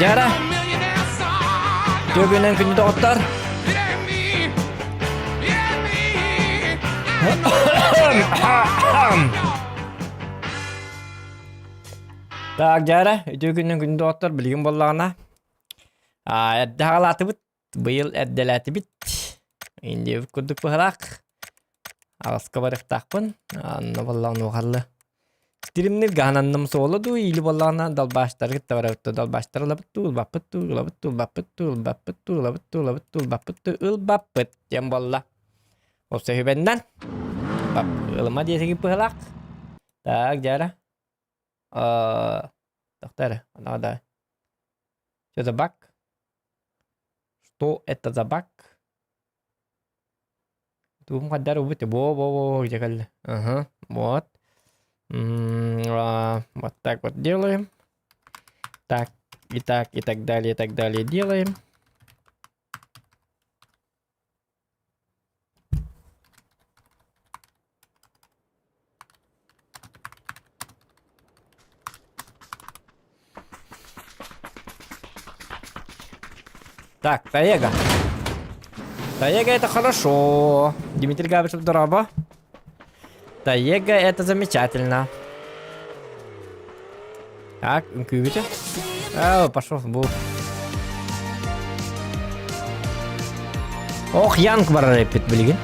Jara. Tögünen күнү доктор. Так, Jara, tögünen күнү доктор билген боллагана. Эддалаты бит, быйыл эдделати бит. Инде күдүк бахрак. Аска барыктакпын. Анна боллаган ухаллы. Стримнер гананным солоду или боллагана далбаштар гитте барабытты. Далбаштар лабытту. Тем болла. Осы хүбенден. Ылыма десеги пыхлак. Так, Jara. Доктор, надо. Что за баг? Что это за баг? Тум кадар убыты. Во, где. Ага, вот. Вот так вот делаем. Так, и так далее делаем. Так, Таега. Таега это хорошо. Дмитрий Габышев, здорово. Таега это замечательно. Так, инкубите. Пошел в бух. Ох, Янг баррепит, блин.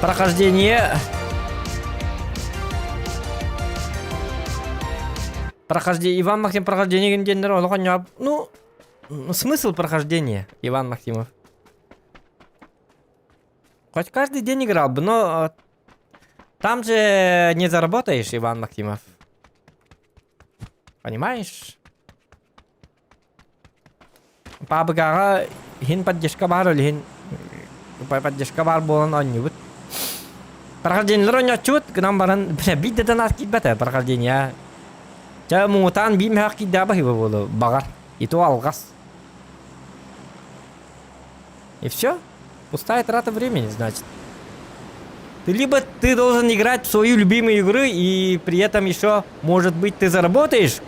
Прохождение. Иван Максим прохождение гендер. Ну, смысл прохождения, Иван Максимов. Хоть каждый день играл бы, но там же не заработаешь, Иван Максимов. Понимаешь? Пабгара хин поддержка бар или хин поддержка бар болан аннюбут. Прохождение лоня чут, к нам баран бит это нас кидбата прохождение. Ча мутан бим хак киддаба хиба болу багар. И то алгас. И все? Пустая трата времени, значит. Либо ты должен играть в свою любимую игру, и при этом еще, может быть, ты заработаешь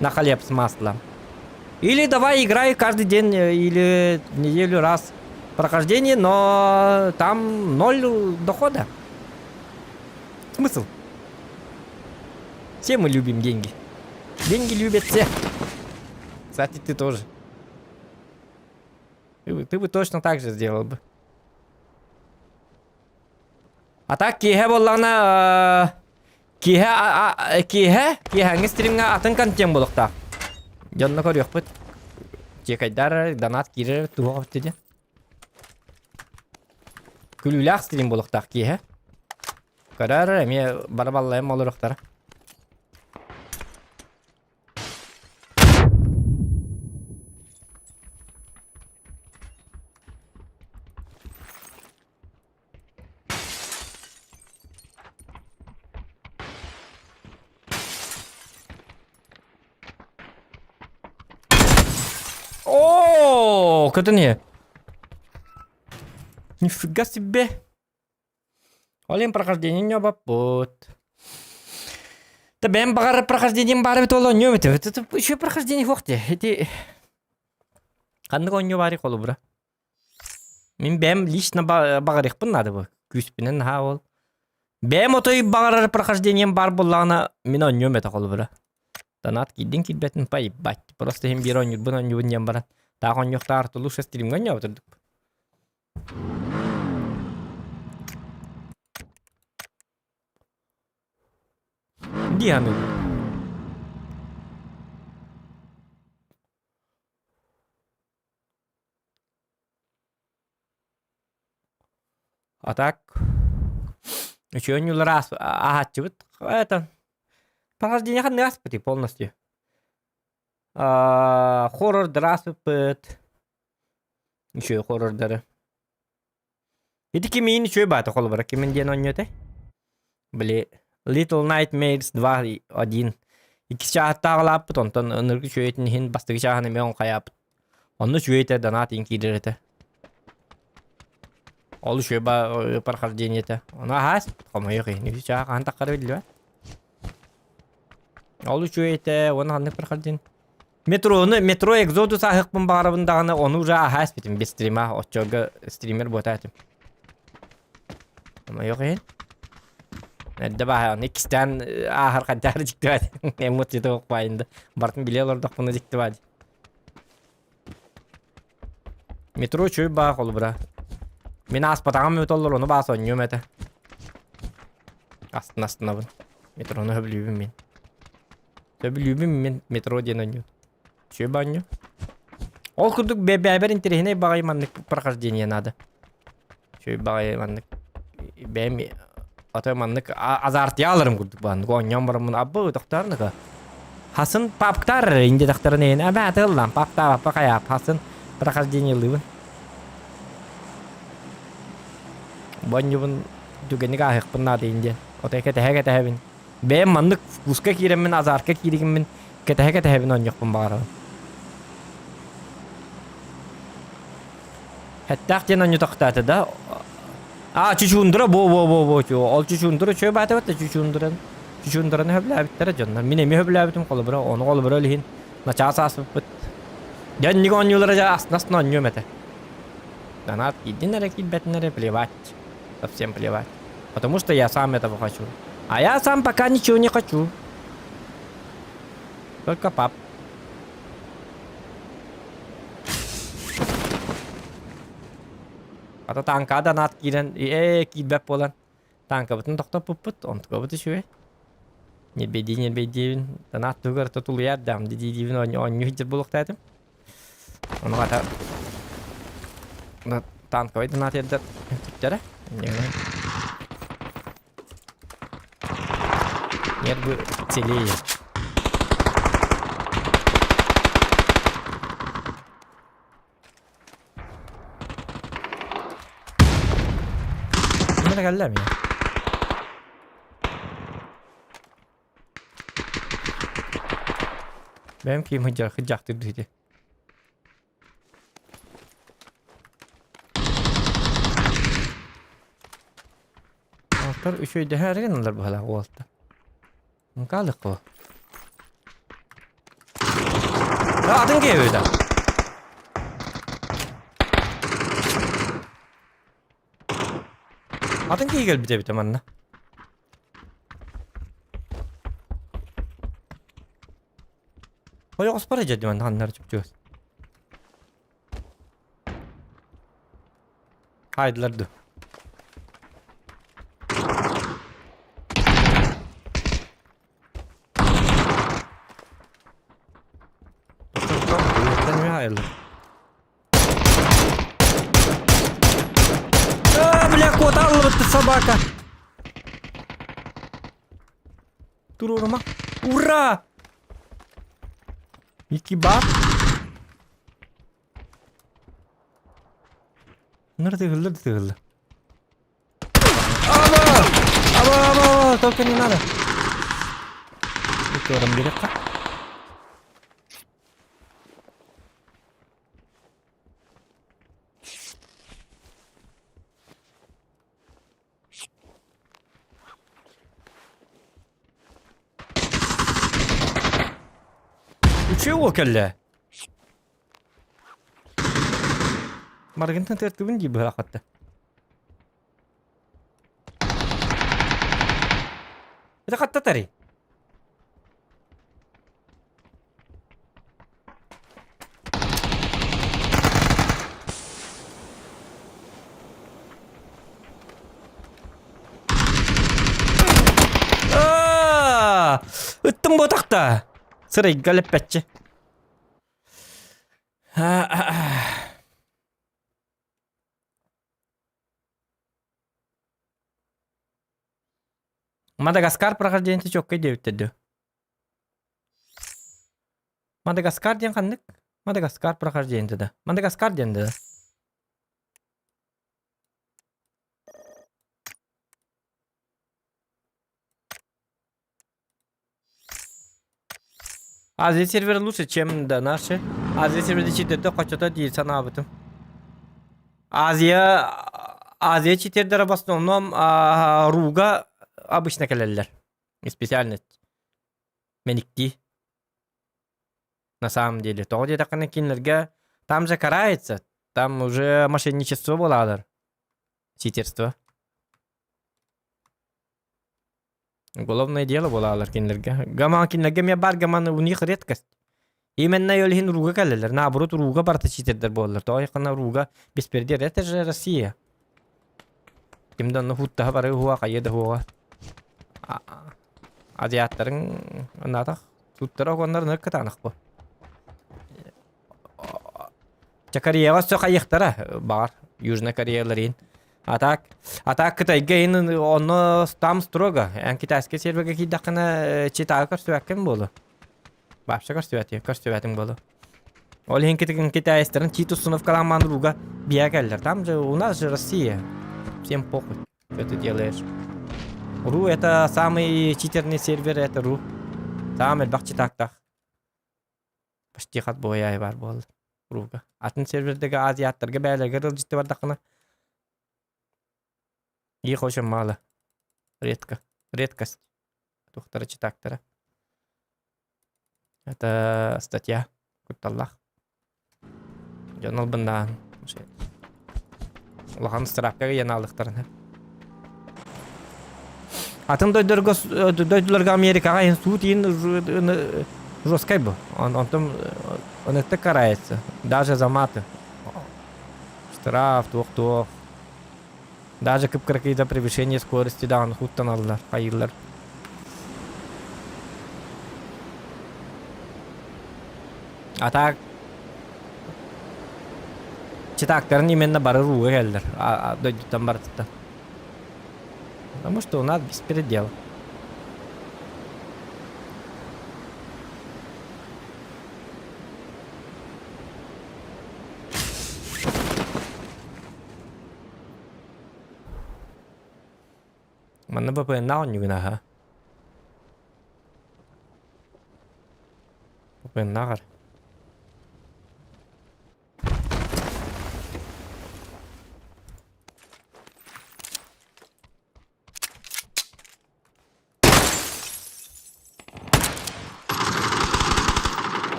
на хлеб с маслом. Или давай играй каждый день или неделю раз прохождение, но там 0 дохода. Смысл? Все мы любим деньги. Деньги любят все. Кстати, ты тоже. Ты бы точно так же сделал бы. А так, кихе боллана... Кихе стримга атын контент болуқта. Жонна көріқ бұд. Чекайдар, донат кирер, туғап деді. Күліләқ стрим болуқтақ кихе. Көрер, әме барабаллайым олырықтары. О, это не. Нифига себе. Олим прохождение не обопот. Да бем багар прохождением бары толо не это еще прохождение вахте. Эти. Кандык он не бари колу бра. Мин бем лично багарих пын надо бы. Күспинен хаол. Бем отой багар прохождением бар боллана мин он не это колу бра. Донат киддин кидбетін поебать. Просто хем бир ойнур, бұн ойнур бұн баран. Тағы ойнуқта артылу ше стримға ойнур отырдық. Диану. А так. Еще ойнур раз. Ага, чебет. Это... Прохождение хан распыти полностью. Хоррор распыт. Еще и хоррор дары. Это кимин еще и бата холбара. Кимин ден он нёте. Бли. Little Nightmares 2.1. Iki şahattağla put ondan ınırgı şöyetin hin bastığı şahane meon kayap. Onu şöyete donat inkidirete. Ол үшөй ба прохождениете. Оны ахас, қомайық е. Нефі чаға қан таққары білді ба? Ол үшөй ете, оны қанық прохожден. Метро экзодус ахықпын бағарабындағаны, оны уже ахас бітім. Без стрима, отчоғы стример бота әтім. Қомайық е. Нәрді баға, оны кістен ахар қантары жікті бәді. Эмоцияты оқпайынды. Бартын біле олардық бұны жікті бәді. Метро үшөй баға қолы бұра. Мен аспатағам өт олар, оны баға соньем әті. Астын абын. Метроны хөбілюбім мен. Хөбілюбім мен метро ден оньем. Үшөй баға оньем. Ол күрдік бәбір интерехіне бағай маннық прохождение нады. Үшөй бағай маннық. Бәйім атай маннық азартия алырым күрдік бағаннық. Оньем барымын абы өтіқтарнығы. Хасын папктар инде тақтарын ең. Әбі атылдан папта қаяп. Хасын прохождение лыбын. Боньюбын дүгенік ағықпын нады инде. Отай кәтәхәбін. Бәйім маннық вузка киремін, азарка кирегімін. Кәтәхәбін оньюқпын бағарабын. Хәттәқ ден онью тақтаты да. Чүчуындыра, ол чүчуындыра чөй бәті бәтті чүчуындырын. Чүчуындырын хөблі әбіттері жонлар. Мен еме хөблі әбітім қолы бұра, оны қолы бұра өліхін. Нача сасып бұт. Ден неге оньюлары жа астын онью мәті. Донат един әрекет бәтінері плевать. Совсем плевать. Потому что я сам этого хочу. А я сам пока ничего не хочу. Только пап. Ата танка донат кирен. Кибәп болан. Танка бұтын тоқтап бұппыт. Онтыға бұты шуе. Не бейдейін. Донат түгір тұтылы ярдам. Дедейдейін онью хиджер болуқта әдім. Оны қата... Танковый донат ердер. Түттері. Нет бы целее. Не нагаля меня. Benim kim hıcaktır dedi. Altlar üçüydü her gün alır bu hala o altta. Kaldık o. Ya adın ki öyle. Adın ki gel bir de manna. O yok spor edeceğim ben hanlar çıkıyoruz. Haydiler dur. Бля, кот, ты собака. Турурма. Ура! Икибаб. Nerede hırlı? Aba, только не надо. Это orang direkt kah? Чего кәллә? Маргентен тәртібін дейбі ғақатты. Это қатта тәрі? Үттің ботақта. Сырай галеп бәтчі. Мадагаскар прохождение çok deyip Madagaskar diyen kandık. Madagaskar prохождение dedi. Madagaskar diyen dedi. Азия сервер лучше, чем да наши. Азия сервер 4'de kaçta değil sana abitım. Азия Азия читердер в основном руга обычно келелер. Специальность. Меникти. На самом деле. То где такая кинлерге там же карается. Там уже мошенничество было. Читерство. Уголовное дело было кинлерге. Гаман кинлерге мне бар гаман у них редкость. Именно ёлхин руга келелер. Наоборот руга барта читердер боллар. То якына руга беспердер. Это же Россия. Кимден хутта бары хуа кайда хуа. Азиаттарын анатах. Туттара коннар ныкка танах бу. Кореяга сөк аяқтара бар. Южная Кореяларин. Атак Кытайга ин оны там строго. Ан китайский серверге кидакына читага көрсөбөккен болу. Бапша көрсөбөтүн болу. Ол хин китайстарын чит установкалар мандруга биягеллер. Там же у нас же Россия. Всем похуй, что ты делаешь. РУ это самый читерный сервер, это РУ. Самый бахчитактах. Почти хат бояй бар бол. РУга. Атын сервердегі азиаттарға бәлерге рылжытты бардақына. Их очень мало. Редкость. Тухтары читактары. Это статья. Кутталлах. Жонал бында. Улахан страпкаға яналықтарына. Атын дойдыларға Америкаға институт ең жесткой был. Он это карается. Даже за маты. Штраф, тух. Даже какие-то превышение скорости, да, он хуттан аллар, хайыллар. А так читактарын именно бары руга келдер. Дойдуттан бартыта. Потому что у нас беспредел. Mana ba nào như nào hả? Bên nào?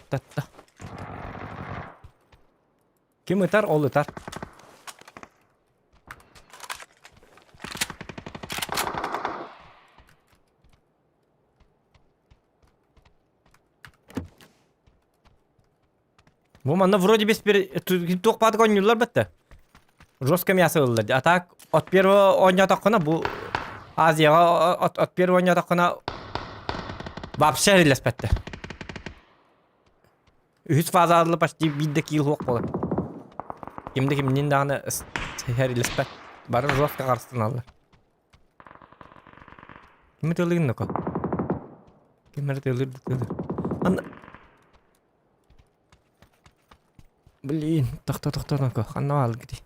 Та. Kim öter, ol öter. Bu manda вроде без тук подгонюлар бітті. Жестко мясо ылды. А так от первого ойнатақына бұл Азияға от первого ойнатақына вообще релеспетті. Üç fazla adlı почти bir kill hoq bolar. Kimden dağını her ilespet. Barı жестко qarşısın alır. Kimi tölügün noko? Kimi tölür. Anna. Блин, тоқта нoko. Қанна ал гidi.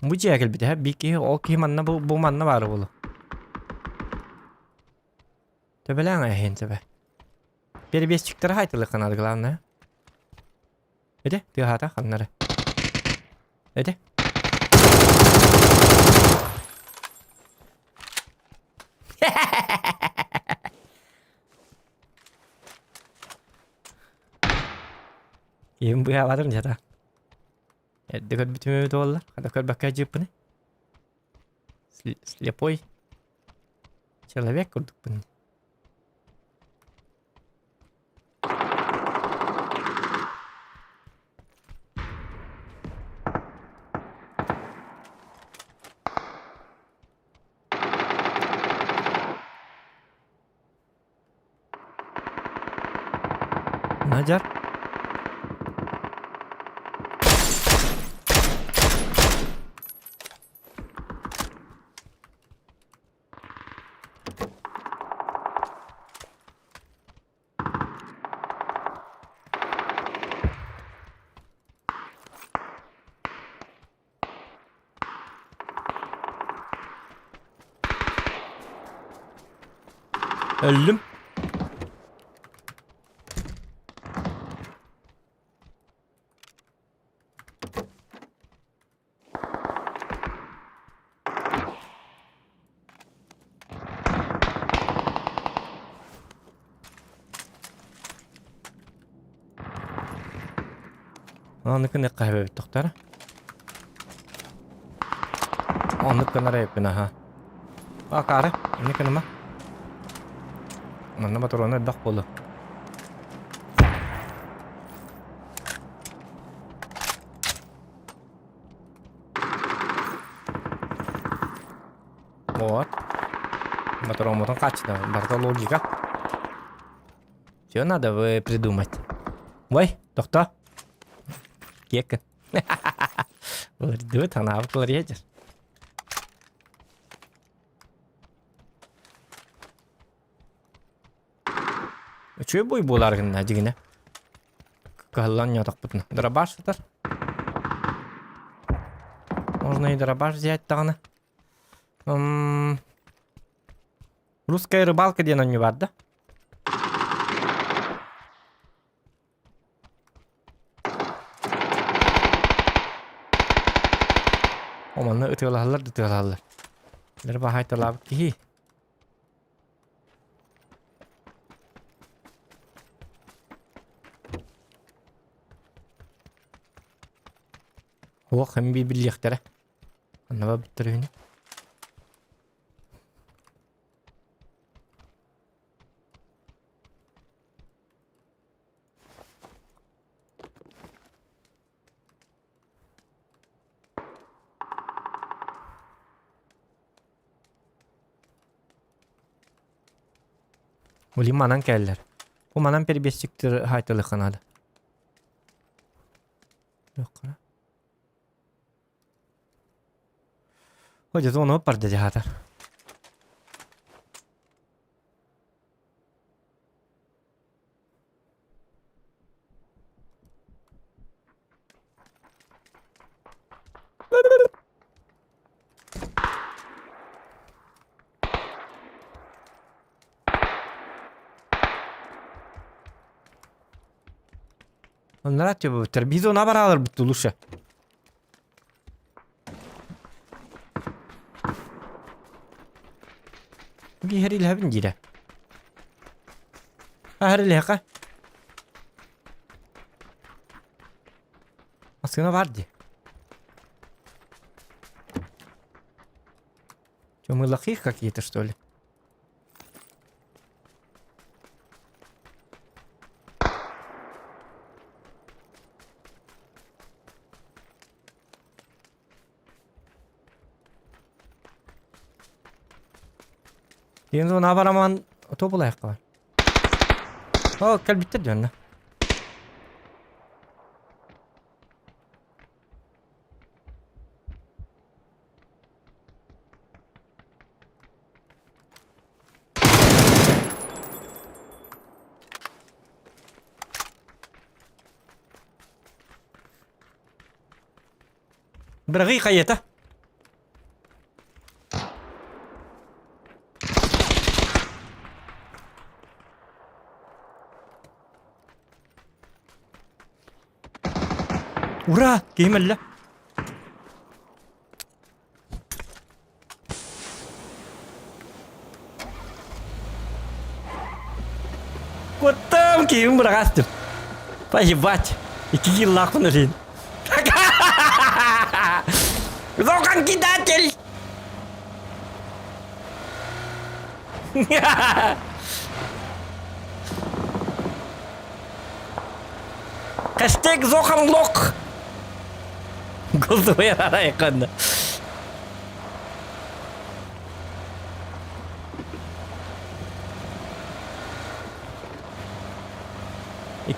Bu jegel bir de bir ki o ki manna bu manna var bolu. Tebelen ahen sebe. Перебежчиктер хайтылы канады главное. Эде, ты хата ханнары. Эде. Им бы я вадыр жата. Эде көр битиме толла. Када көр бакка жыппыны. Слепой человек курдук пын. Наджар. Öldüm. Onu kene kahve doktor. Onu kene repina ha. Akare, ini kene mah. Mana motornya dak polo. Вот. Мотор качество, это логика. Все надо придумать. Ой, доктор. Кека. Вырдует, она в колоредер. Чё бой боларгын дегене? Каллан ятак бутна. Дробаш атар. Можно и дробаш взять тагына. Русская рыбалка где на не бар, да? Оманны ытылалар, дытылалар. Дерба хайталап ки. О, хем бибилихтер. Анна биттерүнү. Улим манан келлер. У манан перебестиктер хайтылы канады. Yok kara. Hoca onu parda jahatar. Onlar atıyor bu tır. Biz ona beraber tutuluşa. Bu her ilha binjire. Her ilha ka. Aslında vardı. Что, мы лохи какие-то, что ли? Енді оны абараман тобылайық қалай. О, кәлбиттер жөнді. Бірғи қайеті. Ура! Кеймелі. Котам кейм бірғастым. Поебать. 2 килла құнырын. Зоқан кидатель! Хэштег Зохан Лок. Голосовая райканда.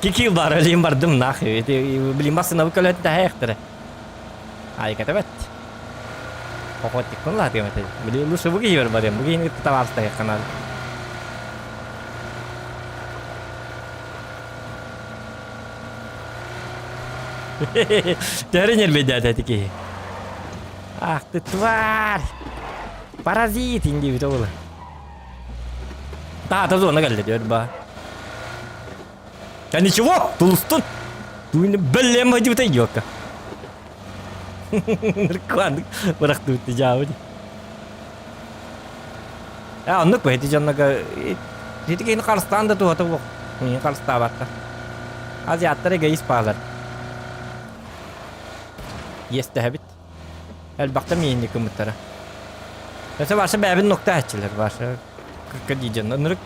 Кикил бар, әлем бардым нахуй. Блин, басына выкалывать да хехтер. Ай, катабет. Охотник, ну ладно, это. Блин, лучше выгибер барем. Выгибер товар стоит канал. Теренер бедят такие. Ах ты тварь! Паразит индивидуал. Daha da zoruna geldi diyor bana. Ya ничего, Тулстон. Дуйны бәлем hadi бітей yok. Ныркуандык, бырақты бітті жауы. Ya anlık bu hedi canına hedi kayını Karlstan da tuhatı bu. Niye Karlstan battı? Aziyatları gayis bağlar. Yes de habit. El baktım yeni kımıtlara. Mesela varsa bebin nokta açılır varsa. Kırkı diyeceğim. Nırık.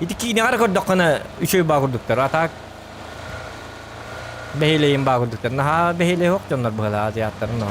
Hedi kayını kadar kurduk kana üçü bağ kurduklar. Atak. Beheleyin bağ kurduklar. Naha behele yok canlar bu kadar aziyatların onu.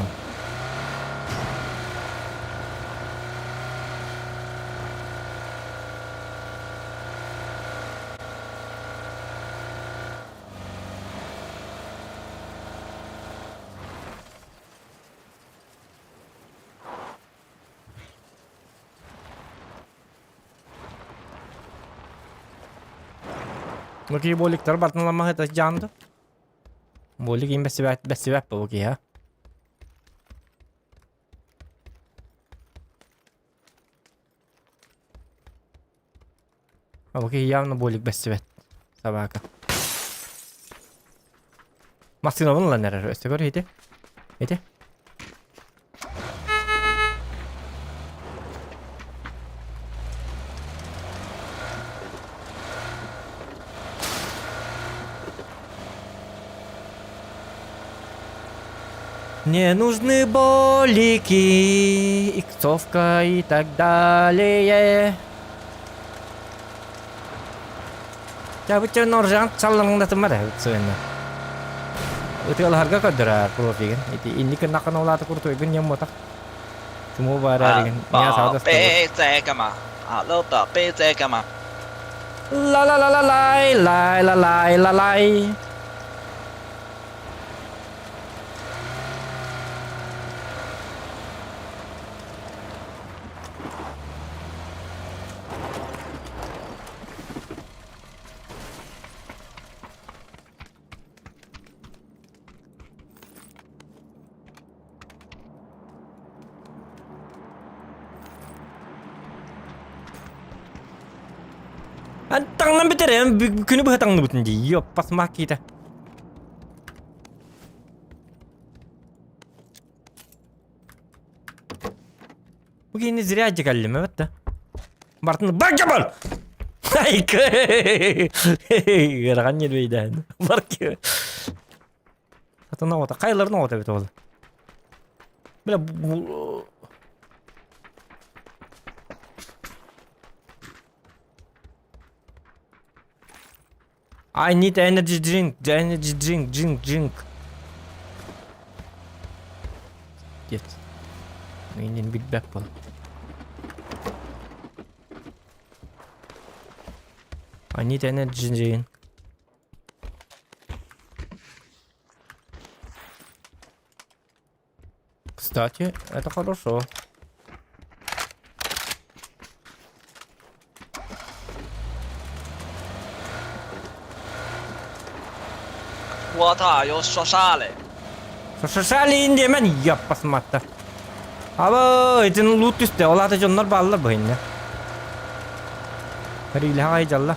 Mungkin boleh terbat lama atas jam tu. Boleh game besi apa okey ya. Okey явно boleh besi sabah ka. Masih namun lah nera rest kor hite. Hite. Мне нужны болики, иксовка и так далее. Ya bu cewek norjan calon nggak teman ya sebenarnya. Itu kalau harga kau dera profi kan. Ini kena kena olah tuh kurtu ikan yang motak. Semua barang kan. Ini asal atas. 杯这干嘛？啊，老板，杯这干嘛？ La la la la la la la la la la. Antang nan beter ya, kini berhatang nubutun dia, pas maki ta. Begini zira aja kali mah betul. Martin bagaimana? Hai ke, gerakannya beda. Barki. Atau nama tak, Kyler nama tak betul. Bila I need energy drink, drink. Get. Ini big bag pun. I need energy drink. Кстати, это хорошо.我操，又说啥嘞？ Sosali indi hemen yapmasın hatta. Aba için loot üstte. Ola da onlar bağlılar bu yine. Hariyle hay jalla.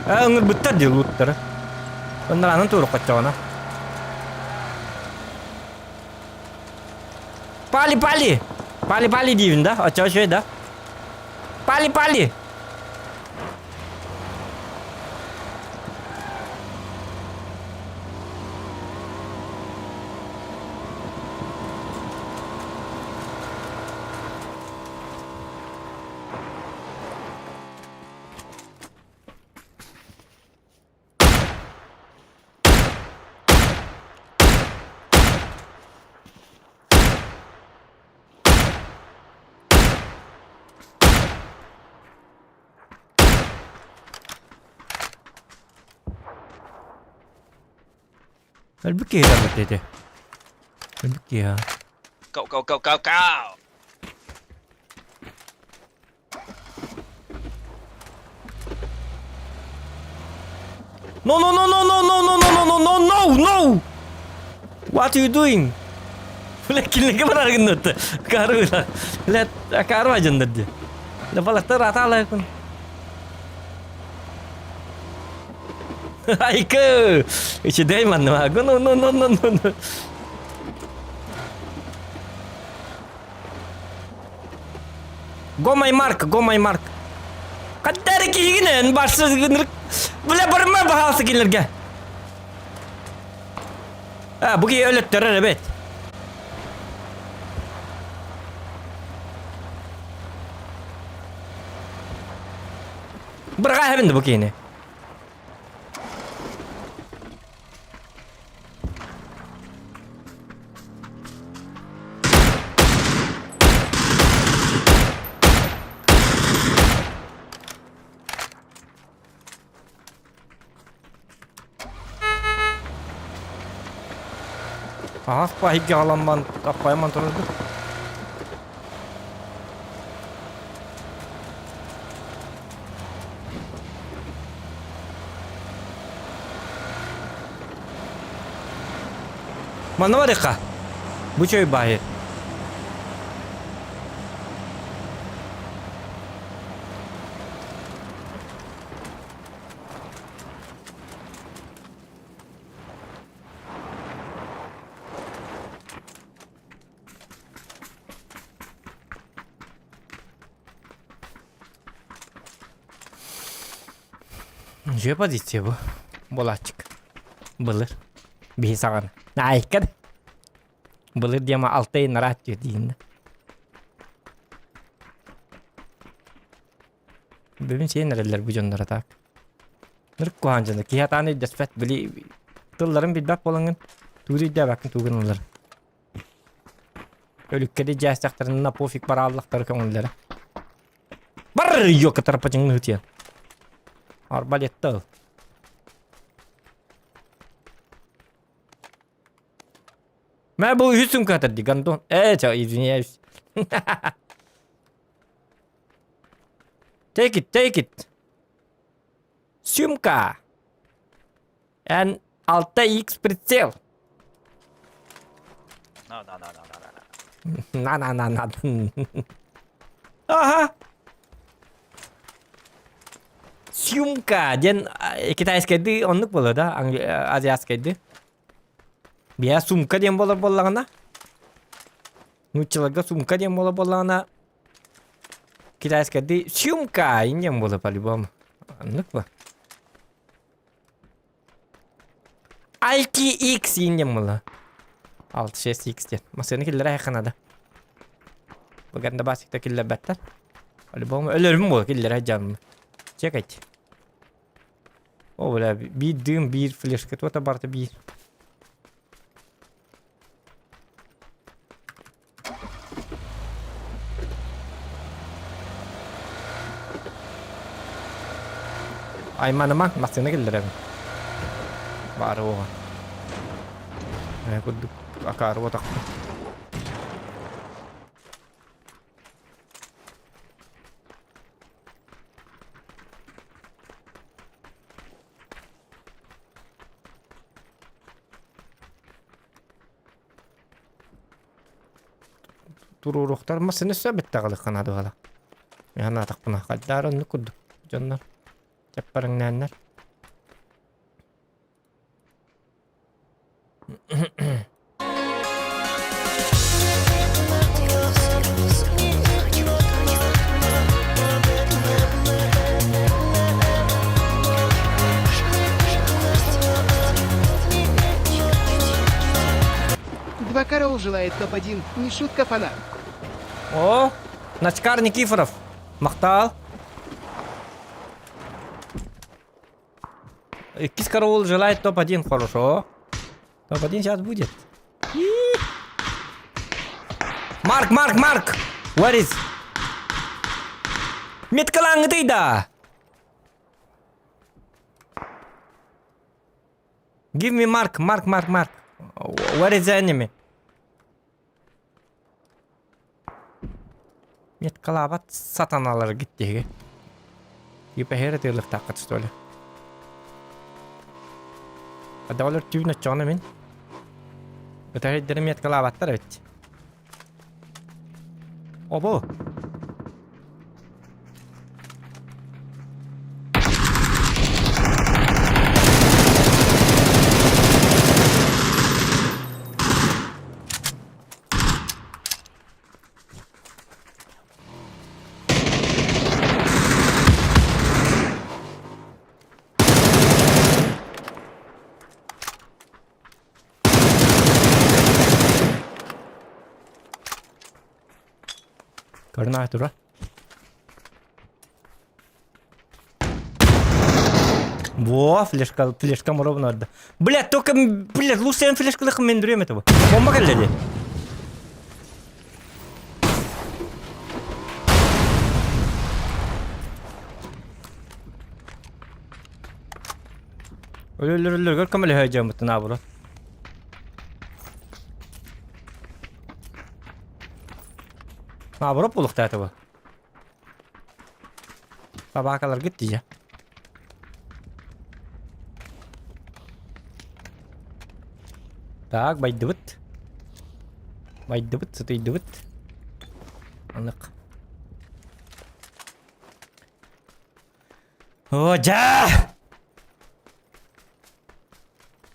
Ngır bitti diyor lootları. Onlar anın turu kaçağına. Pali diyeyim de. Açığa şey de. Pali. Halbuki herhalde dedi. Halbuki ya. Go. No. What are you doing? Lekin var argın notu. Karı la. Let karı ajan dedi. La balakta rata la kun. Ay ke. İçi değil mi annem? No. Go my mark. Kadar ki yine başsız günlük. Böyle barınma bahası gelirge. Ha bu ki öyle terör evet. Bırak hemen de bu ki yine. Ah, pahit jalan apa yang mantul itu? Mana mereka? Bu cewek bahir. Siapa di siapa? Bola cek. Beler. Bisa kan? Naik kan? Beler dia mah altain narat jadi. Benim şey nereler bu canlara tak. Nırk kuhancında ki hatane desfet bili tılların bilbap olanın. Turi de bakın tuğun onlar. Ölükkede cahsaklarına pofik para Allah'ları kanonlara. Bar yok terpacing hutian. Arbalet tuh. Ben bu yüzüm kadar diganton. Çok izniyoruz. Take it. Sumka. And Alta X Pretzel. No. Na. Aha. Sumka. Jen kita eskedi onluk bola da. Azi eskedi. Biar sumka yang bola na. Nucalaga sumka yang bola. Kita eskedi sumka ini yang bola paling bom. Onluk ba? Alki X ini yang bola. 6-6 diye. Masaya killere yakın Bugün de basit killer better. Ali babam ölürüm bu killere canım. Çek et. O böyle bir dım bir flash kat o da barda bir. Ay mana masaya killere. Baru o. Kudu akar otak. Tururuklar masını sabit tağılık kanadı gala. Yana atak buna kadar kudu canlar. Çaparın nenler. Два Карл желает топ-1. Не шутка, фанат. О, Начкар Никифоров. Мақтал. Кис Караул желает топ-1, хорошо. Топ-1 сейчас будет. Марк! Where is? Меткаланг ты да. Give me Mark. Where is the enemy? Metkalabat satanalar gitti. Gibi her türlü takat stole. Adalar tüyüne canı min. Öteki derim metkalabatlar evet. Obo. Координатора. Во, флешка ровно надо. Блядь, только, блядь, лучше я флешку рекомендуем этого. Бомба коллеги. Ölür kamele heyeceğim bütün abla. Ne yapıp bulduk da bu? Sabaha kadar gitti ya. Так, байдыбыт. Байдыбыт, сытыйдыбыт. Анық. Оja!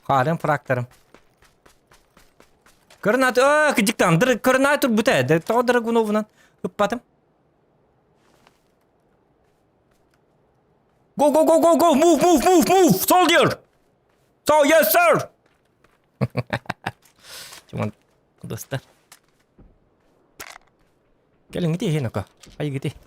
Қарым фракторым. Координатор, кыдиктан, координатор бұта, тау драгуновынан ұппатым. Go, go, go, go, go, move, soldier! So, yes, sir! Cuman, dostlar. Gelin gidelim Henoka. Hadi gidelim.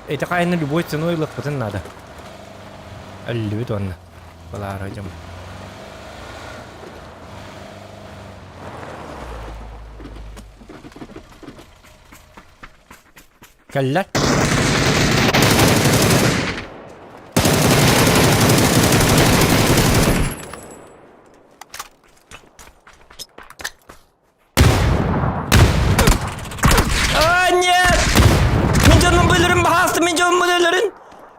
Это кайна любой ценой лохотын надо. Любит он. Была радио. Калла.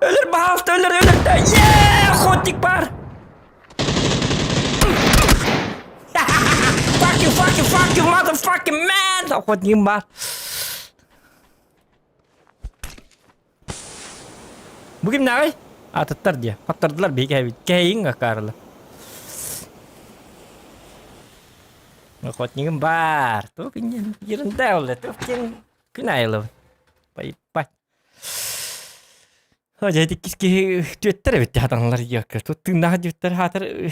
Ölür bu hafta ölür de. Yeah! Охотник бар. Fuck you, motherfucking man! Охотник бар. Bu kim ne? Atıtlar diye. Attırdılar bir kere. Keyin kakarlı. Охотник бар. Tuh yerinde oldu. Tuh günaylı. Bay. Jadi kiski Twitter bitti hatanlar yok. Tuttuğunda Twitter hatır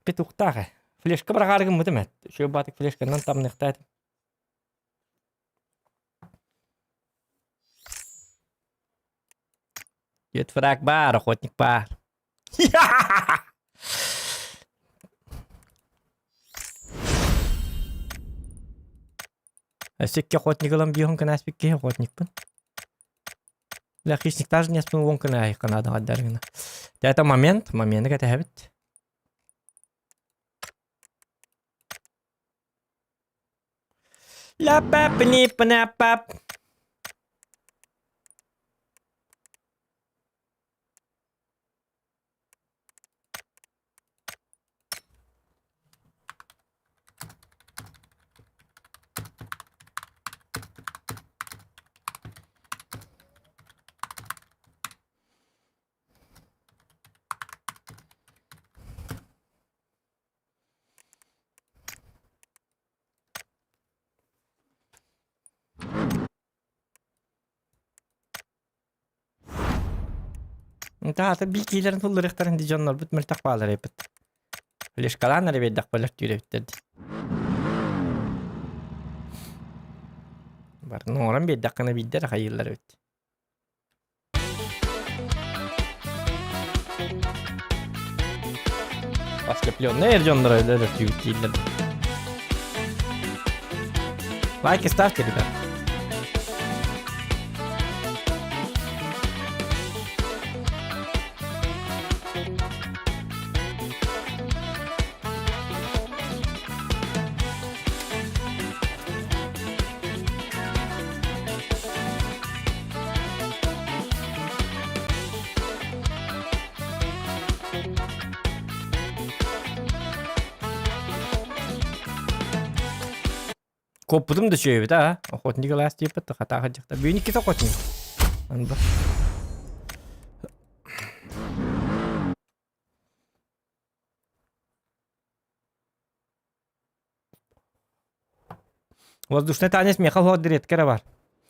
petukta. Flashka bırakarım mı demek? Şu batık flashkandan tam nektaydım. Yetfrak bar, охотник бар. Секки охотником бьем, когда спики охотник. Для хищник даже не спим вонка на их канада отдаргана. Это момент это habit. La pap ni pana pap. انت هذا بيجي لنا طول ريختر عندي جنر بت مرتاح على ريبت ليش كلام انا بيدق ولا تيري بتد برنورم بيدق انا بيدر خيل ريبت Başka piyonlar canları öyle tüyükler. Like start ediyor. Kopudum da şöyle bir daha. Охотник ласт yapıp da hata hacıkta. Büyün ikisi охотник. Anladın. Воздушный танец меха ход диреткere var.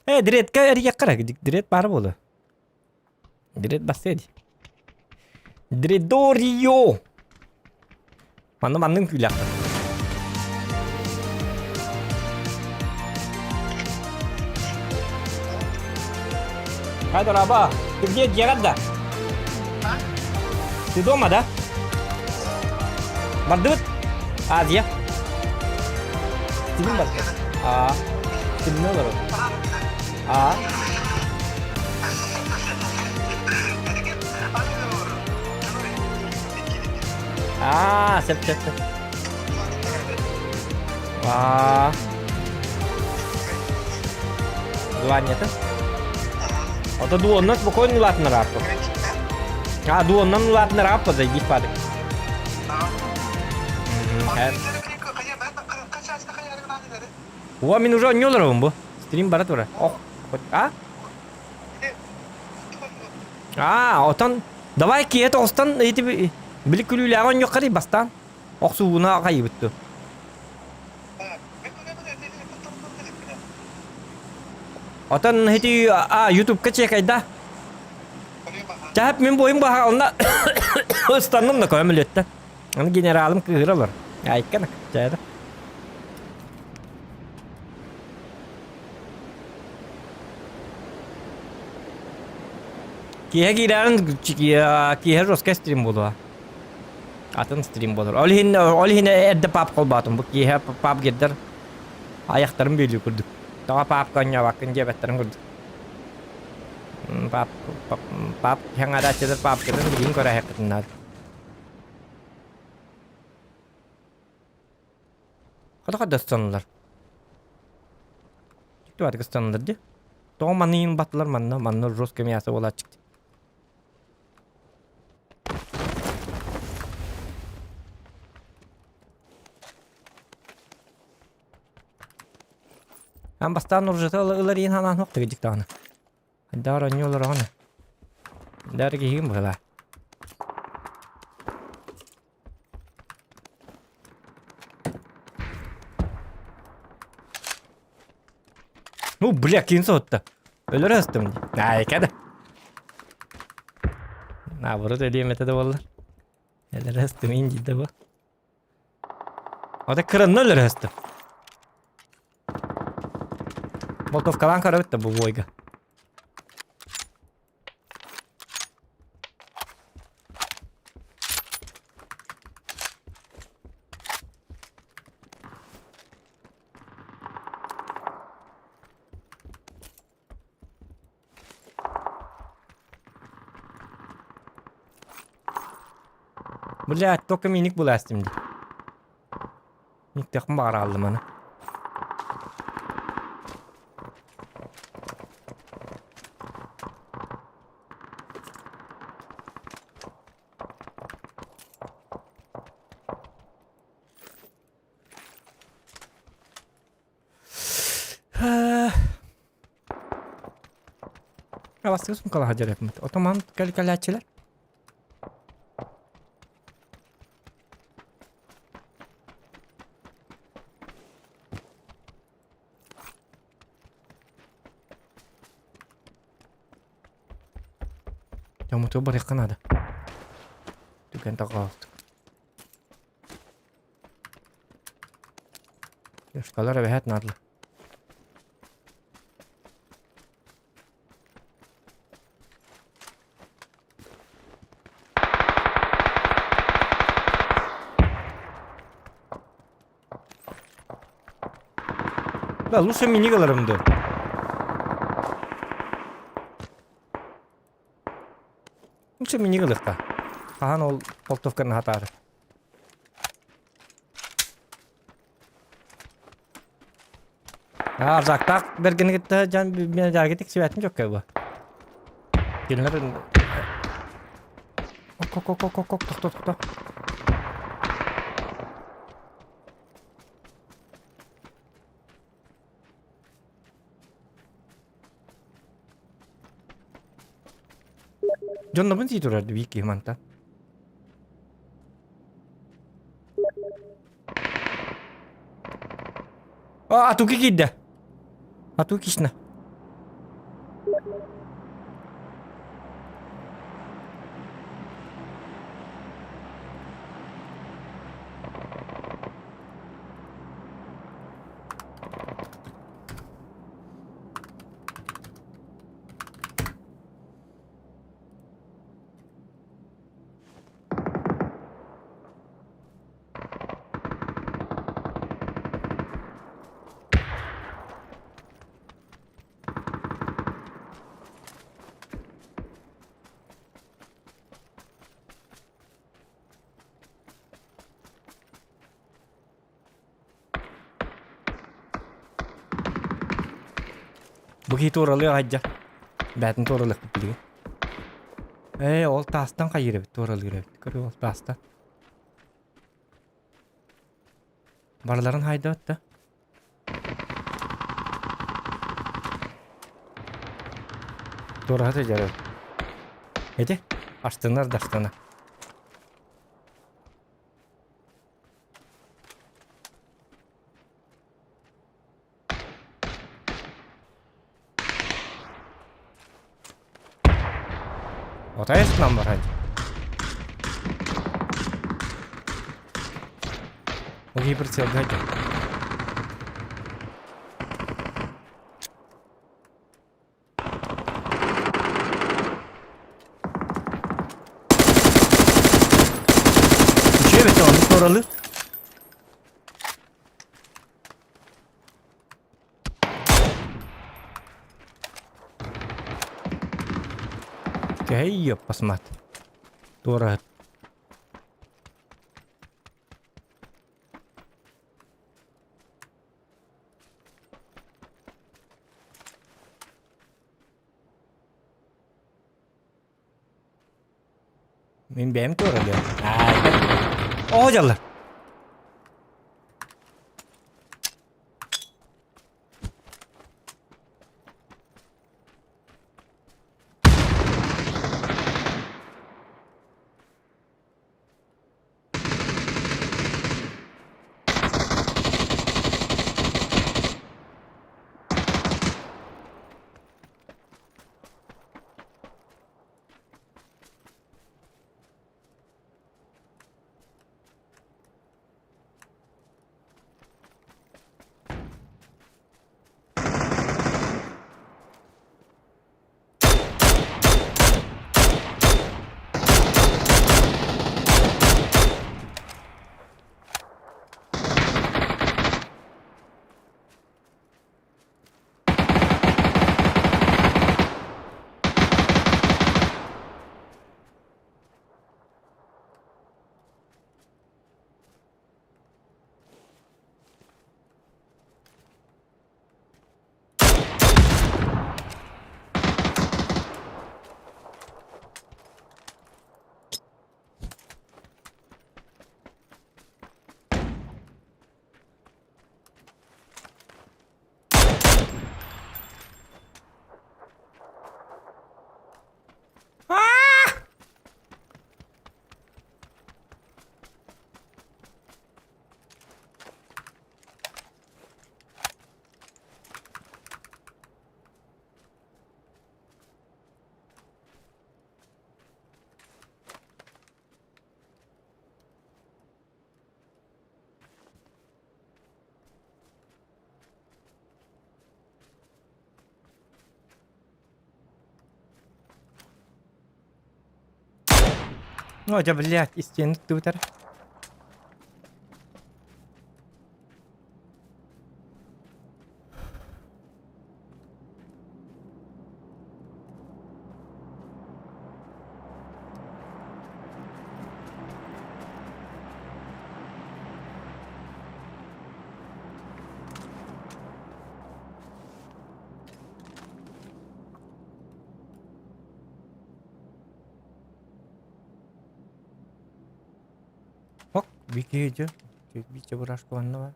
Diretke eriye kara gidik. Diret var bolu. Diret basedi. Diredorio. Mandım külak. Hadi araba. Где Gerarda? Ты дома, да? Мардут? Азия. Film var. Film ne olur o? Sep. Звание-то? Это дуоннан спокойно нулатна раппа. Дуоннан нулатна раппа, зайди падик. Мен уже не оларым bu. Stream barat ora. Otan. Давай ki et ostan eti bilik külüyle yok kari bastan. Oksuğuna kaybettu. Otan heti YouTube çek ayda. Cahap men boyum baha onda. Ostanım da koyamılette. Onu generalim kıhıralar. Ya ikkana cahada. Kihe giren kihe roska stream bolu. Atın stream bolur. Olihin edde pap kol batım bu kihe pap gider. Ayaklarım belli kurduk. Daha pap kanya bakın cebetlerim kurduk. Pap yang ada ceder pap gider bikin kora hakikaten. Kadar sanırlar. Çıktı var sanırlar diye. Doğum manın battılar manna roska miyası ola çıktı. Hem bastan urjata ılar yin hanan nokta gecik dağını. Dar anyolar ona. Dar giyim bala. Bля, кинь сотта. Ölür hastım. Ay kada. Burada ödeyim etede bollar. Ölür hastım inci de bu. O da kırın ölür hastım. Molotov kalan kara bitti bu boyga. Блядь, только minik bulaştım. Minik takım bağır aldım onu. Ya bastırıyorsun kala hacer yapmak. Otoman kali açılar. Ya motor bırakın hadi. Dükkan takalt. Ya şu kadar evet nadlı. Да, лучше минигаларымды. Лучше минигаларка. Хан ол полтовканы хатары. Arzakta bergeni gitti can bir hareket sivetim çok galiba. Gelinler Kok. Jonno pun situ ada wiki mantap. Oh, atuki kidda. Atukisna. Begitu oralıyor hacca. Batın toralı kıpılıyor. Ol tastan kayırı bit toralı yürü bit. Körü ol tastan. Barların hayda öttü. Torağı tecarı. Hadi. Açtınlar daştana. Otaya sıkmam var hadi. O gibi bir sevdi hadi. Düşüyor be tamam oralı. Hey посмат. Дорого. Min bem to'ralıyor. Oh jallar. Oh, coba lihat isinya itu bentar. Oh, bikin aja. Bisa beras tuan lah.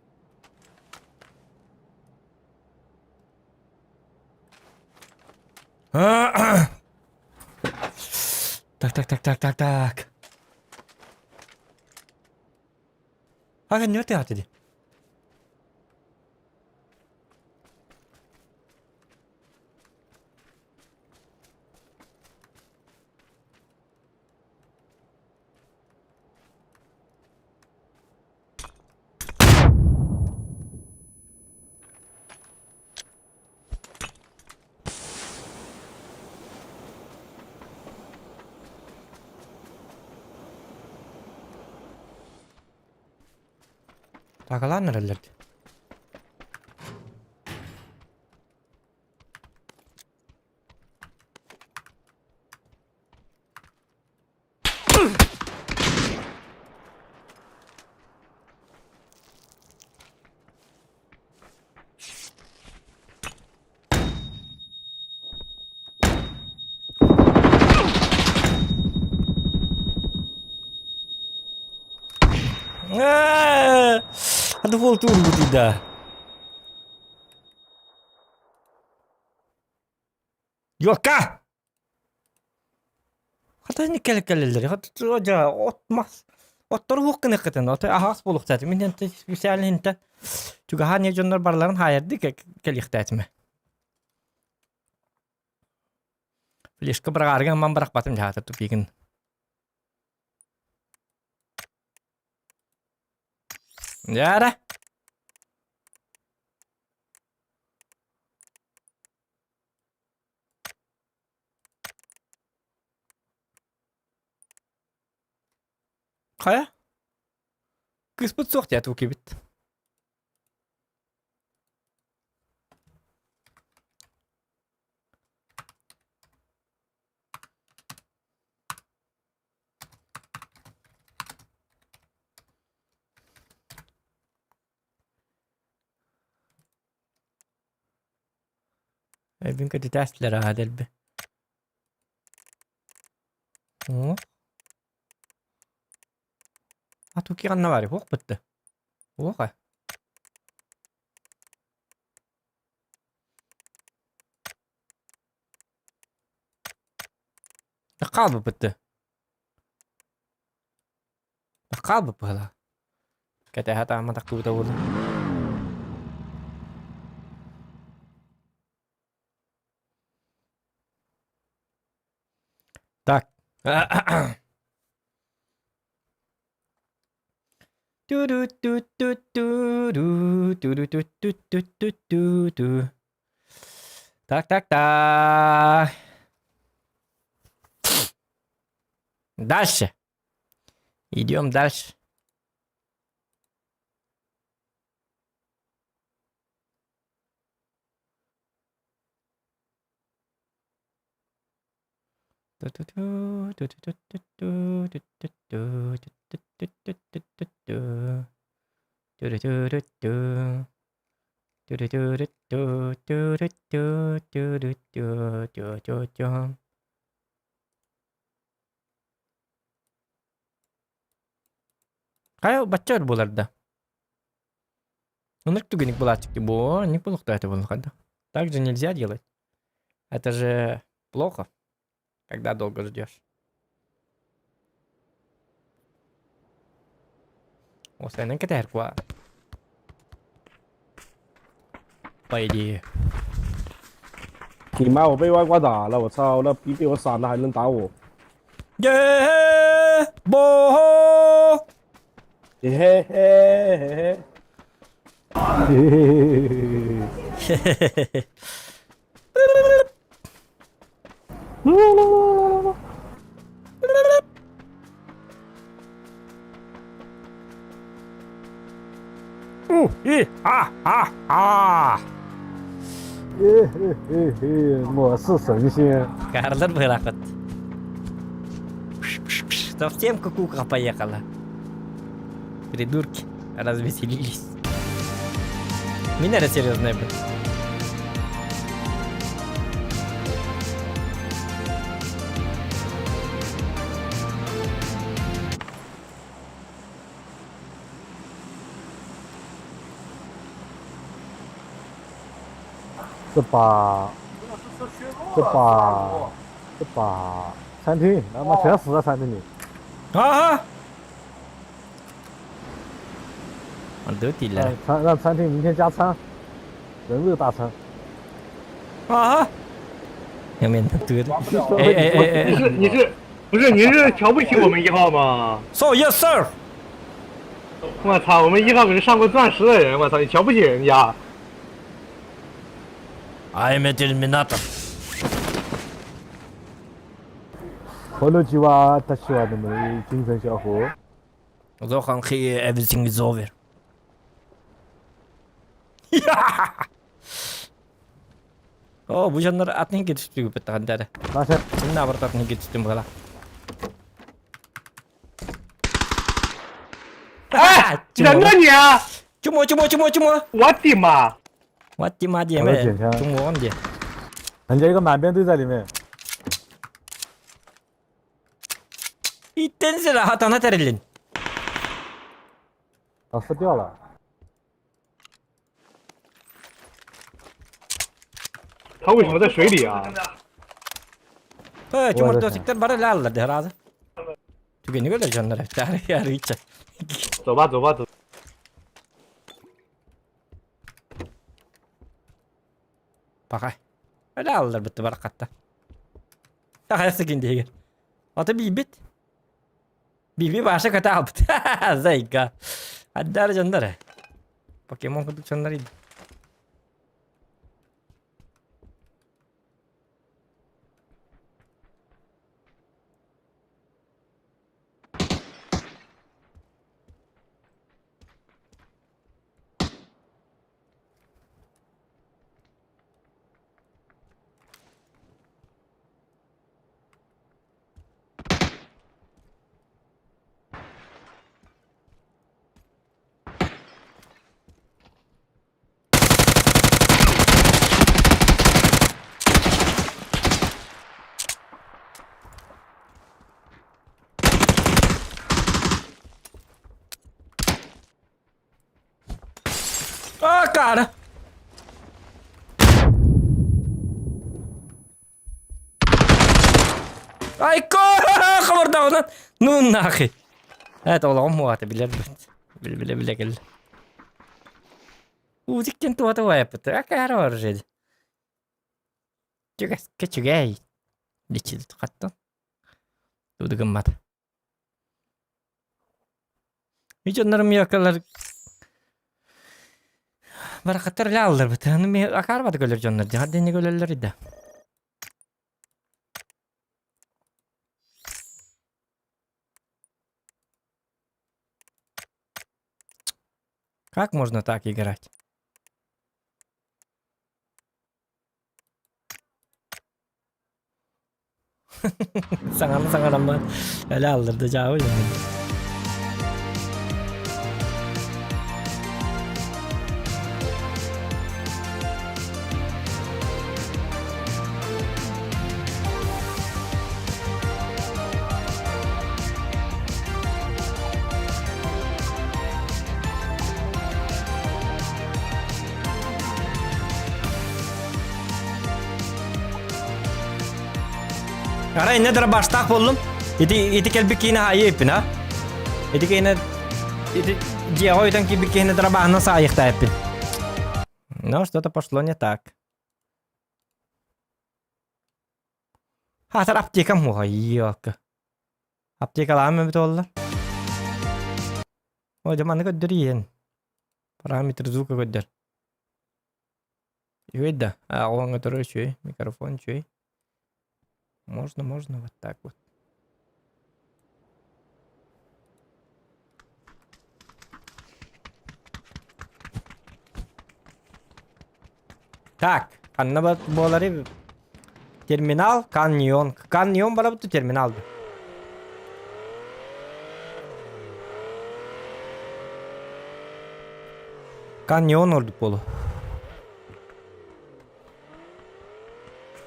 Так. Ага, не ты атыды. Так, ладно, релерди. Hadi voltu bu tidak. Yoka. Hata ni kelleri. Hata roja otmaz. Ottor hukkun ekten. Ota ahas buluk zaten. Min ente güzel hinte. Çünkü hani jonlar barların hayırdı ki kelihtetme. Flişka bırakarken man bırakmadım jahata tupigin. Yara. Kaya? Kısmet soğuk ya tuki bit. Evin kötü dersleri adel be. Oh. Ha tuki kanna var ya. Hok bitti. Oha. Kalbı bitti. Kalbı bala. Kata hata ama tak tuh tahu. Tak. Du du du du du du du du du du du du du du. Так. Дальше. Идем дальше. Kayak baca bularda. Ну, кто не была бо, неплохо это было. Так же нельзя делать. Это же плохо, когда долго ждешь. О, senin kadar gua. По идее. 你妈我被外挂打了，我操！那逼被我闪了还能打我？耶，不，嘿嘿嘿嘿嘿嘿嘿嘿。我是神仙。Карлер berangkat. Совсем кукуха поехала. Придурки, развеселились. Меня это серьезно, блин.这把餐厅，他妈全死在餐厅里。 Aha. Aldı diller. 让餐厅明天加餐，人肉大餐。 Aha. Ya men dur. 你是瞧不起我们1号吗？ So yes sir. 我操，我们1号可是上过钻石的人，我操，你瞧不起人家？ I'm a terminator. 回了几碗他喜欢的们精神小伙。 O zaman ki everything is over. Oh bu janlar atını geçti betan dere. 那先 Şimdi abar atını geçtim bala. 哎，人呢你？ Cuma. 我的妈！ What ma diye Alır mi? diyor ya. Cuma on diye. 人家一个满编队在里面， İtten rahat ana terilin. 老师掉了。 他为什么在水里啊？ Cuma dosikler bara lallardı herhalde. Çünkü ne kadar janlar. Tarih yarı içe. 走吧，走吧，走。 Bakay. Öyle alırlar bitti barakatta. Daha sıkın diye. Ata bibit. Bibi başa kata aldı. Zayka. Hadi dar janlar. Pokemon kutu janlar. Ah, cara! Ay kabarda lan. Nun nakhi. Evet oğlum bu atı bilir. Bile gel. Uzikken tu atı yaptı. Akar var şey. Çıgas keçigay. Dikil tıkattı. Tudu gımmat. Hiç onların yakalar. Barakatlar lallar bit. Hani akar var göller canlar. Hadi ne göllerler idi. Как можно так играть? Sangan ama öyle aldırdı cevabı yani. Ara inne dara baştak buldum. İti kelbi kine hayı ipin ha. İti kine cihoydan ki bir kine dara bahna sayıkta ipin. Ну, что-то пошло не так. Hatır apteka mu yok. Aptekalar mı bitolar? O zaman ne kadar yiyin. Parametre звука kadar. Видно? А он который чуй, микрофон чуй. Можно вот так вот. Так, anna bolari terminal kanyon. Kanyon bala bu terminaldı. Kanyon oldu bolu.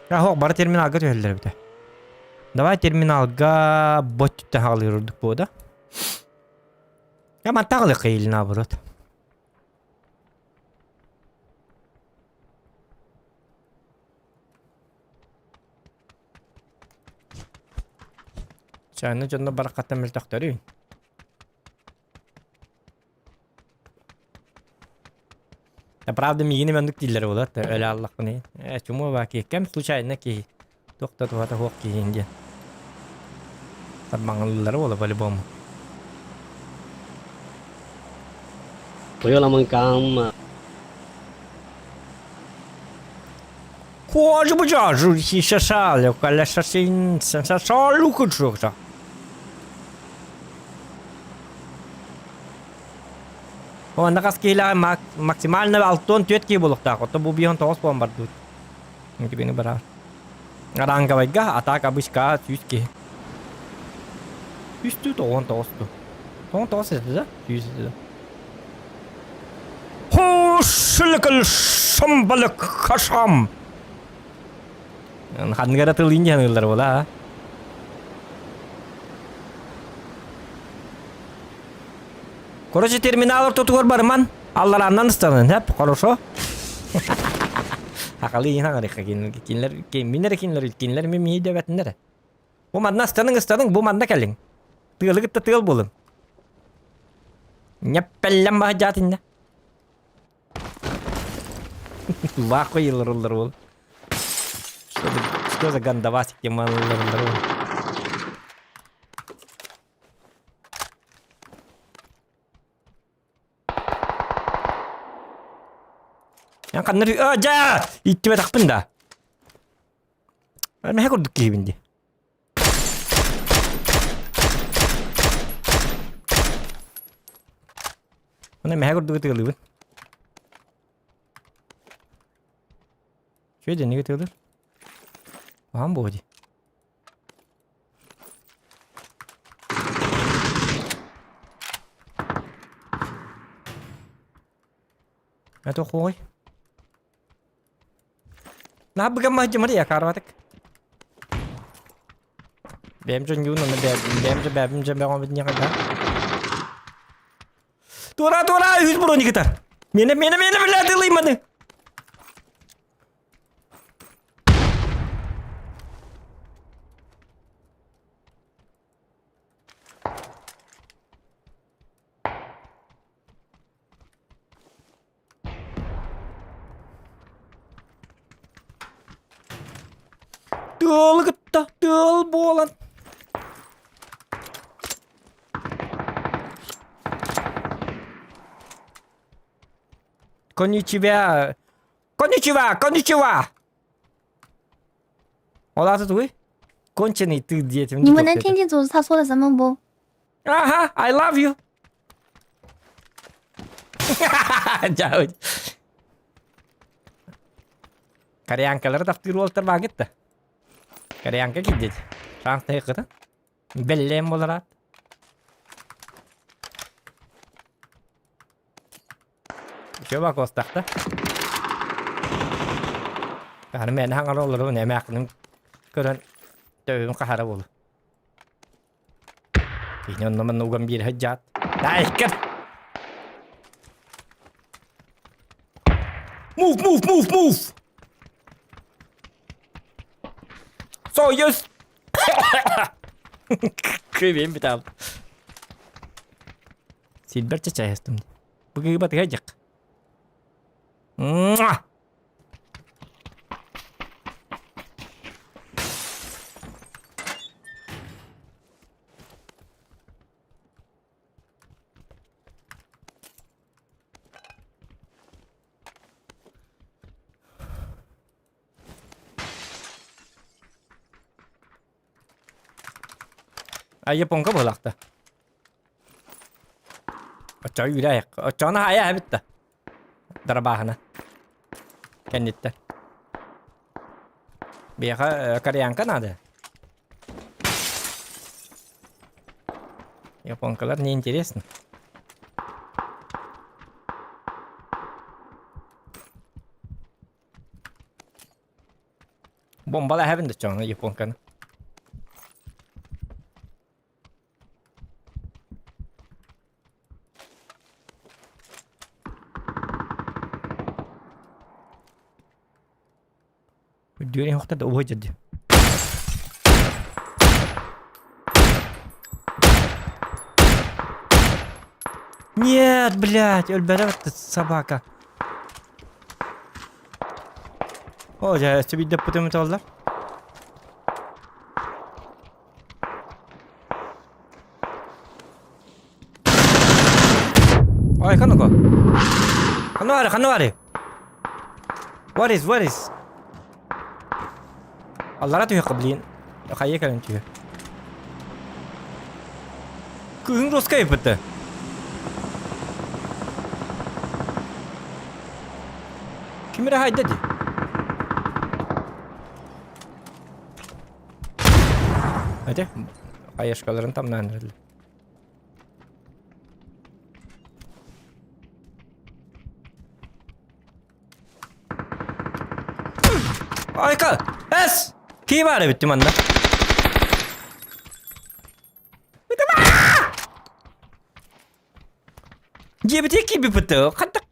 Ya hok bara terminalga tüyeller bir de. Давай терминалга ботту халырдык бода. Я мантагылы кыйыл наоборот. Çayını canına barakattan mültaktarı. Да правда, мигини мендик дилер болот. Ölе Аллах не. Чуму баки кем случайно ки. Доктор вата хок ки инде. Табмаңлылары бола по-любому. 不要那么刚嘛。 Кожу бужажу хишашалю, каля шашин, шашалю кучукта. Onda kaskıyla maksimalne 6 tüetki bulukta. Kotta bu biyon toos bombardut. Ini bini berar. Aranga vega atak abiska tüski. Üstü toon toostu. Toon toos edildi. Tüski. Hoşlıkıl şambalık kaşam. Hangara tılınca hanırlar ola ha. Короче, терминалар тотугор барман. Аллараннан станын, хеп, хорошо. Акылы ин хаңар кинлер мен мей дөбәтиннәр. Бу мадна станың, бу мадна келин. Тыылыгытта тыыл болын. Неппеллем бахжатинна. Вахо йылырылар бол. Что за гандавасик яманлылар бол. Yang kan neri aja itu tak benda. Mana aku dukki bindi. Mana aku dukki tu lewat. Cuy jenis tu tu. Paham boleh. Atau koi. Nah, bagaimana cuma dia karwatek. Bemcun yun na bemcun bemnya kada. Tora, yüz bro ni kita. Mene belada liman. Tıl gıtta, tıl boğulan. Konnichiwa. Ola tu tuh? Koncheni tu dia tu. 你们能听清楚他说的什么不？ Aha, I love you. Jauh. Karyanklar daftar Walter banget dah. Karyanka gidecek. Şanslı yakıtı. Bellem olarak. Coba kostakta. Karena men hangar olur ne meknim. Keren dövüm kahara olur. İnan naman ugam bir hajat. Daikar. Move. So yes. Kıyım bir tane. Silber çeçe hastum. Bugün bat gajak. Ai Japon ka bolakta. Acha wilayah. Acha na haya habitta. Darabahana. Kenditte. Biaka Karyanka nada. Японкалар не интересно. Bombalar having the channel Японканы. Düğün yoktu da o hocadı. Нет, блядь, ölbere собака. О, я тебе допустим это. Ой, кануко. Хануари. What is? الله لا تهي قبلين. خيك انت. كون روس كيف بده؟ Kimira haydi dedi. Hadi. Ayaşkaların tam nerede? Ayka! Es! Kim var bitti manda? جيبتي كيف بده؟ خدك.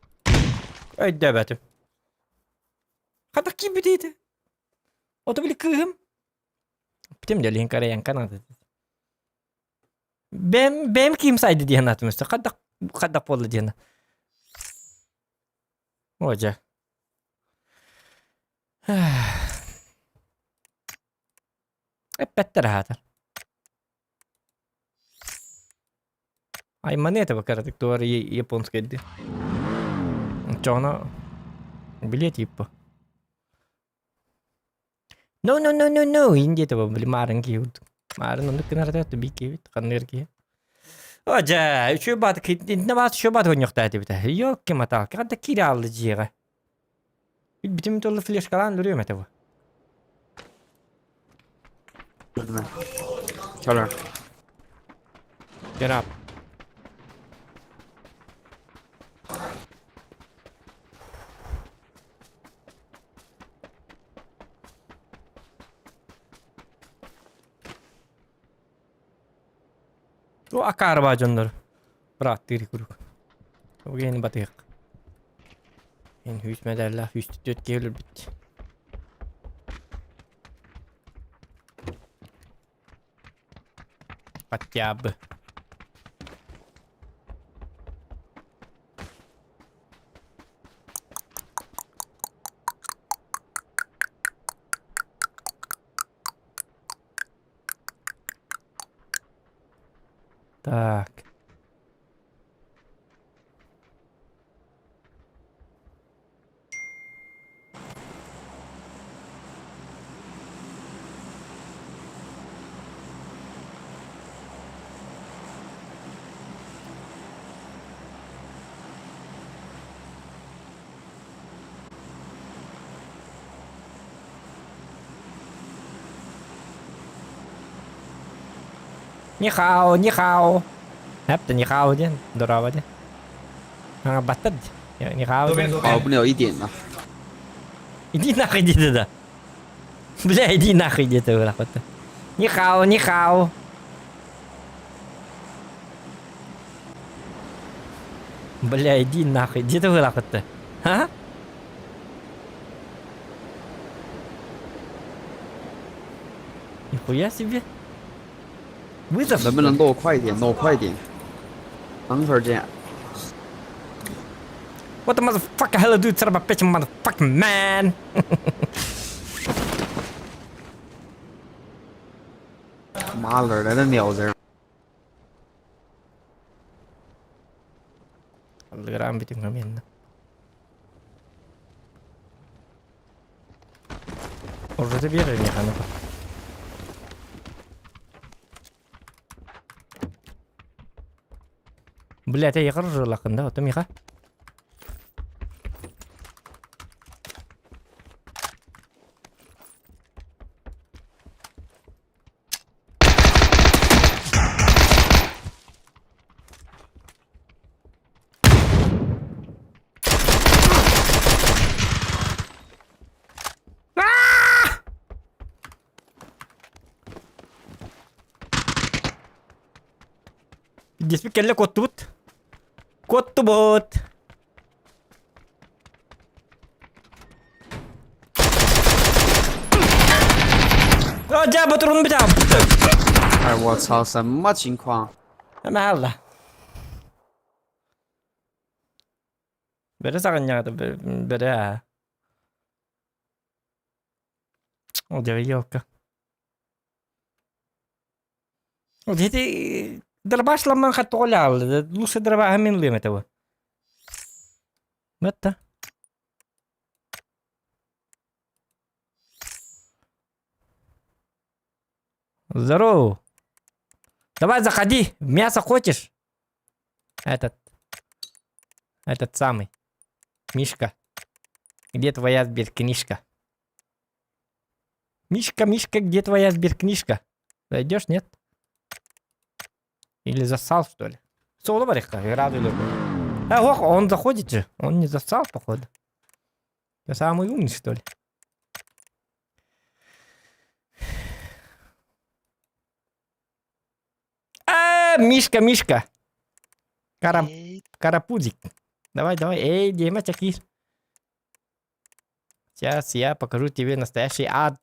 اي دابته. خدك كيف بديته؟ وتبي كهم؟ بتمدى اللي هنكر يعني كندا. بام كيم سايد دي هنا تمست خدك والله دي هنا. وجه. بتر هذا. Ai maneta cara dictor японская де. Чё она? Билет типа. No, Индия это были маленькие вот. Марин он кнар это бики канерки. Оджа, ещё бат кит на вас ещё бат вонёк тати бит. Ё кемата, когда кирал жига. Битим толла флеш калан лурю метево. Kör. Get up. تو akar bacanlar. Bırak diri kuruk. O yeni batıyık. En hüsmederler. Hüstü dört gelir bitti. Хотя бы. Так. Нихао. Это нихао, ден, здорово, ден. А, батад, нихао, ден. 跑不了一点呐。 Иди нахуй, иди туда. Бля, иди нахуй, иди туда. Нихао. Бля, иди нахуй, иди туда. А? Нихуя себе. Вызов. 能不能漏快一点？漏快一点。等会儿见。 What the motherfucker hell dude, son of a bitch, motherfucking man. "妈哪儿来的鸟人？ Algran bitin kami yan. Orada bir yere mi kanı? Блядь, я хорошо лакан, да? Вот Миха. Здесь кelle кот тут. Кот бот.啊，这不turun不着。 哎，我操，什么情况？ ما هلا Böyle sakıncadı böyle ha. O da yok. O dedi درباش لما خدت على لوس دربا همين لي متى متى здорово. Давай заходи, мясо хочешь? Этот самый. Мишка. Где твоя сберкнижка? Мишка, где твоя сберкнижка? Зайдешь, нет? Или зассал, что ли? Соло бариха, играю любой. Ох, он заходит же. Он не зассал, походу. Я самый умный, что ли? Мишка. Карапузик. Давай. Эй, Дима, чакир. Сейчас я покажу тебе настоящий ад.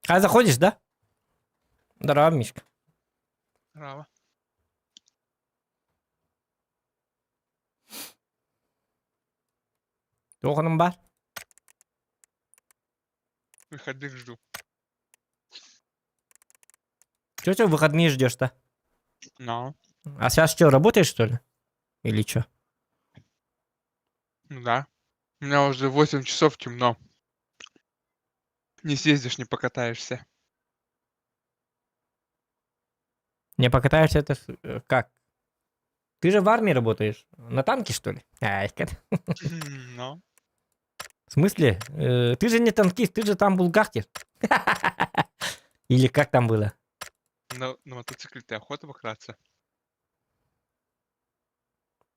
А заходишь, да? Здорово, Мишка. Здорово. Тоқаным бар? Выходных жду. Чё выходные ждешь-то? Но. А сейчас что, работаешь, что ли? Или что? Ну да. У меня уже 8 часов темно. Не съездишь, не покатаешься. Не покатаешься, это как? Ты же в армии работаешь. На танке, что ли? Но. В смысле? Ты же не танкист, ты же там булгахтер. Или как там было? На мотоцикле ты охота покататься?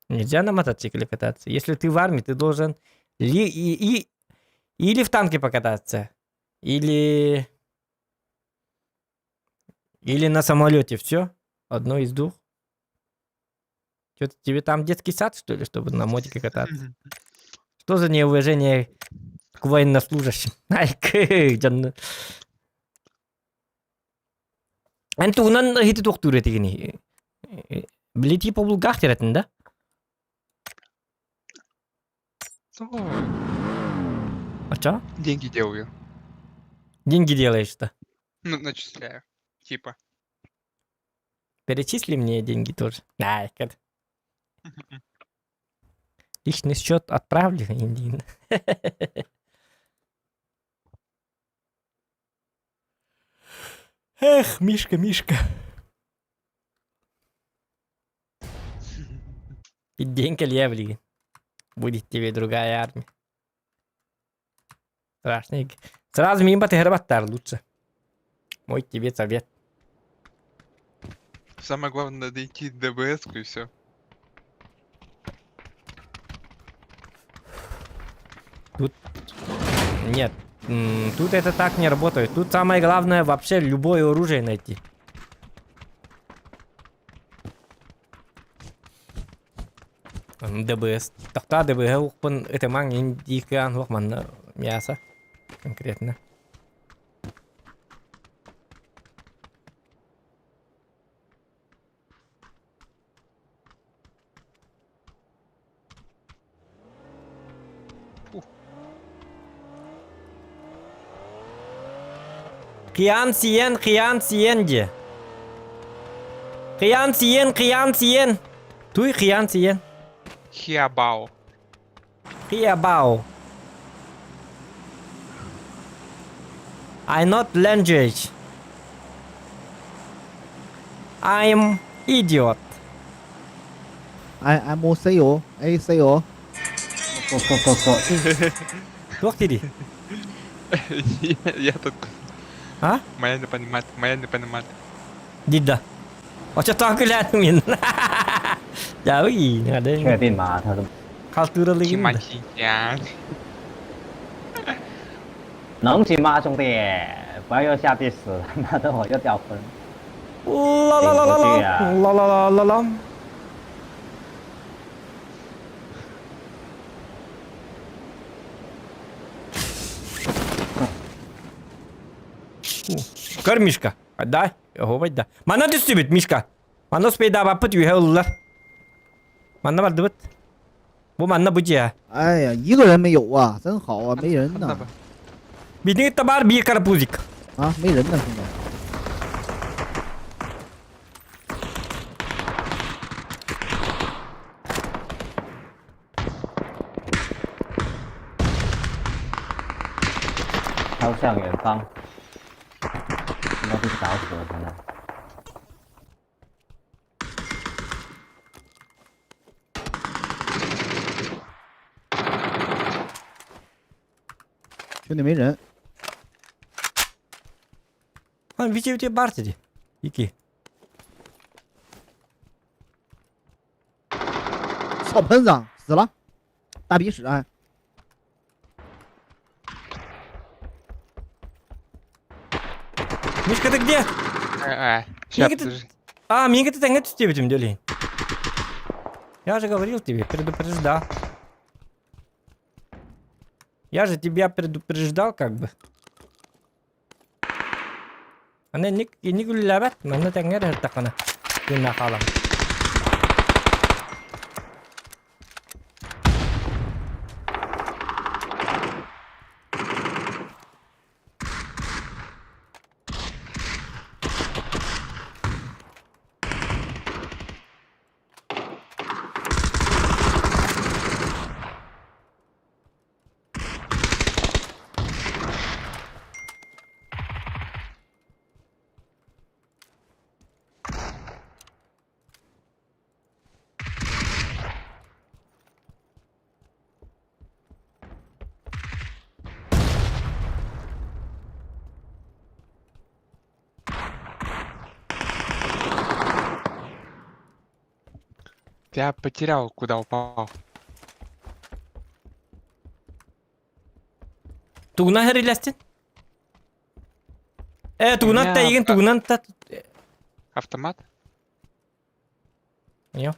Нельзя на мотоцикле кататься. Если ты в армии, ты должен или в танке покататься, или на самолете. Все. Одно из двух. Что-то тебе там детский сад, что ли, чтобы на мотике кататься? Что за неуважение к военнослужащим? Анты унан хити тоқтур етігіне. Білети по булгах теретін, да? А чё? Деньги делаю. Деньги делаешь-то. Ну, начисляю. Типа. Перечисли мне деньги тоже. Личный счет отправлю, Индин. Эх, Мишка. И деньги левли. Будет тебе другая армия. Страшный. Сразу мимо ты грабатар лучше. Мой тебе совет. Самое главное, надо идти в ДБС-ку и все. Тут... Нет. Тут это так не работает. Тут самое главное вообще любое оружие найти. ДБС. Тогда ДБС это манг индикан вахман мясо. Конкретно. Хиан Сиен де. Хиан Сиен. Туй Хиан Сиен. Хиабао. I'm not language. I'm idiot. I'm Seyo. Hey, Seyo. Тух тири. Я тут... А? Моя не понимает. Дидда. Оcha to klan min. Trời ơi, đây. 确定吗？他说 Cultural 骑马 link. 骑羊。能行吗，兄弟？不要又下第10了，妈的我又掉分。La. Kır Mişka. Hadi. Hadi da. Mana düştü bit Mişka. Mana speyda bapıt yuhe oldular. Mana vardı bit. Bu mana bu ya. 哎呀，一个人没有啊，真好啊，没人 Anda 呢 ba? Bidin tabar bir karpuzik. 啊，没人呢，兄弟。 飘向远方，应该是找死了他呢。兄弟没人， Hani bir bar dedi. İki. 草盆子死了，大鼻屎哎， Mişka da где? Сейчас, Мига-то- подожди. А, Мига ты тангать тебе этим деле. Я же говорил тебе, предупреждал. Я же тебя предупреждал, как бы. Она не гулябат, mana tanggar hertakana. Kena kalam. Я потерял, куда упал. Tuguna her ilastin? Tuguna Ya, tayin, tuguna ta. Автомат? Yo.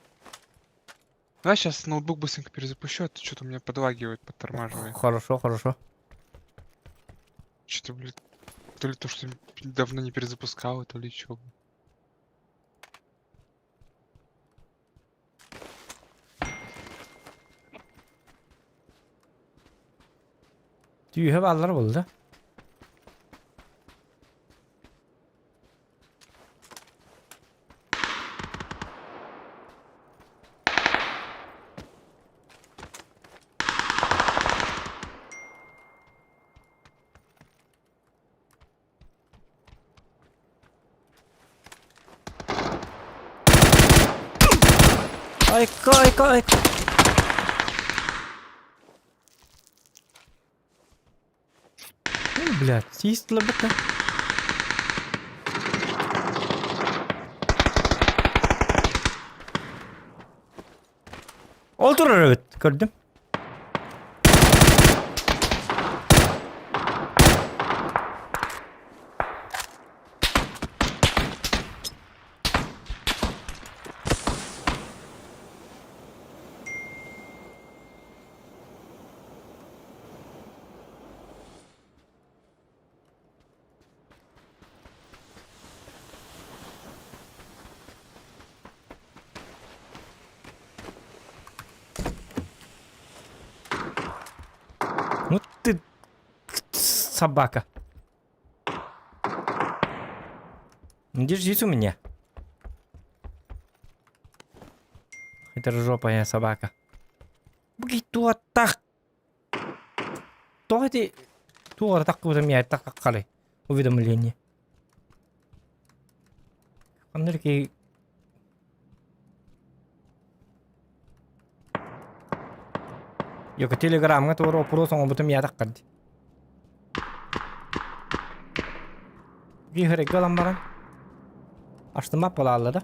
Давай сейчас ноутбук быстренько перезапущу, а то что-то у меня подлагивает, подтормаживает. Хорошо, хорошо. Что-то, блин, то ли то, что давно не перезапускал, то ли что. Tüyhe ballar buldu. Ayka ayka ayka. Блядь, сист лабата. Otur evet gördüm. Ну ты собака. Держись у меня. Это жопая собака. Begitu так. То эти... То так вот меня так как уведомление. Америки... Yok Telegram'a doğru pro son butum ya takardı. Bir hırık olan bana. Açtım map balaları.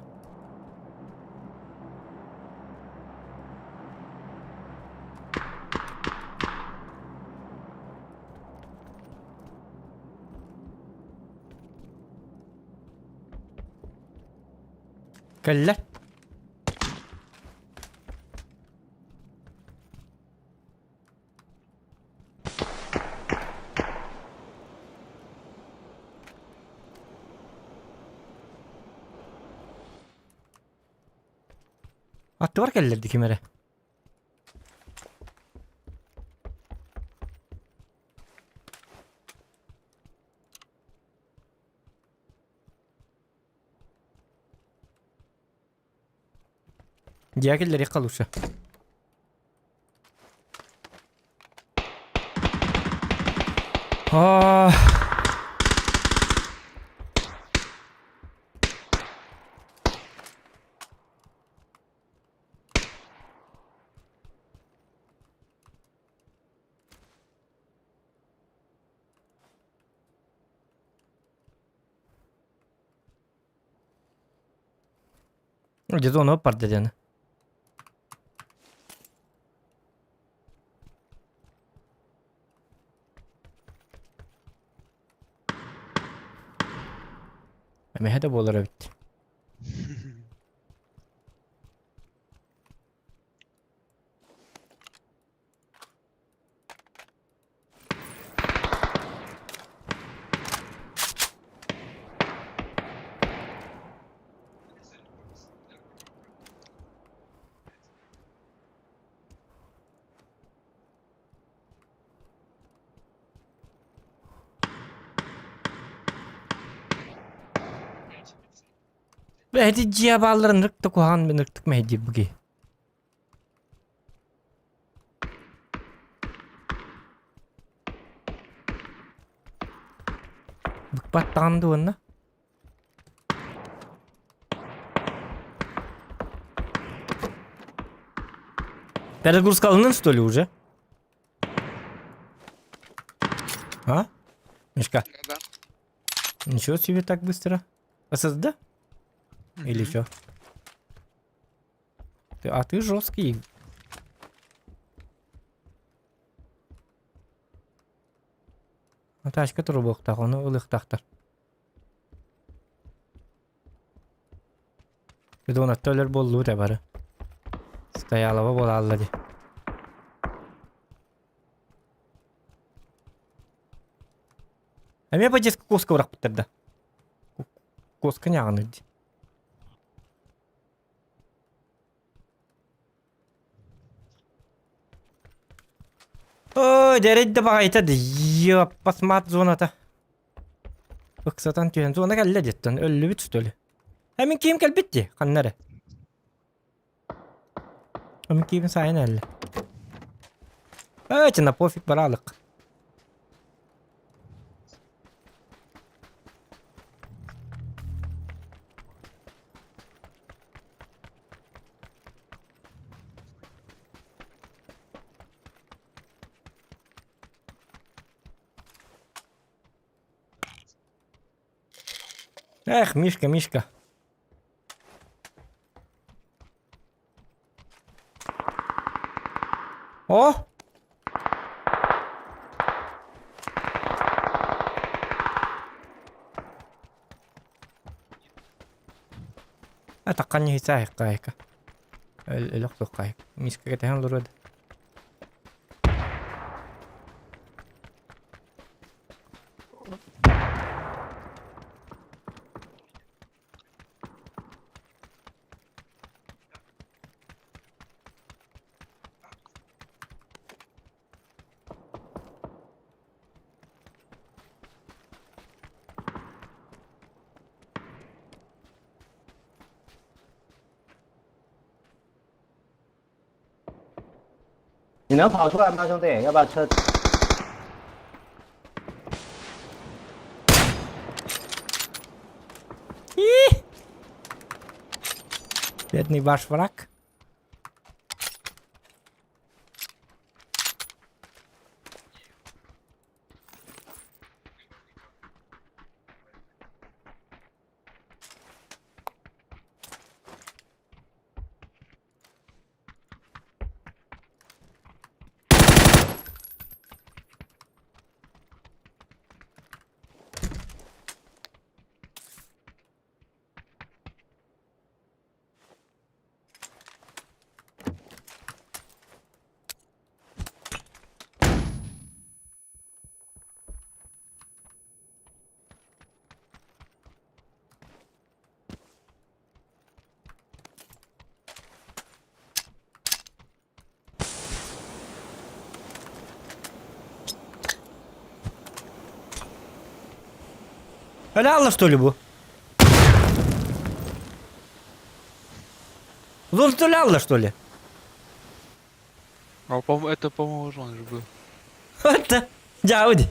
Kelle. Attı var kellerdi kimere. Diğer kelleri kalırsa. Ah. Где-то он опард yani. Ama hadi bu olarak bitti. Ve hadi cihabaların nırkta kuhan bir nırktık mı hedi bugi. Bıkbat dağındı onunla. Перегрузка что ли уже? А? Мишка, Да. ничего себе так быстро. SSD? Или что? А ты жесткий. Тачка турбоктак, оны ылыктактар. Биде оны төлөр болду да бары. Стоялова бола алды. А мне по детски коска бырак битирди. Коска няганы ди. Ой, дерейді бағайтады. Еп, басмат зоната. Бықсатан түйен зона кәлі деттен. Өлі біт үстөлі. Әмін кейім кәл бітті, қаннары. Әмін кейімін сайын әлі. Өтіна пофиг баралық. Эх, Мишка, Мишка. О! Атаккан не хисай кайка. Элокто кайк. Мишка кетен лурод.你能跑出来吗，兄弟？要不要车？ Бедный ваш враг. Öyle Allah что ли bu? Зол что ли Allah что ли? А, по-моему, это, по-моему, он же был. Это. Джауди.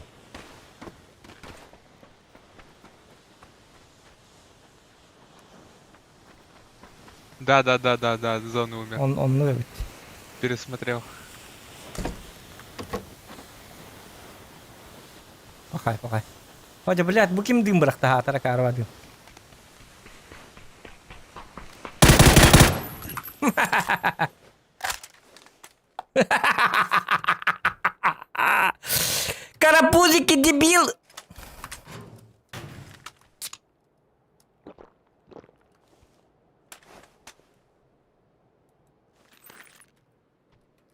Да, зоны умер. Он ну evet. Пересмотрел. Покай. Hoca блядь, bu kim dım bıraktı ha tara karva dım. Карапузики, дебил!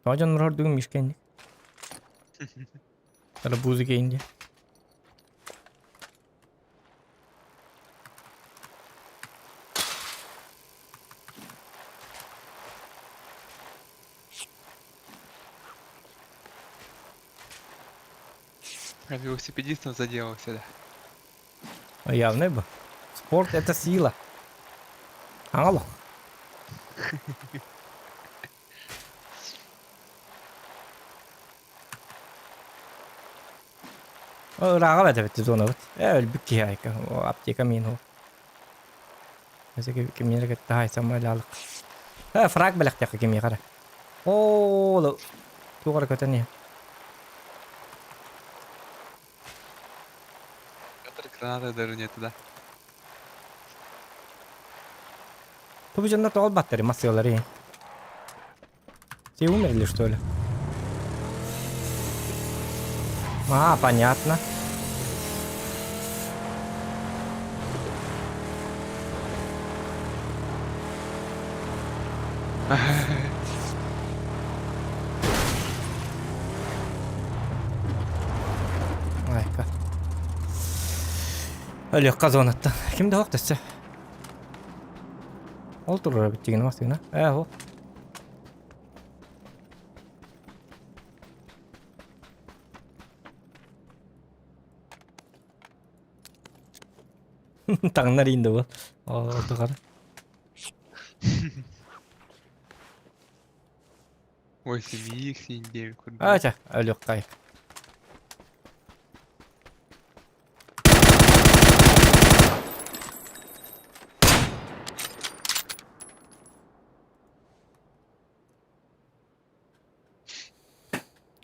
Hoca nurhor dım müşkendi. Karapuziki indi. Велосипедистом заделался, да. Явно бы. Спорт это сила. Алло. Rağbet evet onu evet. Öyle bir hikaye. O apteka min ho. Mesela ki kim yere gitti hay sama lalık. Ha frag belak tek kim yara. Oo lo. Tu kara kata ni. Граната даже нет, да. Tu bu canına tol batteri masyaları. Все умерли что ли? А, понятно. Ayka. Öyle kazan attı. Kimde yok dese. Olturur bittiğini masayına. O. Tanglar indi bu. Oldu kadar. Ой, 7х, 7-9. Aça. Öyle yok kayık.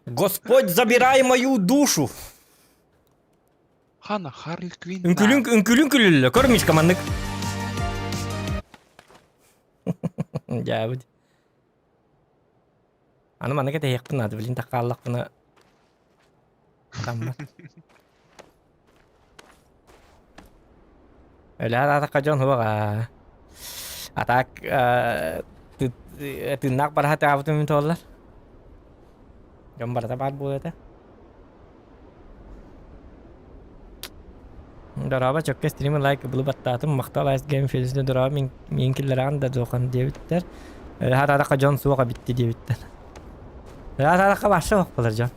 Господь, забирай мою душу. Хана, Харли Квин. Үңкүлүң көрмүш командык. Жабыд. Аны манага таяктын ады билин такаллакына. Тамма. Öyle ataka John huwa. Atak tinnak para hati avtu min tollar. Gambar tapat bu eta. Daraba çok kez stream'i like bulup attım. Maktal Ice Game Field'de daraba minkiller anda dokan diye bitler. Hatta ataka John suwa bitti diye bitler. Hatta ataka başa bakılır John.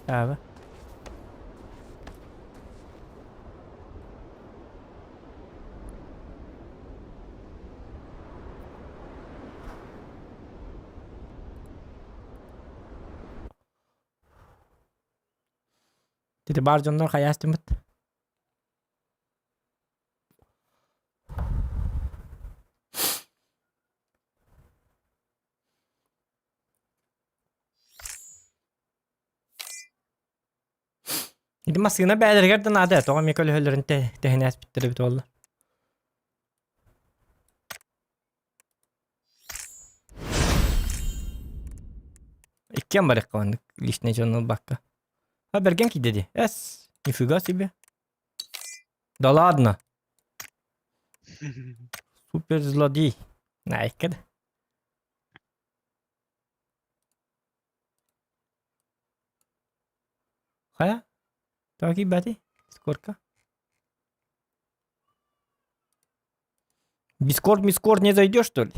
Abi. Dedi barjonlar qayastım bit. Idi masına bädergerden ada toğa mekol höllerin tehnas bittirip bit oldu. İkken barık kavandık. Lişne canlı bakka. Ha Bergen ki dedi. Es. Нифига себе. Да ладно. Супер злодей. Найкад. Хая? Таки бати? Скорка. Бискорд не зайдешь, что ли?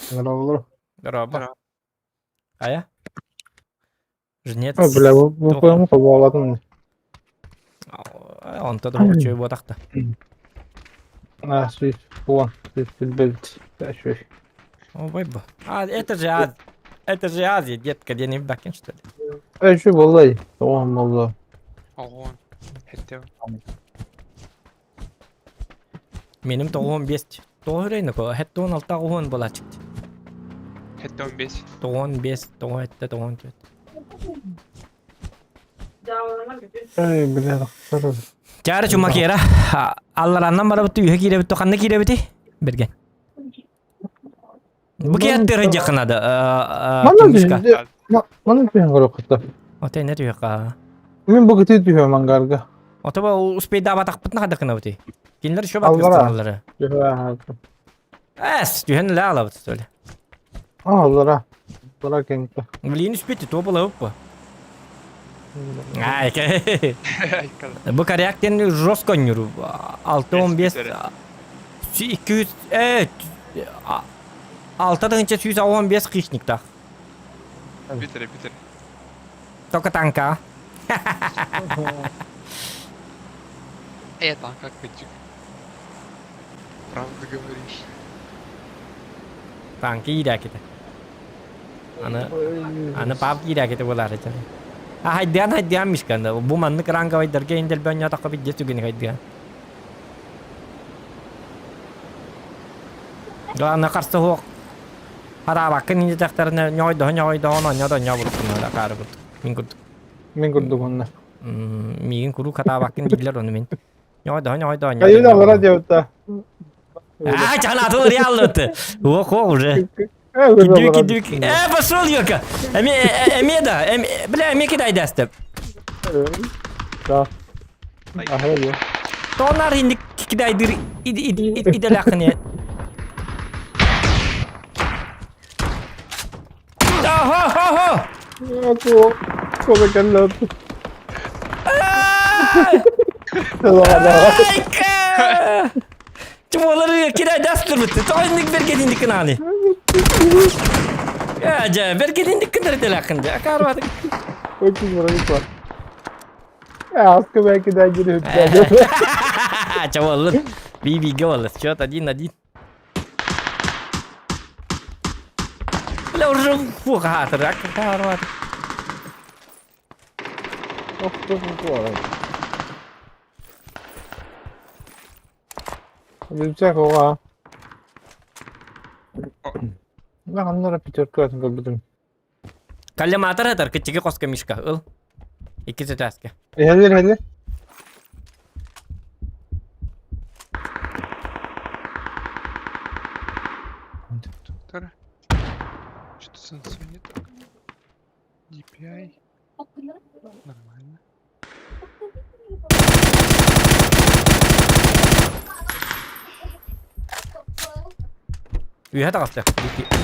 Здорово. Здорово. Хая? Жнец. Бля, вы по-моему побалатым. Онта да хурчу ботакта. А, süß. Вон, süß Bild. Да, süß. Ой, ба. А, это же Азия. Это же Азия, детка, где не в Бакен, что ли? Şu vallahi. Tamam vallahi. Ого. Хеттем. Менің тоғын бест. Тоғы рейні ко. Хетті 16 тоғын бола чыкты. Хеттем 5. Тоғын бест, тоғын хетті, тоғын төт. Ey bля, хорошо. Чары чума кера. Аллараннан бара бітті үйе кире бітті, қанны кире бітті? Берген. Бұ кеттері жақынады. Кимишка. Bana bir hangar okuttu. Отай не түйеқа. Ben bu gıtı tüyüyorum hangarga. Отаба успейда батақ бітіні қадықына бітті. Кенлер шо бат Аллара. кыстыралары. Tüyüyorum. Әс, түйен лә ала бітті сөйлі. Allah'a. Allah'a kendi. Блин, успейті, то бұла өп Ай, bu karakterin жестко oynuyor. 6-15 200 evet 6'dan önce 115 kişilikta. Питер. Только танка. Это как котик. Правда говоришь. Tanki iyi raketi. Ana pap iyi raketi bolar için. Haydiyanmış kan. Bu manlık ranga var derken indel ben ya takıp gidiyor gün haydiyan. Ana karşı hoq. Hara bakın ince taktarına nyoyda ona nyoda nyavursun da karı bu. Ben kurdum onu. Migin kuru kata bakın diller onu min. Nyoyda. Hayır da var diyor da. А, чана тут реально ты. Ого, уже. Кидюки. Пошел, Йока. Эмеда. Бля, эме кидай дастеп. Да. Ahır ya. Тонар инди кидайдыр. Иди лахне. Ага. Çok kelli. Айка! Чумолары кидай дастыр бітті. Тойындық бергедіндік кінаны. Әжа, бергедіндік кіндірді лақынды. Ақарвады. Очень вроде var. Askı belki de giriyor. Чумолыр. Биби голос. Счет 1-1. Бля, уже фуха хатыр. Ақарвады. Bilecek o ha. Ben onlara pijak 같은 거 bilirim. Каляматыр хатыр. Кітчіге қосқа мишка. Ыл. İkisi taske. Hadi. Доктора. Что-то сенсор нет. DPI. Нормально. Üye tarafta.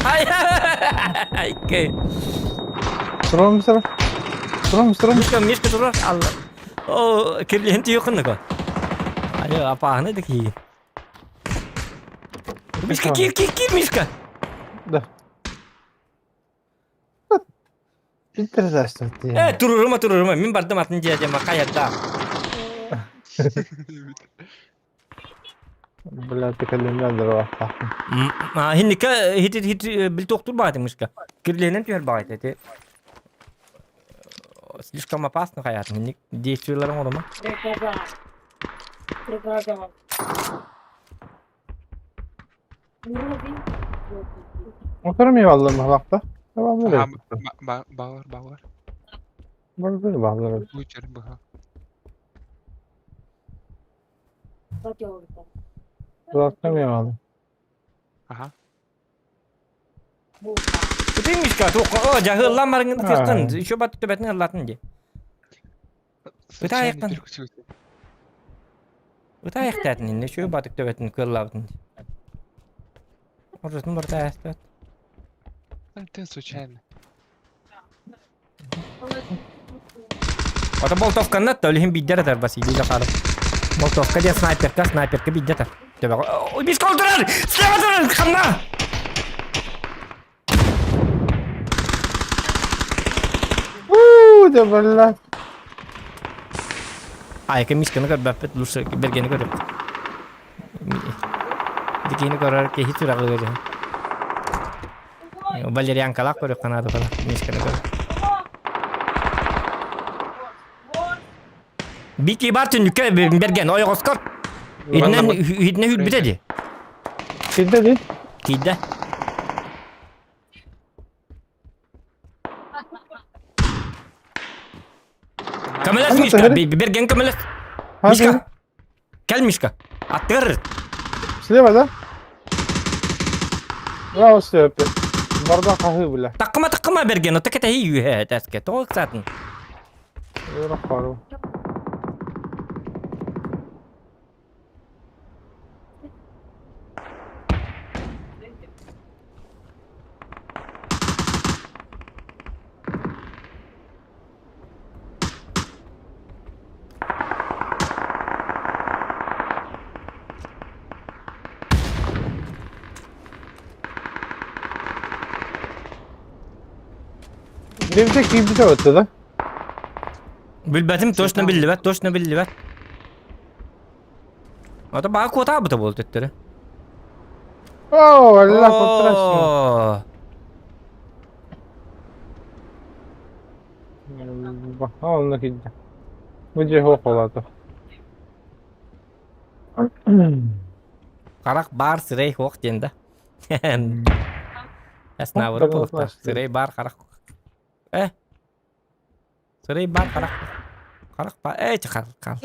Ay. Sıra mı sıra? Мишка durur. Allah. O kirlenti yok ne ko. Ayo apa ne de ki? Мишка kir Мишка. Da. Интересно ты. Tururuma. Min bardım atın diye makayada. Bля, تكلمنا دلوقتي. Hindi ka hit bil doktor bağdı Мишка. Kirlenen tüher bağdı. Слишком опасно hayatım. Действияларың olur mu? Oturmuyor vallahi mutfakta. Tamam böyle. Bağlar. Böyle bağlar. Bu içeri baha. Bırakamıyor vallahi. Aha. Bütün Мишка. O cahıllan barın kırkın. Şu batı töbetini hırlatın diye. Случайно ayaktan. перекусился. Öte ayaktatın. Şu batı töbetini kırlavdın. Orasını burada ayaktat. Ты случайно. Ota boltovkanın da öyle bir dere der basıydı yaparım. Boltovka diye sniperka bir dere. Töbe. Biz kaldırar. Silahlar kanına. ده بالله. Ay que mis que no कर बाप लुस bergeni कर. Dikini कर के hiç uğrağı veriyor. Baleri yankala koyuyor kanadı falan. Mis que no कर. Bir kibartın yüke bergen oy Oscar. Hidne hüt bitedi. Şiddet değil. Hidde. Kamelas Mishka, bergen kamelas. Mishka. Gel Mishka. Attır. Слева, да? Bravo Step. Bardak kahve bile. Takma bergen. O tekete hiyu he tasket. O zaten. Yürü faru. Evde kim bir şey da? Bilbetim точно billi bet. O da bana kota bu da boldu etleri. Oo Allah kurtarsın. Bak onunla gideceğim. Bu cihok oladı. Karak bar sırayı hoq dende. Esna vurdu boldu. Sırayı bar karak. Sırayı bar karak. Karak bar. Çıkar kal.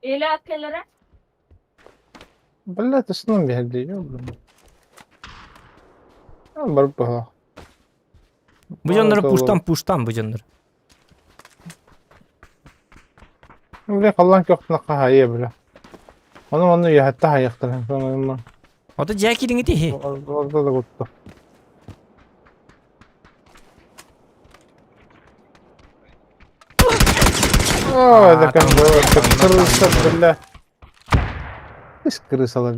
Ela kelere. بالله تصنم بهالدي بربها Bu canları puştan bu canları. اللي خلاك يقتنق هاي بلا انا يا حتى هاي يقتنق فما O da Jackie'nin iti. والله ده قلت ده كان تكسر بالله تسكر صلاة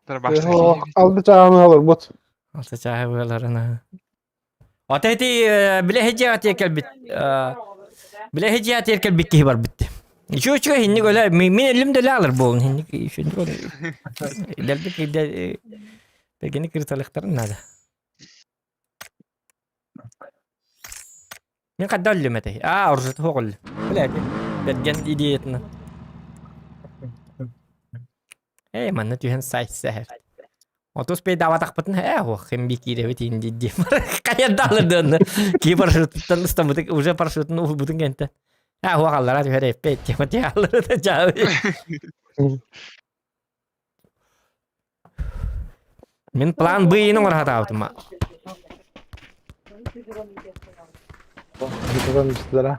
Tara başla. aldı çağımı alır bot. Altı çağı buralarına. O da heti bile heciyat yekel bit. Bile heciyat yekel bit kibar bitti. Şu hinni böyle min elimde la alır bu hinni şimdi böyle. Deldik de begini kırtalıkların nada. Min kadar limete. Orjut hoqul. Bile bergen idiyetna. Man tuhan seher. Otos pe dawa takpatın ho hem kiri evet indi diye. Kaya daladın. Ki parşuttan istamutik uca parşutun butun gente. Ho kallara tuh hede pe mati alır da jauh. Min plan B ini ngorah tahu ma. Gitu kan setelah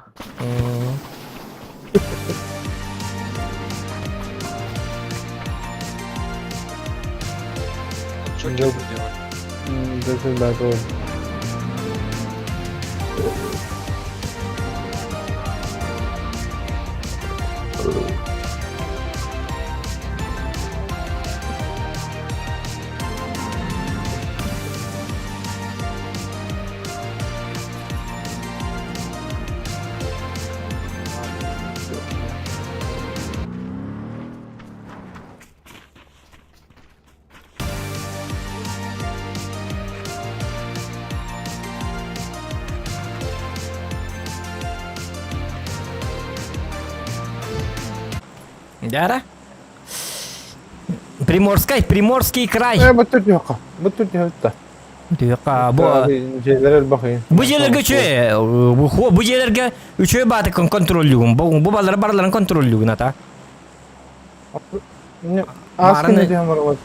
Çok iyi diyor. Betul betul. Дара? Приморский край. Betul juga. Betul juga. Diyor bu Şeylere bakayım. bu yerlerge çöğe bu yerlerge çöğe batı kontrollüğüm bu balları barların kontrollüğün ata. Askın ne diyor var?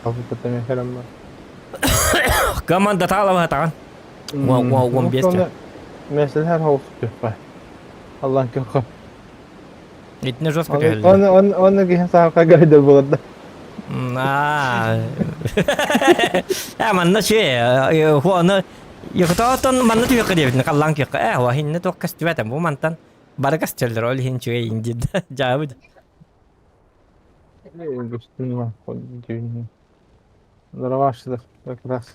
Kapı katanya selam var. Kaman da tala hatan. Wow biasa. Mesela her havuz köpek. Allah köpek. İtne jos kötü. Onu giyen sahaka gayda bu arada. Man na çöğe onu yoktan man na tüy kadar kallan köpek. Wa hinne to kastivetem bu mantan. Barakas çeller ol hin çöğe incid. Jawab. Üstün var. Dara başladı. Bak biraz.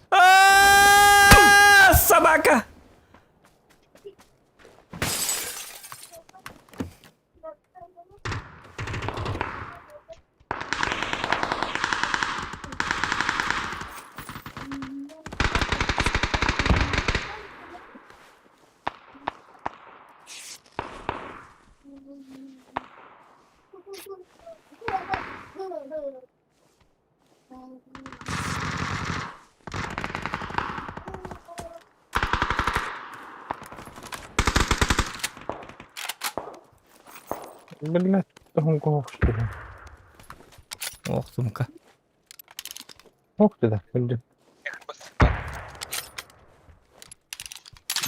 собака! Блядь, там кох что ли. Ох, сумка. Ох ты да, иди.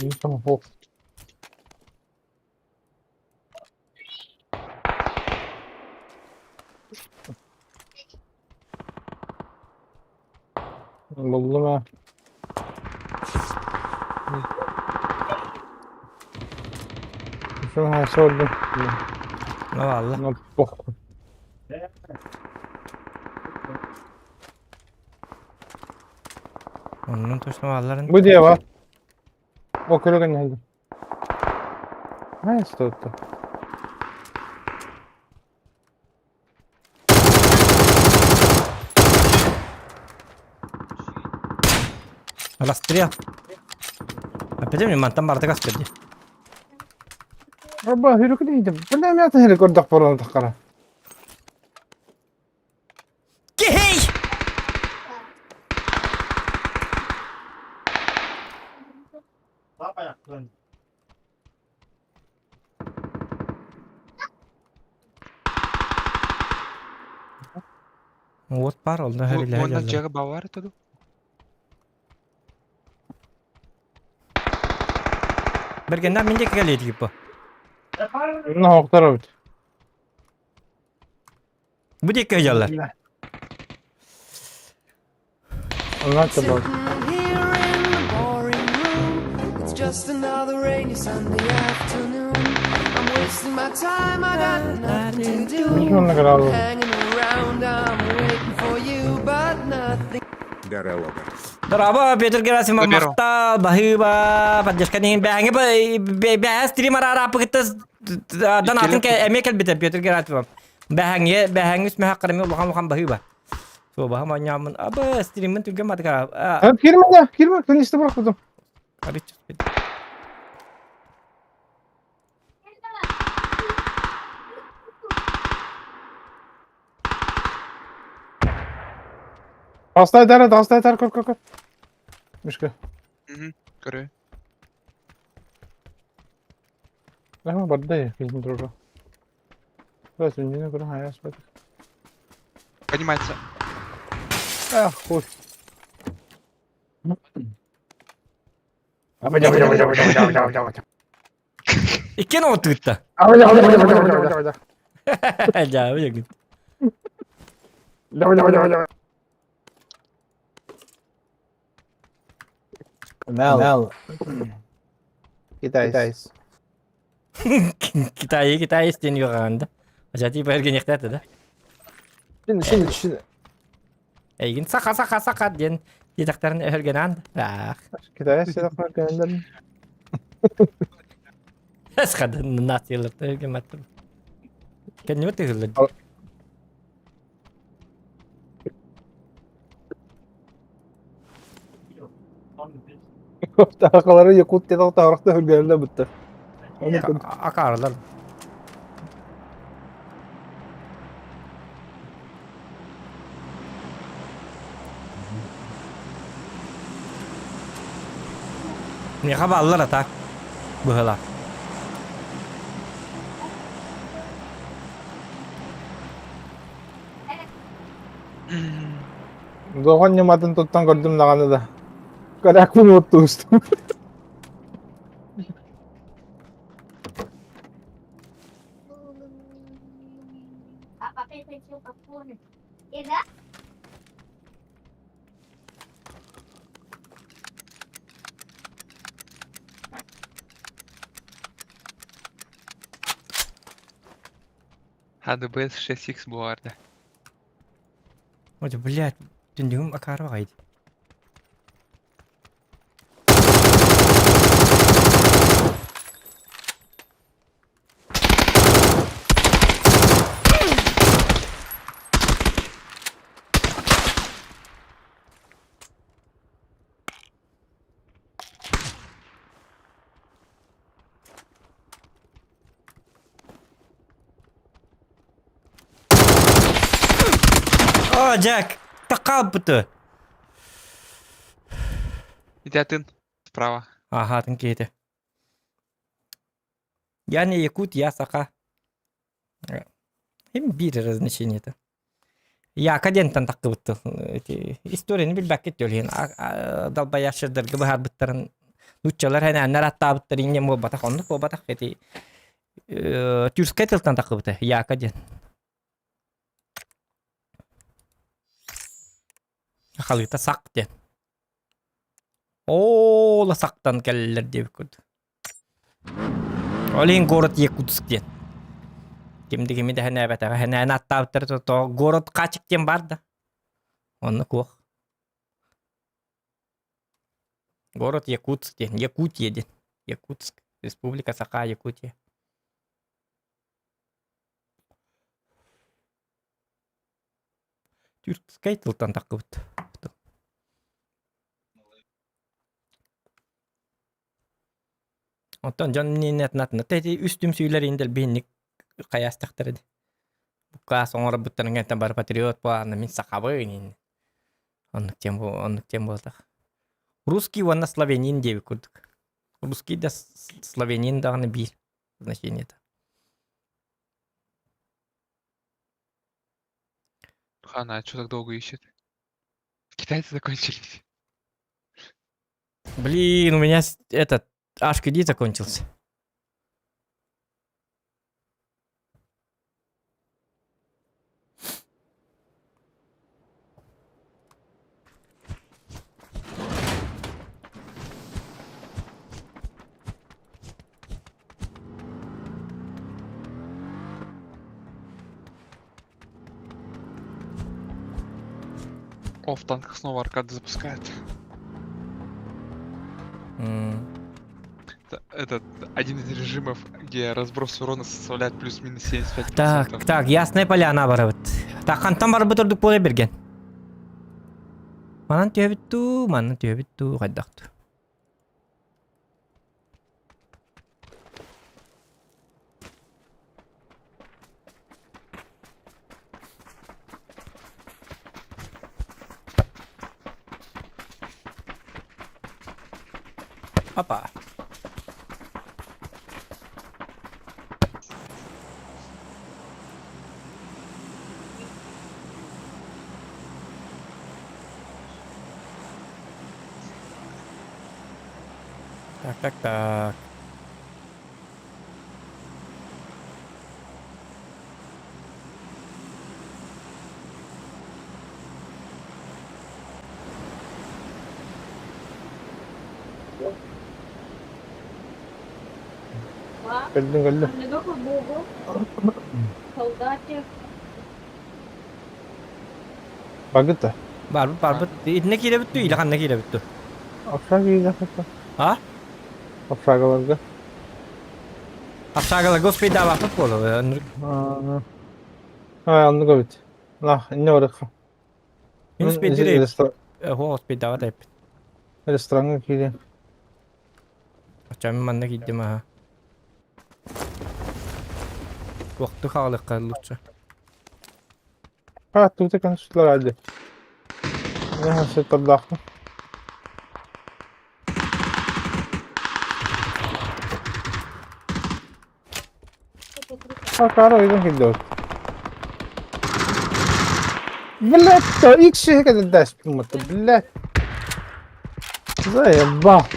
Ну там ох. Buldum ha. Şunu sordum. Ne valla. Ne bok. Onun tuşuna valların. Bu diye var. Okulu geldi. Ha işte. Rastriya. Apa dia mantan barda kas kerja. Rabba hürük neydi? Bu ne mi hürük orada falan takara. Gehey! Вот парол, да, Вон на hele. Джега Бавар туду. Bergendan mince geldi gibi. Ne hoktar abi. Bu diye köyler. Anlat da bak. It's just another rainy Sunday afternoon. I'm wasting my time, I got nothing to do. Şununla kadar abi. Hanging around, I'm waiting for you, but nothing. Daraba Peter Gerasimov Доберу. Махта, Bahıba, Padyaşkan'ın beğeni be streamer ara pakette donatın ke emekel biter Peter Gerasimov. Beğeni üstüme hakkırım ulan bahıba. So bahama nyamın aba streamin tülge matka. Hadi girme de girme. Ben işte bırakmadım. Abi Hasta eder kork. Müşkü. Корей. Ama badda ya. Bizim durur. Biraz önce ne kadar hayas bak. Поднимается. Ah hoş. İki not twitter. Jauh ya gitu. Mel. Gidayız. Kita isteniyor anda. Jadi pergi nyektet ada. Şimdi. Egin saka diyen didaktarın öhelgen anda. Ah. Gidayız. Silahlar gönderin. Kadın nasıl yılır öhelgen matır. Kendime tühüldü. Takaları yakut dedik tarakta hürgenle bitti. Akarlar. Ni kaballar atak. Bıhılar. Zohan yamadın tuttan gördüm lağanı da. Karak bunu unuttu üstüm. ХДБС 6Х bu arada. Hadi блядь. Dündüğüm akar vakaydı. О, Джек, такал буту. Идятын. Справа. Ага, тынкейті. Я не якут, я саха. Hem bir размещение-то. Я кадентан такы буту. Историяны билбәк кетті өлген. Далбай яшырдырғы бұхар бұттарын. Нуччалар хәне әннәр атта бұттар инген мол батақ. Ондық бұл батақ. Тюрскай тылтан такы буту. Я каден. Халыта сақ ден. Ола сақтан кәлілер деп көрді. Олин город Якутск ден. Кемді хәне бәтәға. Хәне әне атта бұттар. Город қачық ден барды. Оны көқ. Город Якутск ден. Якутия ден. Якутск. Республика Саха, Якутия. Тюркскай тылтан такы бұтты. Ondan can net natna tedi üstüm süyler indel binlik kayastaqtırdı. Bu kas sonra buttan gatan bar patriot bu anı min sakabın. Anlık tempo tak. Русский вон на славянин деви курдук. Русский да славянин да на бир значение-то. Хана, а что так долго ищет? Китайцы закончились. Блин, у меня этот HKD закончился. О, в танках снова аркады запускают. Это один из режимов, где разброс урона составляет плюс-минус 75%. Так, ясная поляна бар бит. Так, кантан бар бутурдук боле берген. Манан төбүттү, кайдакту. Опа. Так. Geldim. Bagıta. Бар бут. Идне кире бүттү, илаханна кире бүттү. Afrak iyi yaptı. А? Afrak vardı. Апсагала господи да вапыт болу. Anlık evet. Lah, ne var ki? Минус педире. Господи да ватып. Restoranı kiri. Ачам манна киддим а. Вакты халыкка лучше. Ha, tuğte konuştular hadi. Ne hasret Allah'ım. Karo oydan gidiyor. Блядь, то ilk şey kadar ders bilmedi. Блядь. Zaybah.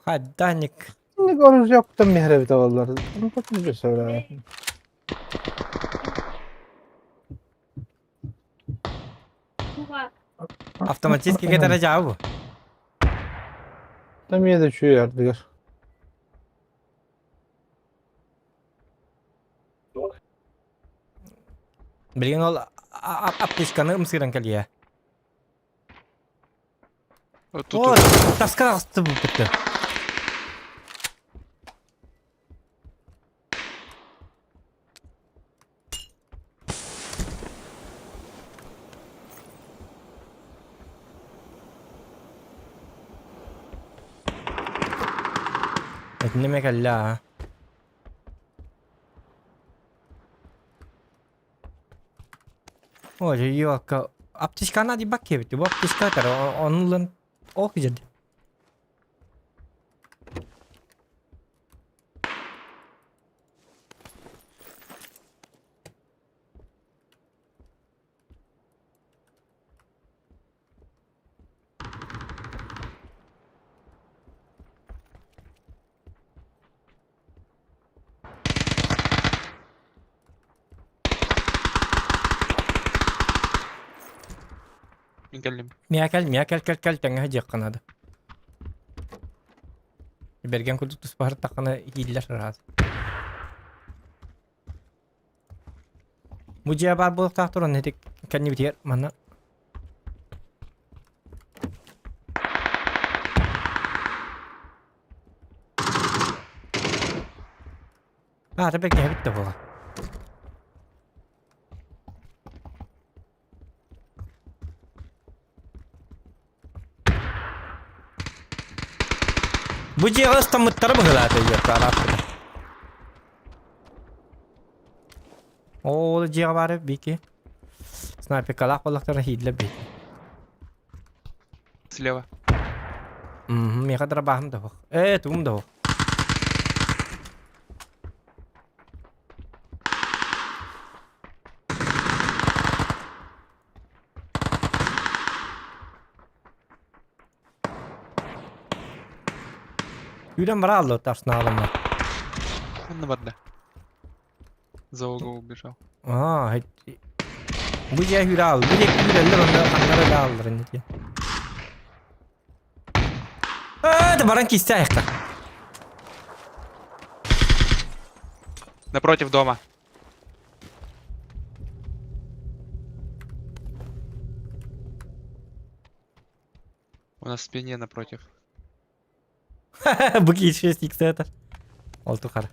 Хадданик. Ne görürüz yok da mihrebi tavallar. Bunu bakınca söyle. Автоматически кетара жабы. Tam yedi şu yerdiler. Билген ол аптечканы мсыран калия. Вот О, тут таскара асты бу битти. Etneme kalla. Ой, yok. Аптечкана ди бак кебити. Bu аптечка тар. Онлын ох жерде. نكلم. Мякал таңа жек канады. Берген кудук туспар такана хиллер раз. Бу же бар булак тактырын нетик канни битер мана. Тепек не битти буга. Bu cihaz tam mıttara ya tarafta. O cihaz var bir ki. Sniper kalak balaklara hile bir. Слева. Ya kadar bahım da bak. Tum da bak. Yüden var aldı tarsın ağlamlar. Он на борде. За угол убежал. Bu cihaz yüre aldı. Bir de yüreller onda kanlara da aldılar. Hadi baran ki ister ayakta. Напротив дома. У нас в спине напротив. Bu ki 6x это. Oldu kara.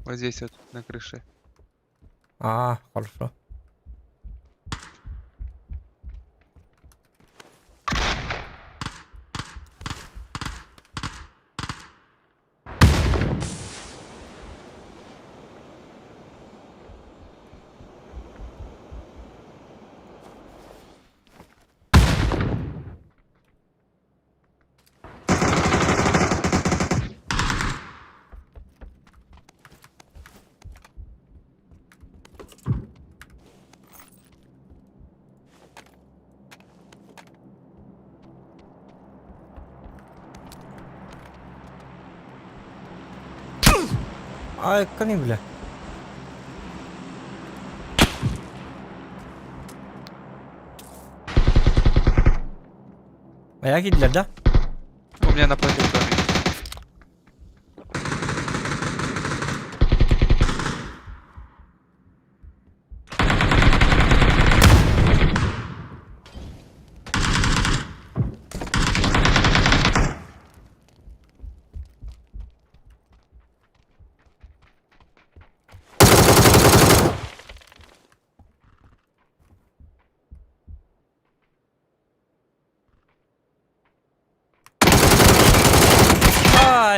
Вот здесь вот, на крыше. Хорошо. Ay kanı bile. Ayak yediler de. У меня напротив дома.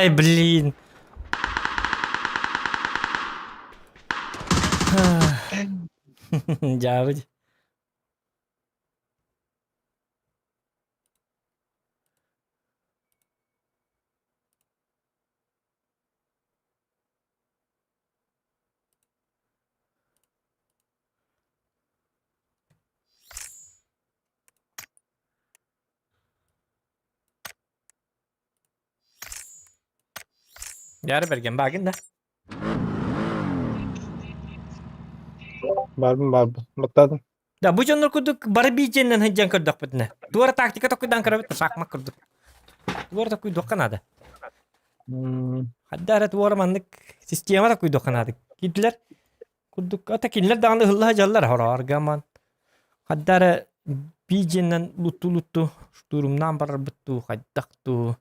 Ай, блин. Javud. Yarı bergen bagın da. Barbun. Baktadın. Da bu jonlar kuduk bari bijenden hajjan kırdık bitne. Duvara taktika takıdan kırabit sakma kırdık. Duvara takıy dokanadı. Hadda arat duvara mandık sistema takıy dokanadı. Gittiler. Kuduk atakinler dağında hıllı hajallar horar gaman. Hadda ara bijenden luttu. Durumdan barar bittu haddaktu.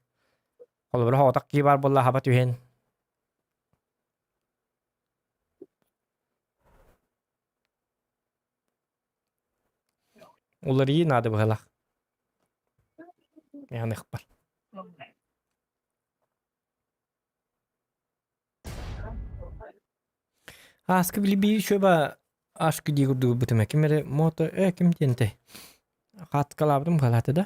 Kalau berapa otak kibar bola habat yuhen. Ular iyi nadı bahala. Yani ikhbar. Askı bili bir şöyle aşkı diye kurduğu bütüme. Kimere moto kim diyente. Kat kalabdım kalatı da.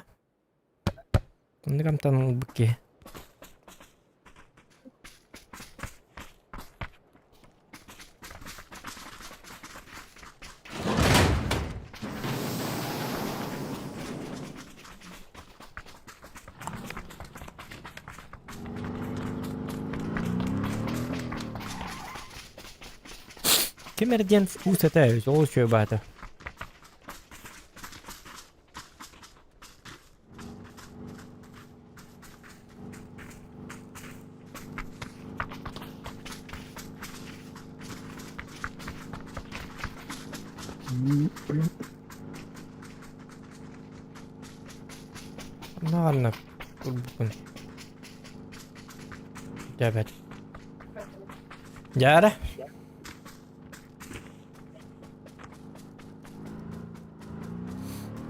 Bunu kamtan bıkke. Kimere diyen fusete o şöyle batı. Ne anlar? Bugün. Evet. Yara.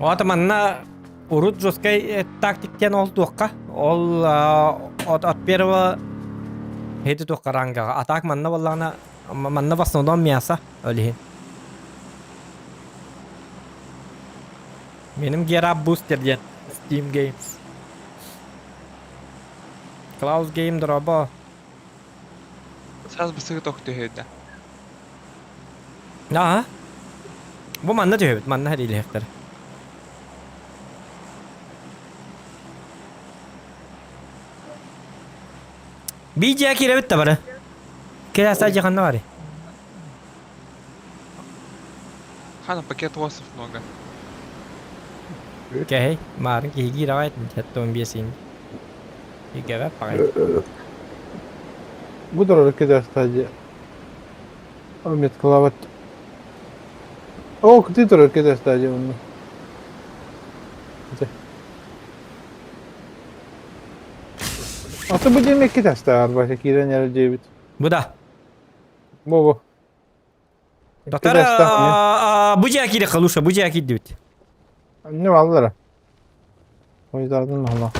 O temanna urut joskay taktikten olduqqa. Ol at berwa hedi to karanga. Atak manna wallana manna basnodan miyasa öyle. Benim Gerab Booster diyen Steam Games. Klaus Game Drop'a. Саз быстрее тохты хейда. Aha. Bu manna diyor, manna her ile hektar. Bir ceki revit de bana. Kira sadece kanna var. Хана пакет лосов много. Okey, marın ki higi ravayet chatton bir sin. Higi ve pakay. Bu da keder sadece. Ahmet Klavat. O kıtı keder sadece onu. Atı bu demek ki test var başka kiren yer cebit. Bu da. Bu. Doktor bu ceki de kaluşa, bu ceki diyor. Ne varlar? O yüzden Allah.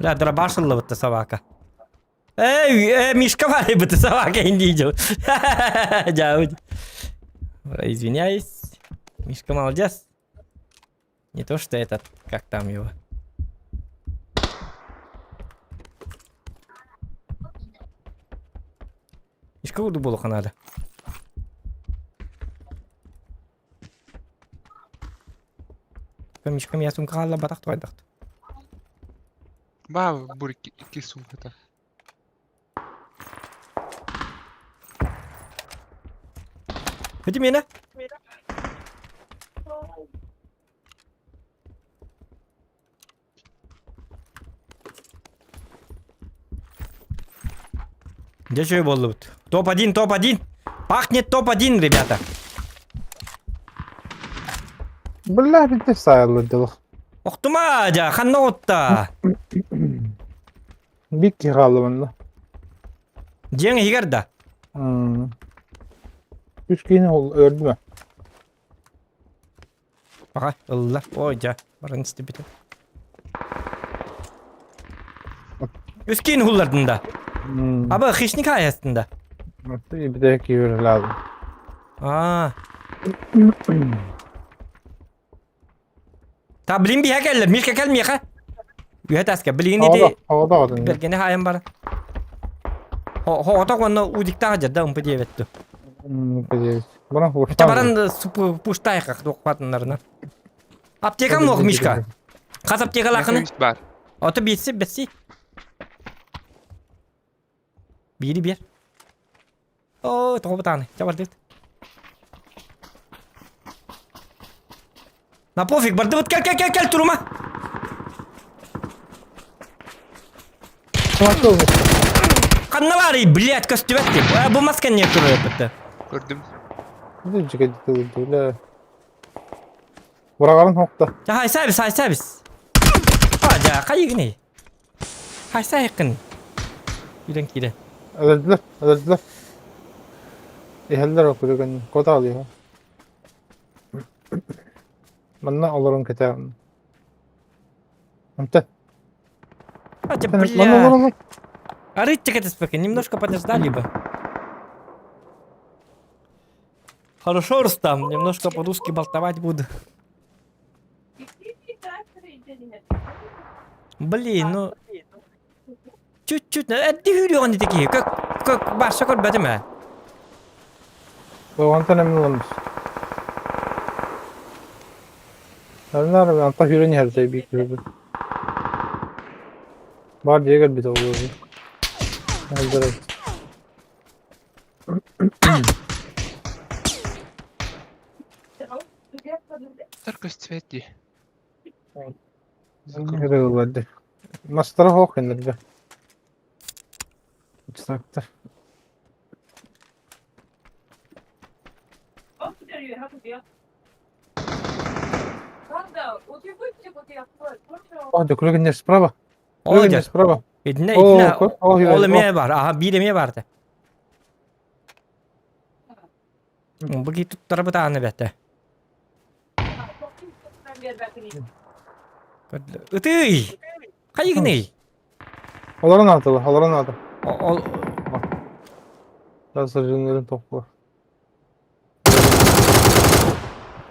لا ترى بارسل بالتسواكة. اي مش كمان بالتسواكة عندي جو. جاود. Извиняюсь. Мишка молодец. Не то что этот, как там его. Мишка уду было надо. Мишка меня сумка алла батах твой дахт. Ба бурки кисум это. Иди меня. Где что его лут? Топ-1, топ-1. Пахнет топ-1, ребята. Billah bir de sayılırdı. Oktuma aja, kanna otta. Bir ki kaldı bunda. Jeng higarda. Üç kişi öldü mü? Aha, Allah. Oja, barın isti bitti. Üskin hullardında. Abi hişnik hayatında. Bir de ki yürü lazım. Aa. Ta bilin bir hakeller, milk hakel mi ha? Bir taska bilin de. Havada var. Bergene hayam bara. Ho ta konna udikta haja da umpe diyevettu. Buna hoştan. Ta baran su puştay kak dokpatınlarına. Apteka mı okmuşka? Kas apteka lakını? Есть бар. Otu bitsi. Biri bir. Oo, toh batane. Coba lihat. На пофиг, бардават, кел, турма. Каннавари, блядь, костюветти. Bu maske niye duruyor burada? Gördüm. Bir de çıkacak öldü. Burağın hokta. Ya hay servis. Aja kayık ne? Hay sayıkın. Giren giren. Öldürdüler. Eheller okuyor kendini. Kota alıyor. Bana alırım keterim. Амта. Aja Ладно, бля. ладно. А рыть-то это спокойно, немножко подождали бы. Хорошо, Рустам, немножко по-русски болтовать буду. Блин, ну... Чуть-чуть, это хюрю они такие, как Баша кот бәдеме? Bu anta emin olmuş. Onlar anta hürün her şey bir gibi. Var diye gel bir de oluyor. Öldürür. Только цвети. Nereye oldu? Mastra hoş indirdi. Uçtakta. Hadi kulübün ne sprava? Kulübün ne Olacak. sprava? İdne, Oo, idne. o hüre. Oğlum ye var, aha bir demeye vardı. Bu git tutları bu tane bette. Itıy! Kayık ne? Oların altılı, oların altılı. O... Biraz sırcınların toplu.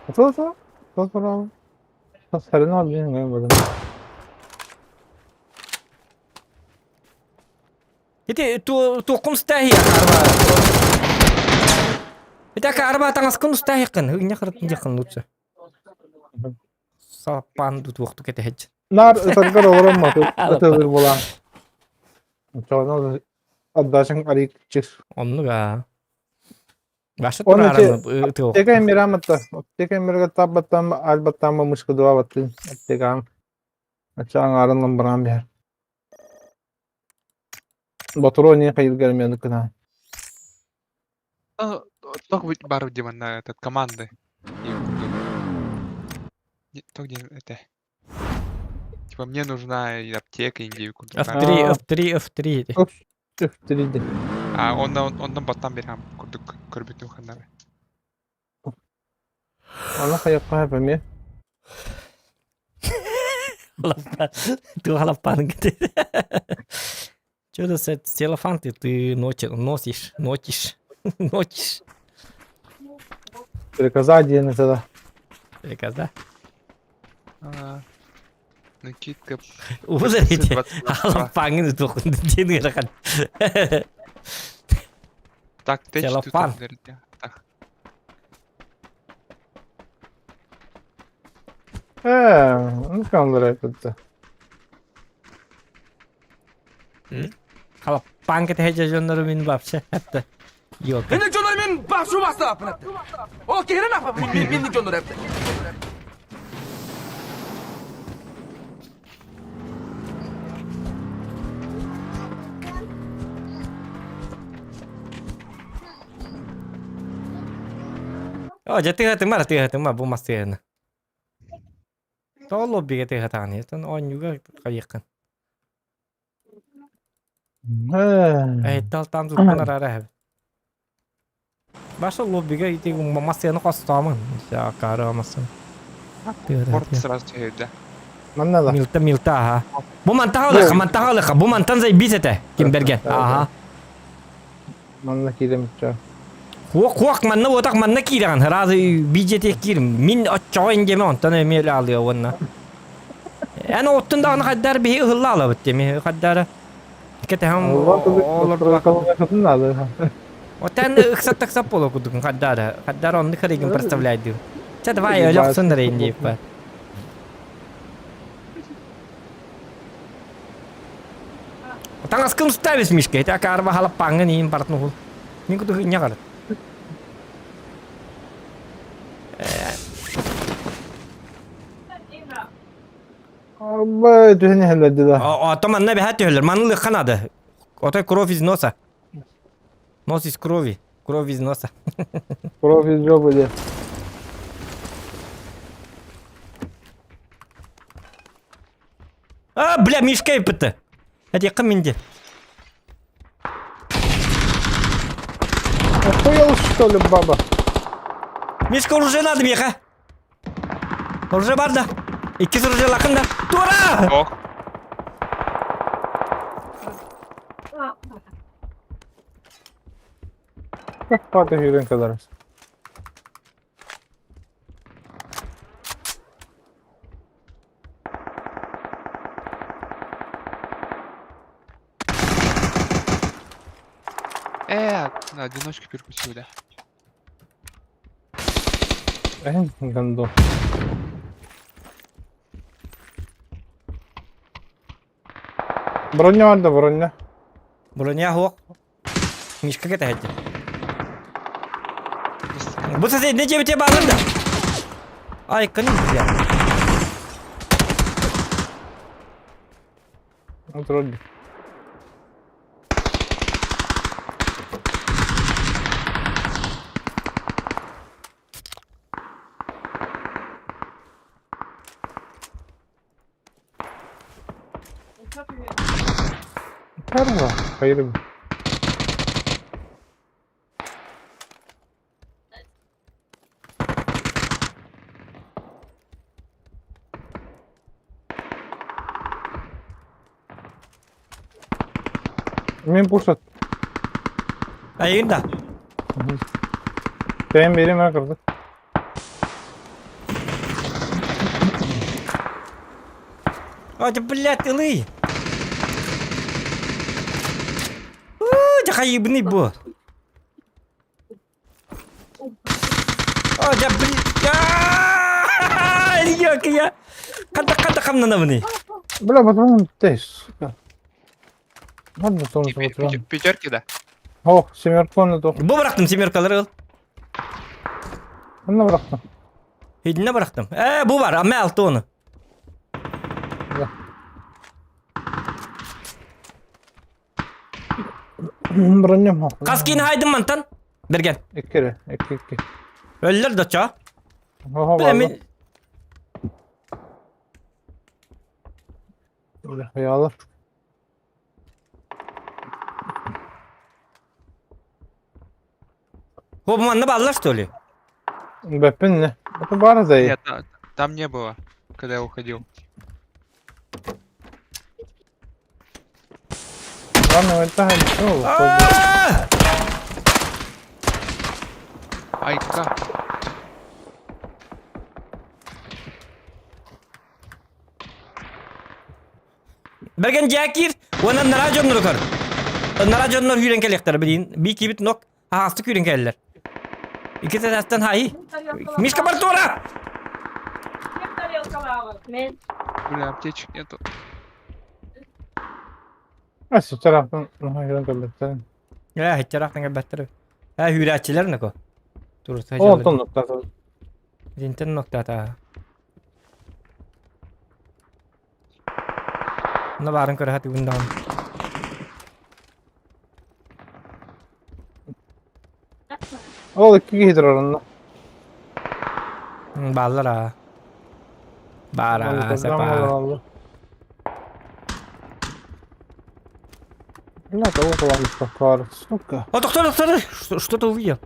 Atıl. Atıl abi. Serin abi benim böyle. Itu tu mustahil karba. Itu karba tangas kun mustahil kan. Hanya kerja kan lucu. Sapan tut waktu kita hedge. Nar ıtaklar olurum mu? Atılır bulan. Çoğunuz addaşın arayık çık. Onu ga. Başka Onu turarım itu. Teka emiramatta. Teka emirga tabbattan albattan mı mışkı dua battın. Teka. Açağın arınlan bıran bir yer. Батуро не ходил гермен куда. Только быть бару, где на этот команды. То, где это... Типа, мне нужна и аптека, индейку. F3. F3'di. Ondan battan beri ham kurduk körbütün xanları. Ona kayakka yapamıyor. Ты халапан где? Что-то с телефонты ты носишь. Приказа один это. Приказа. Накидка. Узрите. Халапан itu деньги kan. Так, ты Телефон. Так. Ne kandır yapıttı. Халапан kita heja jonları min babşa hatta. Yok. Minni jonlar min başu bastı apına. O kere ne yapalım? Minni jonlar hep. Oh, jadi hati mah bu masih. Tahu lobby kita hatani, itu on juga kayak kan. Tal tam tuh arah. Başka lobby'ga itu masih kostamın. Ya kara masın. Порт сразу evde. Manna da. Milta ha. Bu mantağı leka. Bu mantan zay bizete. Kim bergen. Aha. Manna kiremitçe. Kuak manna otak manna kiran. Razı bizete kirim. Min açağın gemi ondan emir alıyor onunla. Yani ottun da kadar bir hılla ala bitti mi? Kadar. Kita ham olur. Kadın aldı. Otan ıksat polo kuduk kadar. Kadar onu karigin представляет. Че давай öyle sınırı indi pa. Otan askın stavиш мишка. Это карва халапанга не импорт ну. Нику туh nyakar. Ama düzeni halledi da. O tamam ne bir hati öller. Manlı kanadı. Otan krov iz nosa. Nos iz krovi. Krov iz nosa. Profil job öyle. Бля, Мишка yapıttı. Hadi yakın mindi. Охуел, что ли, баба? Мишка уже надо беха. Уже var da. İkisi уже yakında. Tura! Ох, Как хватит юрин kadar. на одиночке перекусил, да. Гандон. Броня vardı bроня. Броня хук. Мишка кете hadi. Bu sesi ne cebite bağlandı? Ay kanım ya. Вроде. Karma. Hayır. Мен пушат. Ayında. Benim birime kırdı. Hadi блядь, илый. Какая ебаный бо. Hadi блядь. Yok ya. Kata kamna mı? Бля, патрон тез, сука. Ладно, солнце патрон. Пятерки, да? О, семеркonu da. Bu bıraktım semirkaları al. Bunu bıraktım. Hidine bıraktım. Bu var ama altı onu. Bronjam yok. Kaskini haydın mantan. Bergen. İki. Öller de ça. Oha var. Bilemin. Böyle hayalar. Hopmanla ballar что ли? Бепин не. Это бара да. Нет, там не было, когда я уходил. Ладно, это не. Айка. Bergen Jakir. Wana narajon nurkar. Narajon nur hüren kelekler bilin. Bir kibit nok. Hastık hüren keller. İki taraftan hayi. Мишка Бартора! Бля, аптечек нету. Nasıl taraftan hayran kaldı. Ya hiç taraftan gebettir. Ha hüratçiler ne ko? Dur O saçalım. ton noktası. Zinten nokta ta. Ne varın kara hati bundan. O iki gider oranda. Ballar ha. Bara sepa. Бля, того хватит покар. Сука. О, доктор. Что-то увидел.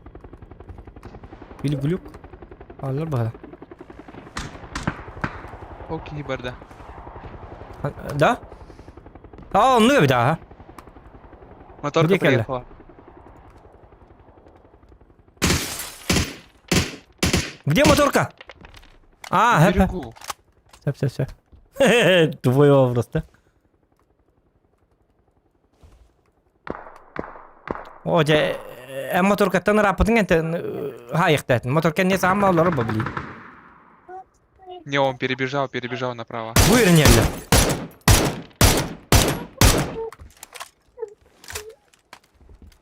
Или глюк. Балlar bana. Окей, барда. Да? А, он bir daha. Моторка Где Келла? приехала. Где моторка? А, На хэп. берегу. Все. Твой просто. О, же моторка тан рапотың энте хайыктатын. Моторка не сама олар бабли. Не, он перебежал направо. Buyurun yerler.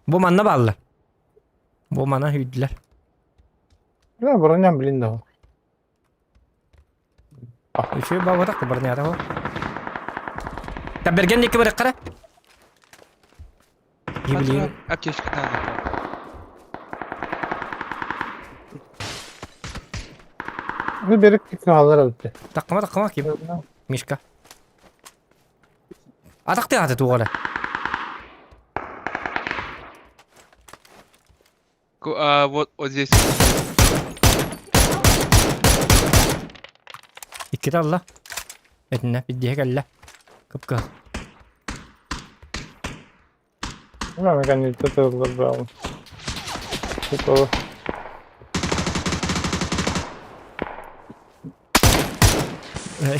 Bu manna ballı. Bu mana hüdüler. Bля, броням блин да. Üçü bağırak da barını ara o. Tabergen iki barık kara. Gibileyim. Патрон, аптечка, на. Bir berek iki haller öttü. Takma kim? Mişka. Атақты аты туғары. Вот здесь. İkki talla. Etine bir diye gelle. Kıpkı. Ulan mekanik tutuyorlar bravo. Tutuyor.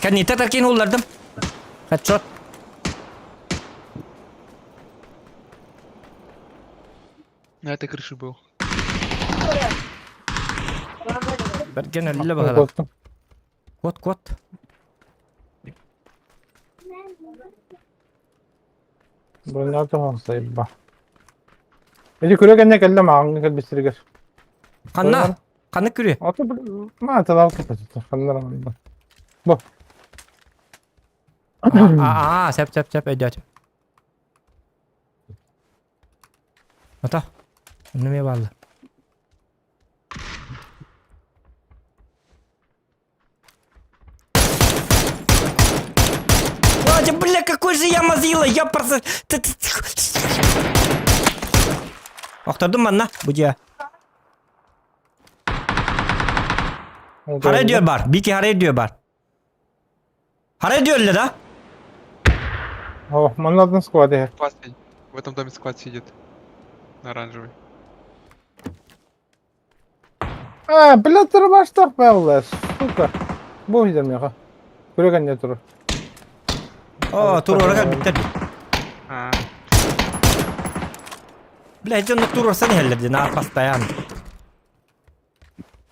Kan nita terkin hullardım. Headshot. На этой крыше был. Bergen elle bakalım. Korktum. Kot. Ben ne yapacağım sayıp bak. Eli kürek enne kelle mağın kel bisiriger. Kanna. Kanlık kürüyor. Atı ma atı al kapatı. Kanlar anında. Bu. Sep ediyorum. Ata. Önlemeye bağlı. Вадя, бля, какой же я мазила, я просто... Aktırdım ben la bu diye. Hara diyor bar. Bir ki hara diyor bar. Hara diyor öyle da. Oh, manladın squad her. Склад сидит. В этом доме склад сидит. На оранжевый. Ha, pilatları baştak be Allah. Suka. Bu hidem ya. Kürek enne turu. Oo tur olarak bitti. А, Bля, hiç onu tur olsa ne halledin ha pasta yani.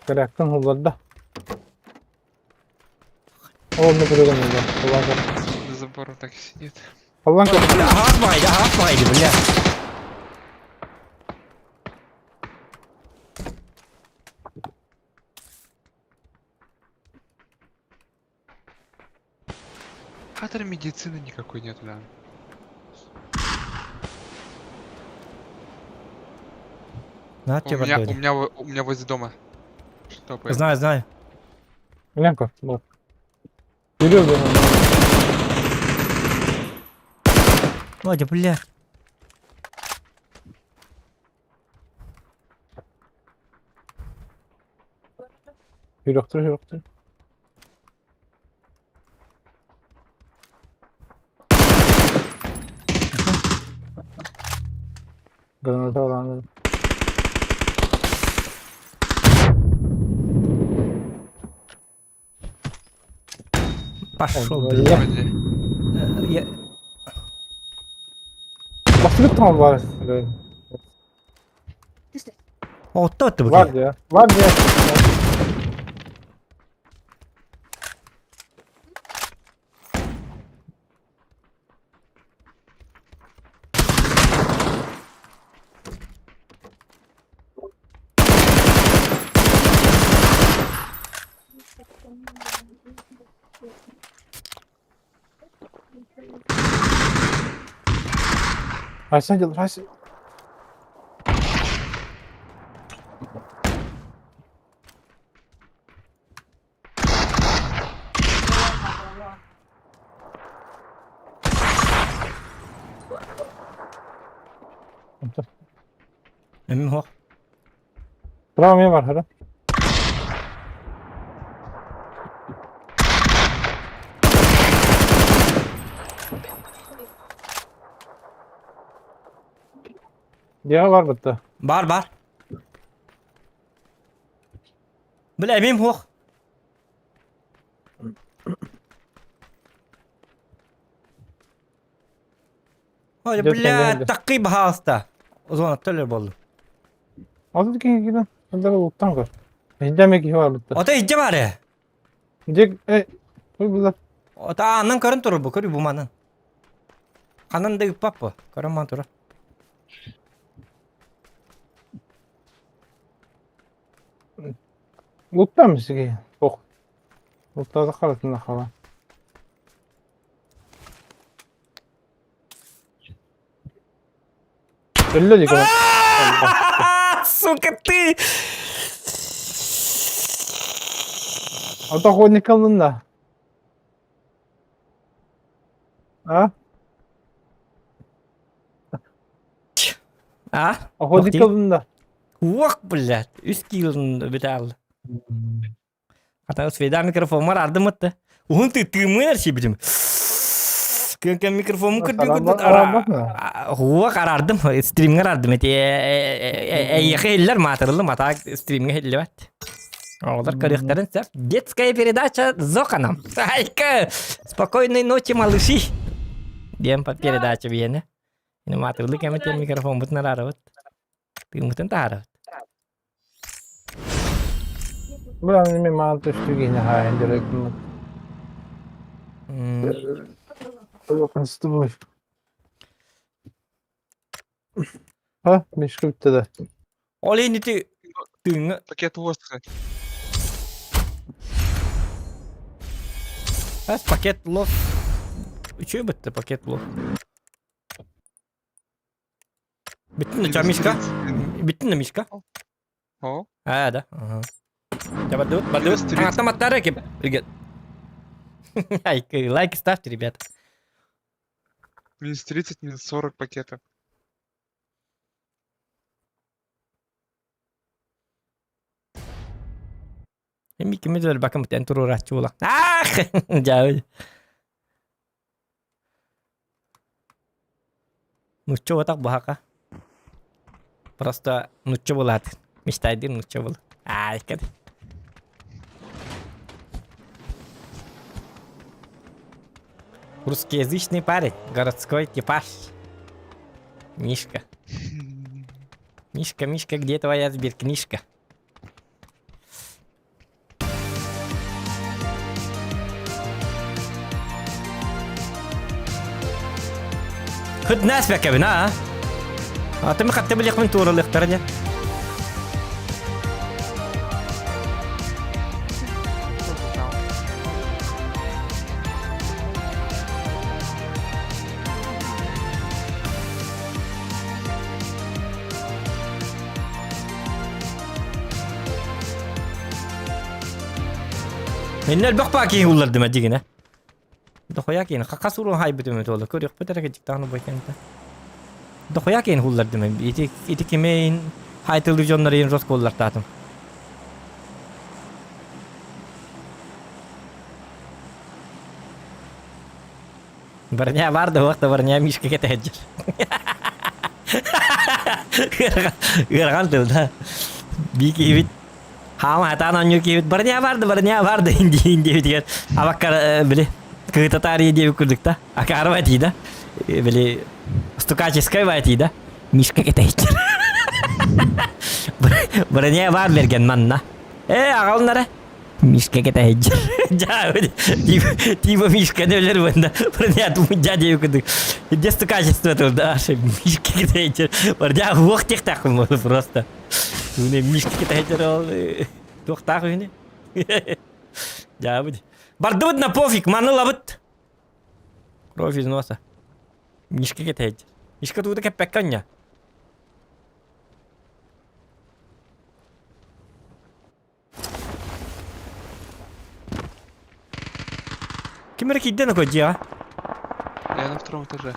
Kırakkın hullarda. Oğlum ne kürek enne ya. Ulan kapı. за забором так и сидит. Ulan kapı. Bля, hak baydı bля. Кадр медицины никакой нет, да. Ne У yapıyor меня, bak böyle? у меня возле дома. Топает. Знаю. Ulan bu. Geliyor benim. Вадя, бля. Yürüktür. Granada olan. Пошел, Ой, бля. Вроде. Я... Nasıl bir tam var? Отто attı bu Var ki. ya. Var ya. Ayşen gelir Ayşen. Emin ho. Bravo ya var hara. Diğer var bitti. Bar. Bля, emin ho. Hadi Dört tane bля, geldi. takip hasta. O zaman atölye oldu. Azıcık giden. Hadi uluktan kır. Demek ki var bitti. Ota hicce bari. Diyecek koy burada. Ota andan karın turu bu kırı bu manın. Kanan da yupap bu. Karın manturu. Uluktan mı sigi? Yok. Ulukta da kalasın kalan. Öyle değil. Сука ты! Ata ходник kaldın da. Ha? А? Охотник yolunda. Уах, блядь. Üst yılın biter. Ата сведа микрофон var ardım mı? Onun tığımı her şey bizim. Kanka mikrofonu kırdık. Huwa karardım. Stream karardım. Yaxeller matırıldı. Mata stream'e hellevat. Олар корректорын сап. Детская передача Зоканом. Айка! Спокойной ночи, малыши. Дем по передаче бияны. Ini matırlı kemetel mikrofon butna rarawat. Tığımıtın taharawat. Buranın bir mantıklı yine hain direkt. Yok nasıl bu? Ha, Mişka bitti de. Olay niti tığını. Пакет воздуха. Has paket lof. Üçü bitti paket lof. Bittin mi Mişka? Bittin mi Mişka? О, Ha da. Ya badut. Автомат rakip. Ребят. Лайк ставьте, ребята. минус 30, минус 40 пакетов. Hem ikimiz öyle bakın bir tane tur uğraşçı ola. Ah! Jauh. Nucco otak bahaka. Просто nucco bulat. Мечтайдин nucco bulat. Ай, кад. Русскоязычный парень, городской типаж. Мишка. Мишка, где твоя сберкнижка? خد ناس بك ابناء. تم خدت لك من تور اللي اخترنا. إن البقبة كي هو الأرض ما تجينا. دخويا كين خاصورو هاي بتومي تولا كوريق بترك جتانو بيكنت. دخويا كين هو الأرض ما إيتي كمين هاي تلفزيون نرين روس كولر تاتم. برنيا بارد وقت برنيا مش كي تهجر. غير ده بيكي بيت हाँ आता ना न्यू की बढ़िया बार दे इंडी बिटियर अब कर बले कहता तारी ये कुछ दिखता आकार बात ही दा बले स्तुका चिस्का बात ही दा मिश्का के तहत बढ़िया बार बेरगन मन ना आगाल ना रे मिश्का के तहत जा तीबो मिश्का ने उधर बंदा बढ़िया तुम जा जे कुछ जस्ट का चिस्ता तो दा मिश्का के तहत बढ़िया वक्त एक तक मो просто तूने मिश्क के तहत रहा तो ताक है ने जा बुझ बर्दुद ना पोफिक मानो लबत रोफिज नोसा मिश्क के तहत मिश्क तू तो क्या पैकन्या كم ركيد دنا كوجيا Я на втором этаже.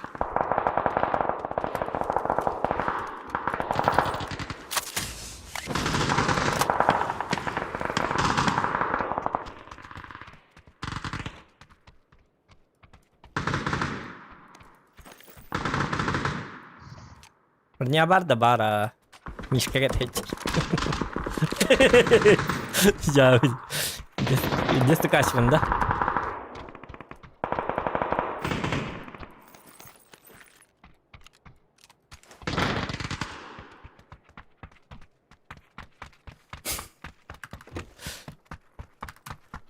बढ़िया बार दोबारा मिश्का के थे जाओ जस्ट काश बंदा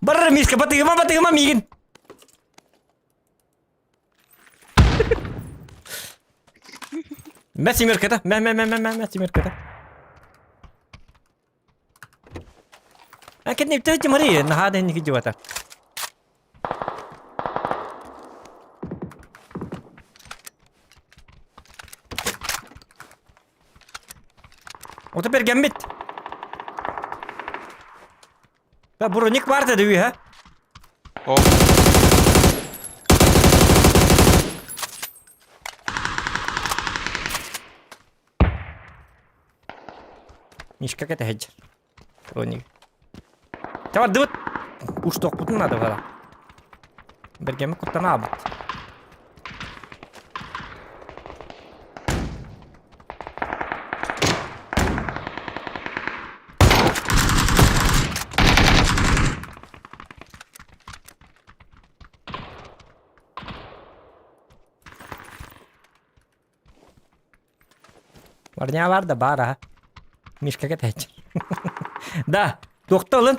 बर मिश्का पतिगमा मीगिन ماشي مركده ما ماشي مركده اكيد نبتدي مريه ان هذا هنيك جواته وتبر جنبت برونيك بارتا دويها О, Мишка кете хеджер. Роник. Чавар дыбыт. Уж тох бутын надо бара. Бергеме куттана абыт. Varnya var da bara. Мишка кете хеджер. Да, тоқта алын.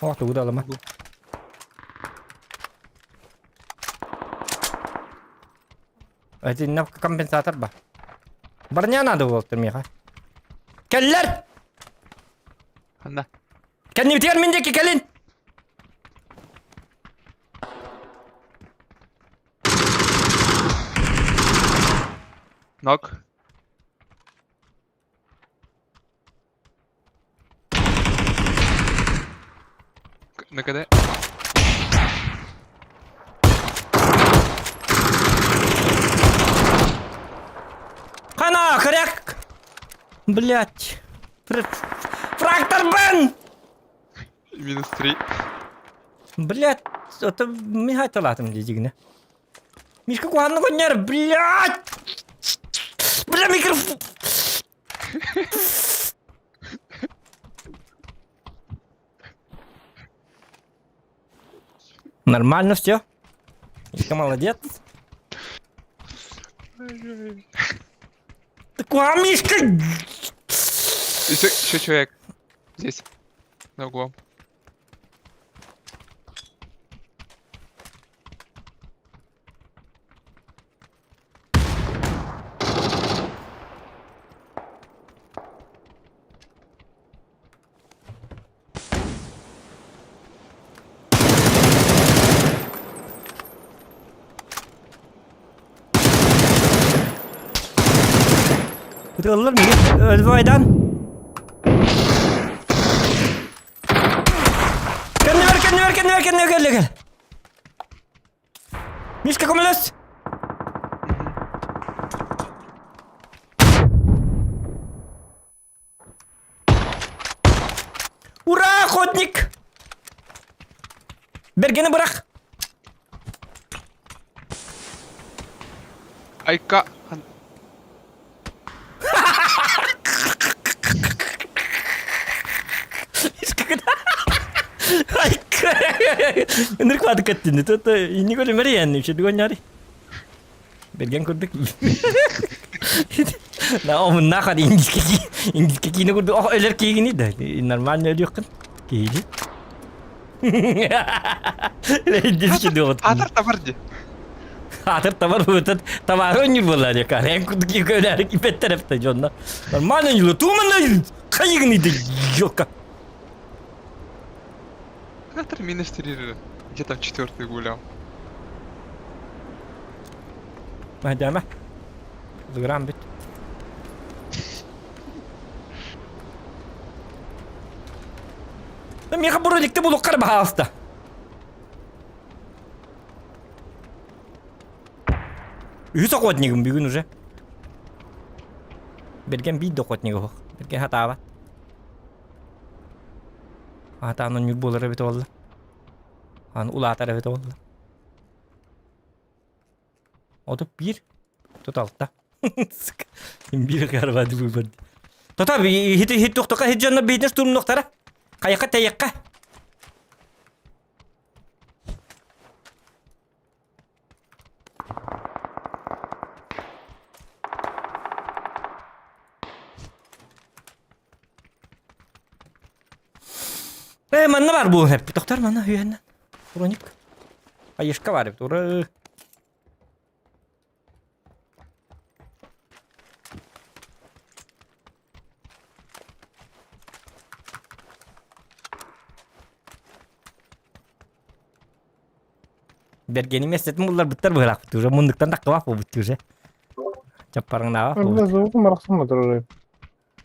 Оқты ұда алама. Это компенсатор ба. Барня надо болтыр меха. Келлер! Анда. Кәнне бітер мендекі кәлін! Нок. На КД. Хана, коряк! Блять. Фрактор бен! Минус 3. Блять, это мигай талатым дедигне. Мишка куанны коннер, блять! Бля, микрофон! Нормально все. Мишка молодец. Так, а Мишка! Еще человек. Здесь. На углом. Kırılır mı? Ölvaydan. Kendine ver. Gel. Мишка, ¿cómo los? Ура, охотник! Бергені бırak. Айка. Bener kuat ketin itu tuh ini gue demerian nih sih dua nyari. Bergen kuduk. Nah om nak ada Inggris kaki ini gue oh eler kayak gini dah normalnya dia kan kayak gini. Lagi sih dua. Атар табарди. Атар табар buat tabaron nih bola dia kan. Yang kuduk juga dari kipet terapta John. Normalnya juga tuh mana kayak gini deh joka. Атар минус 3. Где там 4-й гулял? Mahkeme. Gram bit. Там я хабуру дикте булу карба хаста. Üç охотнигім бүгін уже. Берген бейді охотнигі хоқ. Берген хата ба. Хатаны нүр болыр әбет олды. Аны улатар әбет олды. Отып bir. Tut altta. Bir karvadı bu birdi. Tata hit toqtaqa hit janna beytnes turun noqtara. Qayaqqa tayaqqa. Manna var bu hep. Doktor manna hüyenden. Kronik. Ayışka var hep. Ora. Bergeni mesletim bunlar bıttar bırak bıttı уже. Munduktan da kıvaf bu bıttı уже. Çaparın nava. Biraz soğuk mu raksın mı oraya?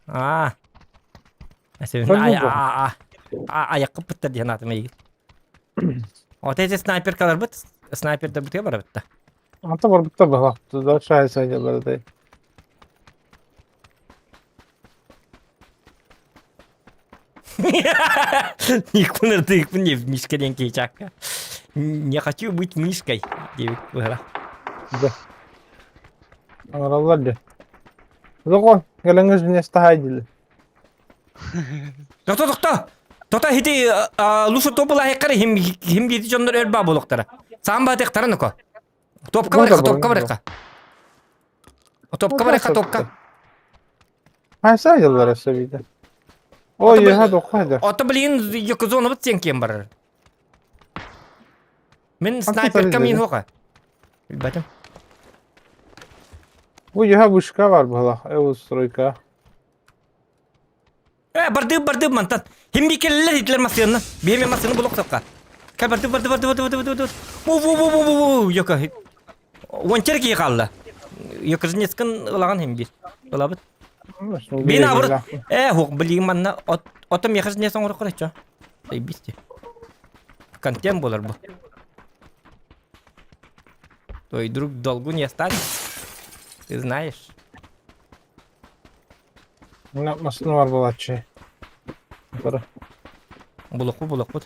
Aa. Mesela ayakka bıttı diye natım iyi. O teyze sniper kadar bıt. Sniper de bıtıya bara bıttı. Anta var bitti bak. Daha şahit sayıca böyle değil. Никун ырдыгпын деп мишкаден кей чакка. Не хочу быть мишкой. Деп бара. De. Ağırlar de. Zokon. Geliniz bir nesta haydili. Тота хити лусу топла хеккара хим бити жоннор элба болуктара. Самба тектара ноко. Топка барека. Топка. Ha sen yıllara seviydi. O iyi hadi okuydu. Ото блин юкузону бит сен кем бар. Мен снайпер камин хока. Билбатым. Bu yaha buşka var bala. Ev stroyka. Барды мантан. Хим бикеллер Гитлер масыны. Беме масыны блок топка. Кал барды. Ву. Йока. Вончер ки калды. Йокызнескин ылаган хим бир. Булабыт. Бин абыр. Хук билим манна отом яхызнес оңор корача. Ай бисти. Контент болар бу. Твой друг в долгу не останется. Ты знаешь. Ne yapmasın var bu açı. Para. Булаку.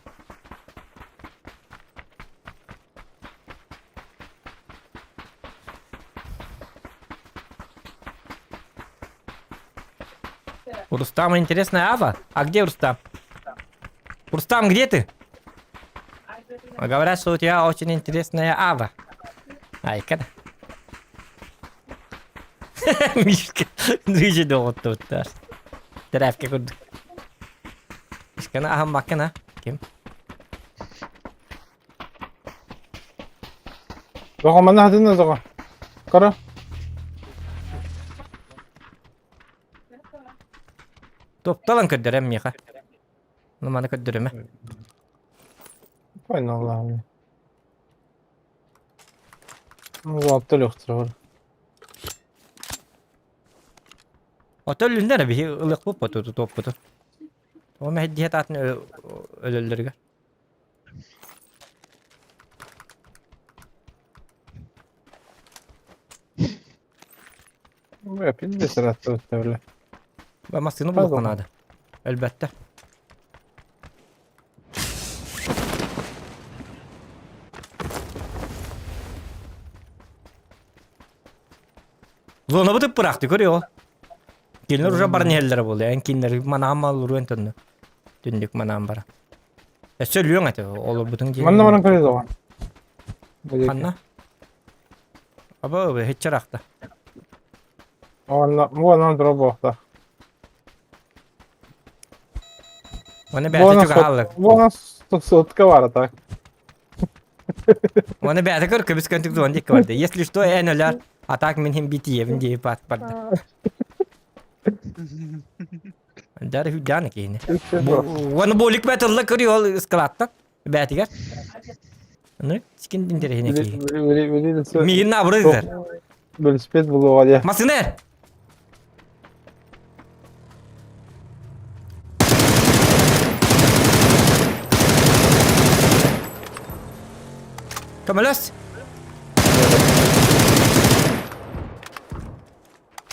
У Рустама интересная ава. А где Рустам? Рустам, где ты? Говорят, что у тебя очень интересная ава. Ай-ка. Мишка. Движи до вот тут. Трафка куд. Мишкана ахам макана. Ким? Zokon bana hadi ne zokon. Kara. Топталан көддөрөм меха. Нуманы көддөрөм. Koyun Allah'ım. Bu aptal yoktur var. Отөлүндөр би ылык боп топпуту. О мәддият атын өлөллөргө. Bu yapayım da sıratta öyle. Ба масканы блокланады. Әлбәттә. Зона бутып бырақты көрüyor. Кинлер уже бар нелләре булды. Эн кинлер манам алыр өntөннө. Түндүк манам бар. Сөйлөң аты. Ол бутун ди. Bana kare zokon. Ханна. Аба хечракта. Bu anam drop'u da. Оны бәте чугалык. Bu anam sotka var atak. Оны бәте көр көбүс көнтүк зон дик барды. Если что, энөлөр атак мен хим битиевин ди пат барды. Дар хуҗаны кейне. Оны болик бәтелле көрüyor складта. Бәтигер. Ну, скин диндерехне ки. Мин набрыздар. Böyle spet bulu var ya. Масыны. Камалас.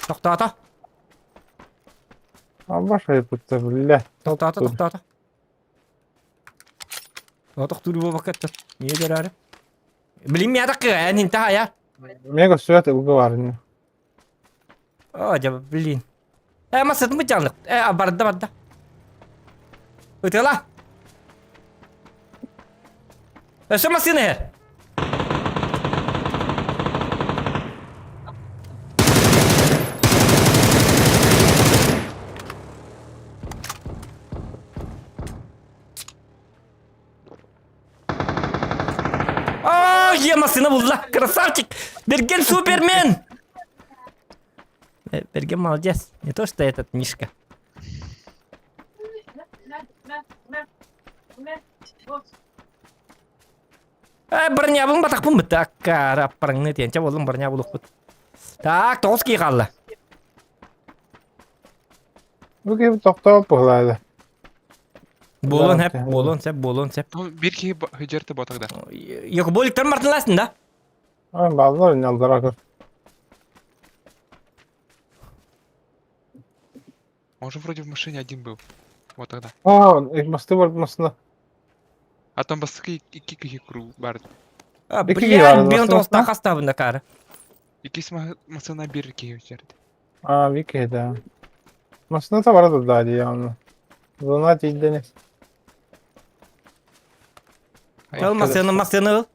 Тоқтата. Başka yapıttı billah. Тоқтата. Тоқтуру вакытта. Niye derare? Bileyim ya da kıyan intaha ya. Mega sürat ilgi var yine. Acaba bileyim. Masad mı canlık? Barda. Ötela. Şu masını her. Yemasını buldular. Красавчик. Берген Супермен. Берген молодец. Не то, что этот Мишка. Броня бун батак бун битак. Раппарыңны тенче болдум броня булук бут. Так, 9 ки калды. Bu gibi tokta pıhlaydı. Болон сеп. Ну, bir ki hücrete batakda. Yok боликтер мартынласын да. Ama bazıları yaldır akır. Он же вроде в машине один был. Вот тогда. Масты бар масына. Атом басқы 2 кişi kuru vardı. İki Блядь, киһи баара бион басына. тоста хастабында кары. İkisi masana bir kişi içerdi. Вики, да. Масына та барады да, явно. Зона тейдени. Ал масыны.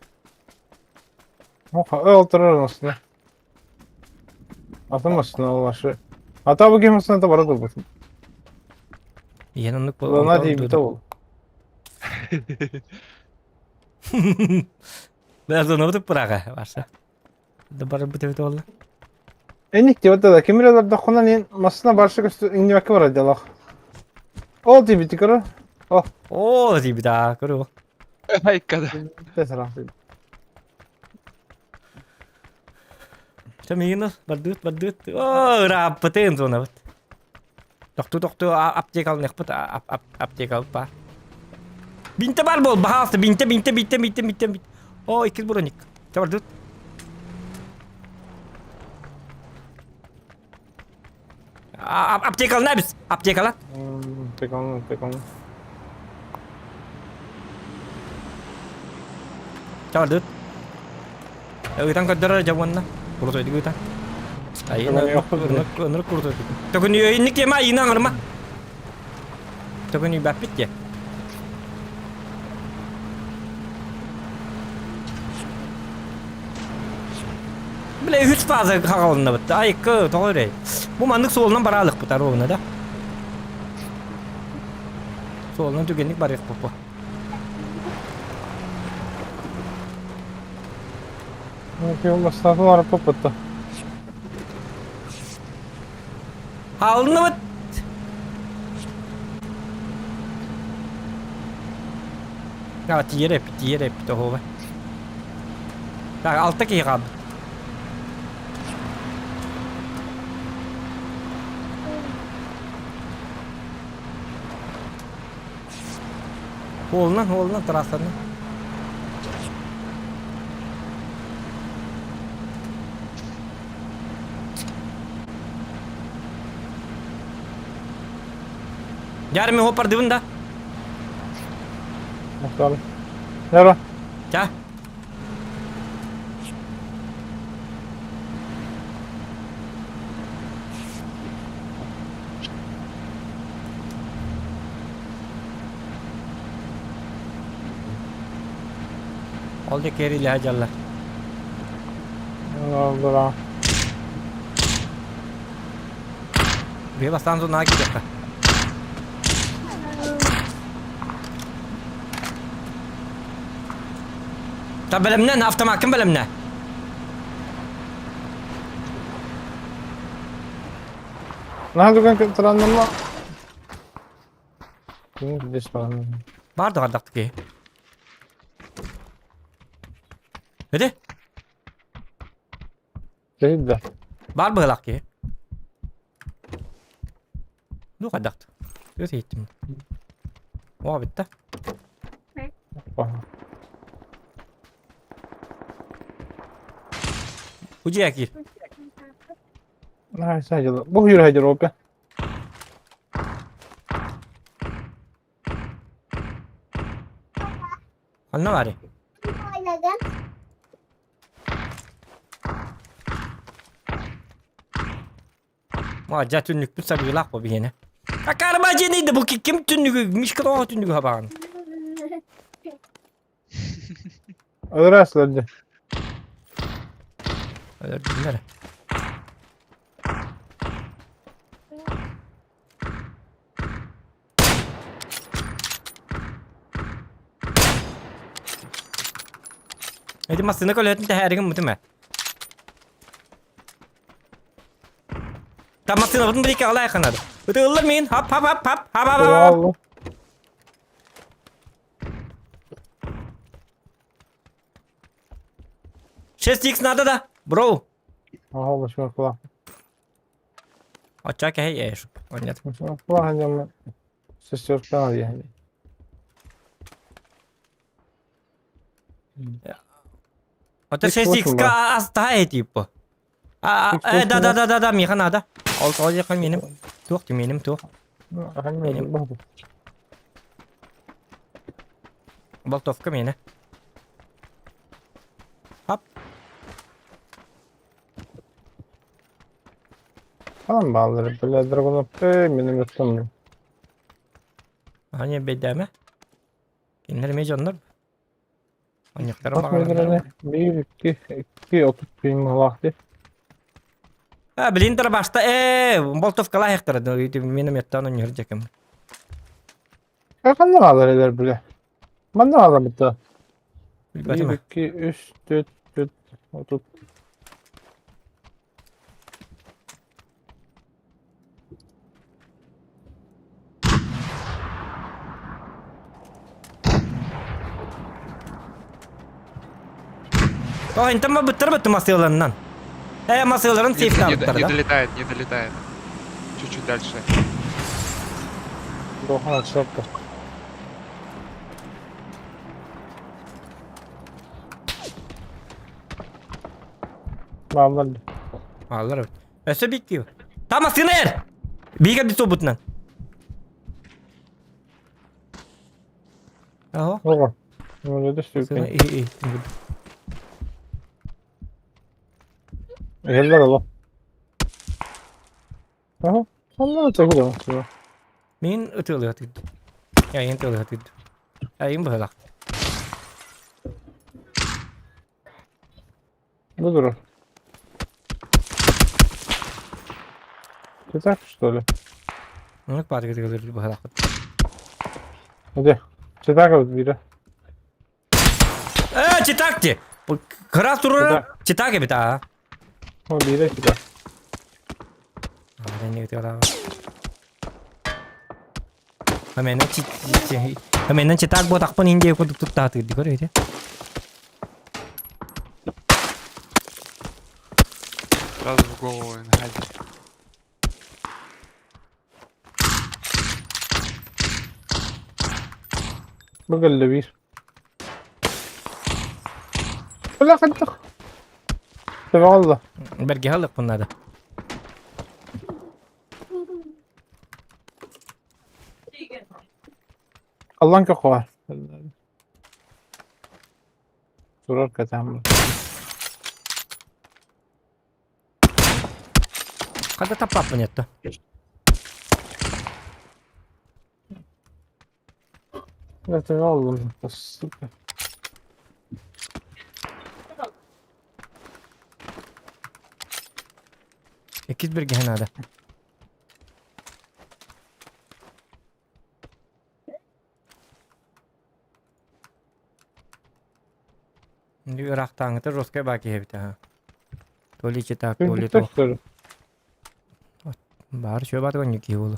Алтырыр масына. Аты масына олашы. Ата бұге масына та барады бұл. Янынlık bu. Зона тейбіті ол. Ben zona tutup bırağa varsa. Da barı bitiyor oldu. Enik diyor da kimiralarda konan en masına barışık üstü indimaki var hadi Allah. Ol teybiti kırı. Oo, bir daha kuru. Ay kadar. Tesra. Tamam, badut. Oh, rapatin zona bit. Doktor aptek al nekpet aptek al pa. Binte bal bol bahası binte. Oh, ikil buronik. Tamam dur. Aptek al ne biz? Aptek al. Pekan. Tamam dur. Uitan kadar jawan na. Kurto itu uitan. Ayo na kurto itu. Takun ini kema ina ngarma. Takun ini bapit ya. Bile hiç fazla kalındı bitti. Ay kı doğru. Bu mandık solundan baralık bu tarafına da. Solundan tükenlik barış popo. Masına da var papatta. Alındı bit. Ya tiyere pit o hova. Tak alttaki yıkab. Holundan taraflarına. Yarın hopar divunda. Bakalım. Yara. Ya. Oldu keri lihajallar. Allah. Bir bastan sonra gidecek. Tabi belimne, hafta mahkum belimne. Nah dukan keterangan lo. Ini di spawn. Vardı kadar ki. Hadi. Jadi dah. Var mı halak ki? Du kadar. Göz eğitim. O bitti. Ucu yakir. Nah saja lo. Bu yürü hajar ope. Anne var ya. Wajah tünlük bir sabıylak bu bir yine. Akarmacı neydi bu ki? Kim tünlük? Mişkil o tünlük haban. Öyle aslandı. Öyle dinler. Hadi masını kolayatın teherigin mutlaka. Tamasını bunu bir alay kanadı. Betul olur muyum? Hop. Allah. Şestix nada da. Bro. Allah şuna kulak. Açak hey eş. Oynat. Şuna kulak hacam. Ses yok daha yani. Otur şestix ka asta hey tipo. Da mi kanada. Al yakın benim. Tuh benim tuh. Benim. Boltovka mene. Hop. Tamam bağları. Böyle dragon up benim yuttum. Hani bedeme. Kinler mecanlar. Anyaklara Bak bakalım. nedir ne? Bir, iki, oturup bir vakti. Ha bilindir başta Boltovka layıktır. Benim yattan onu yürüyecekim. Kakan ne bağlar eder böyle? Ben ne bağlar bitti? Bir, Batma. iki, üç, dört, oturup. Oh, inte mah betul masyalarından. Masyaların Не, safe не aldıkları da. долетает, не долетает. Чуть-чуть дальше. Dohan açıp da. Bağlar. Alır evet. Öse bekliyor. Tamam siner. Biga bir sobutnan. Aho. Oğlum. Öyle de Siner sürükleyin. iyi. Eller oğlum. Aha. Onlar da takılıyor. Min ötüyor hatid. Ya yeni ötüyor hatid. Ayın bahalak. Bu durum. Güzel что ли? Onu parça ediyor bahalak. Hadi. Çıtak abi biri. Çıtaktı. Kıras durur. Çıtak. Çıtak gibi ta. O biri çıtak. Ne ötüyor abi. Hemen çıtak botak pun ince ko tutup ta tedi kore ite. Сразу в голову находи. Bakıllı bir. Ulan kaçtık. Tabii Allah. Berge halık bunlar da. Allah'ın kökü var. Durar kazanma. Kada tapak mı yattı? Evet oğlum. Süper. İkiz berge henada. Şimdi Irak tanıtı Roskaya baki hepti ha. Toli çıtak, toli Bir to. tek soru. Bahar şöyle batı konyu ki oğlu.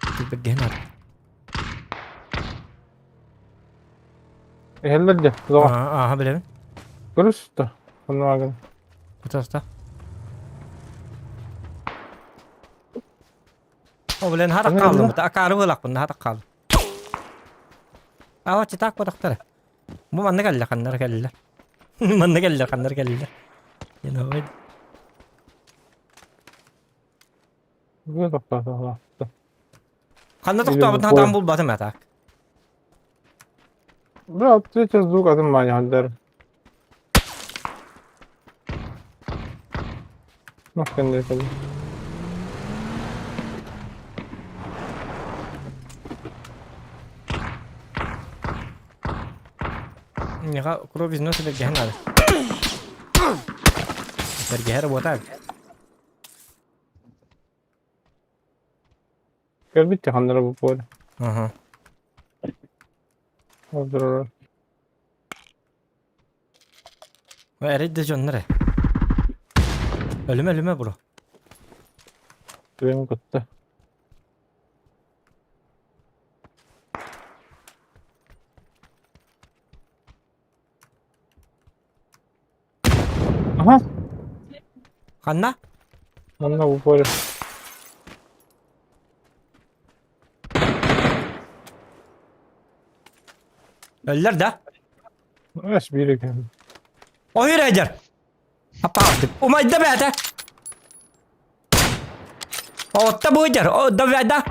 İkiz berge henada. Eller de. Zaman. Aha bilemin. Görüş da. Onu bakın. Bu tarafta. O bilen harak Ana, kaldı ana. mı? Akarı bılak bunda harak kaldı. Awa çıtak bu daktara. Bu manna geldi kanlar geldi. Manna geldi kanlar geldi. You know it. Güzel baklar. Allah. Kanna Biliyorum, toktu abun bu- tam bul batım atak. Biraz tüyeceğiz bu kadın var ya der. Bak kendi yapalım. Ya kuro biz nasıl bir gehen ada. Bergeher buat tak. Gel bitti hanlara bu böyle. Aha. Öldürür. Ve erid de jonları. Ölüme bro. Benim kuttu. Aha. Kanna? Hanla bu böyle. Öller de. Eş biri geldi. O yürü eder. Apa artık. O madde be ata. O da bu eder. O da ve da.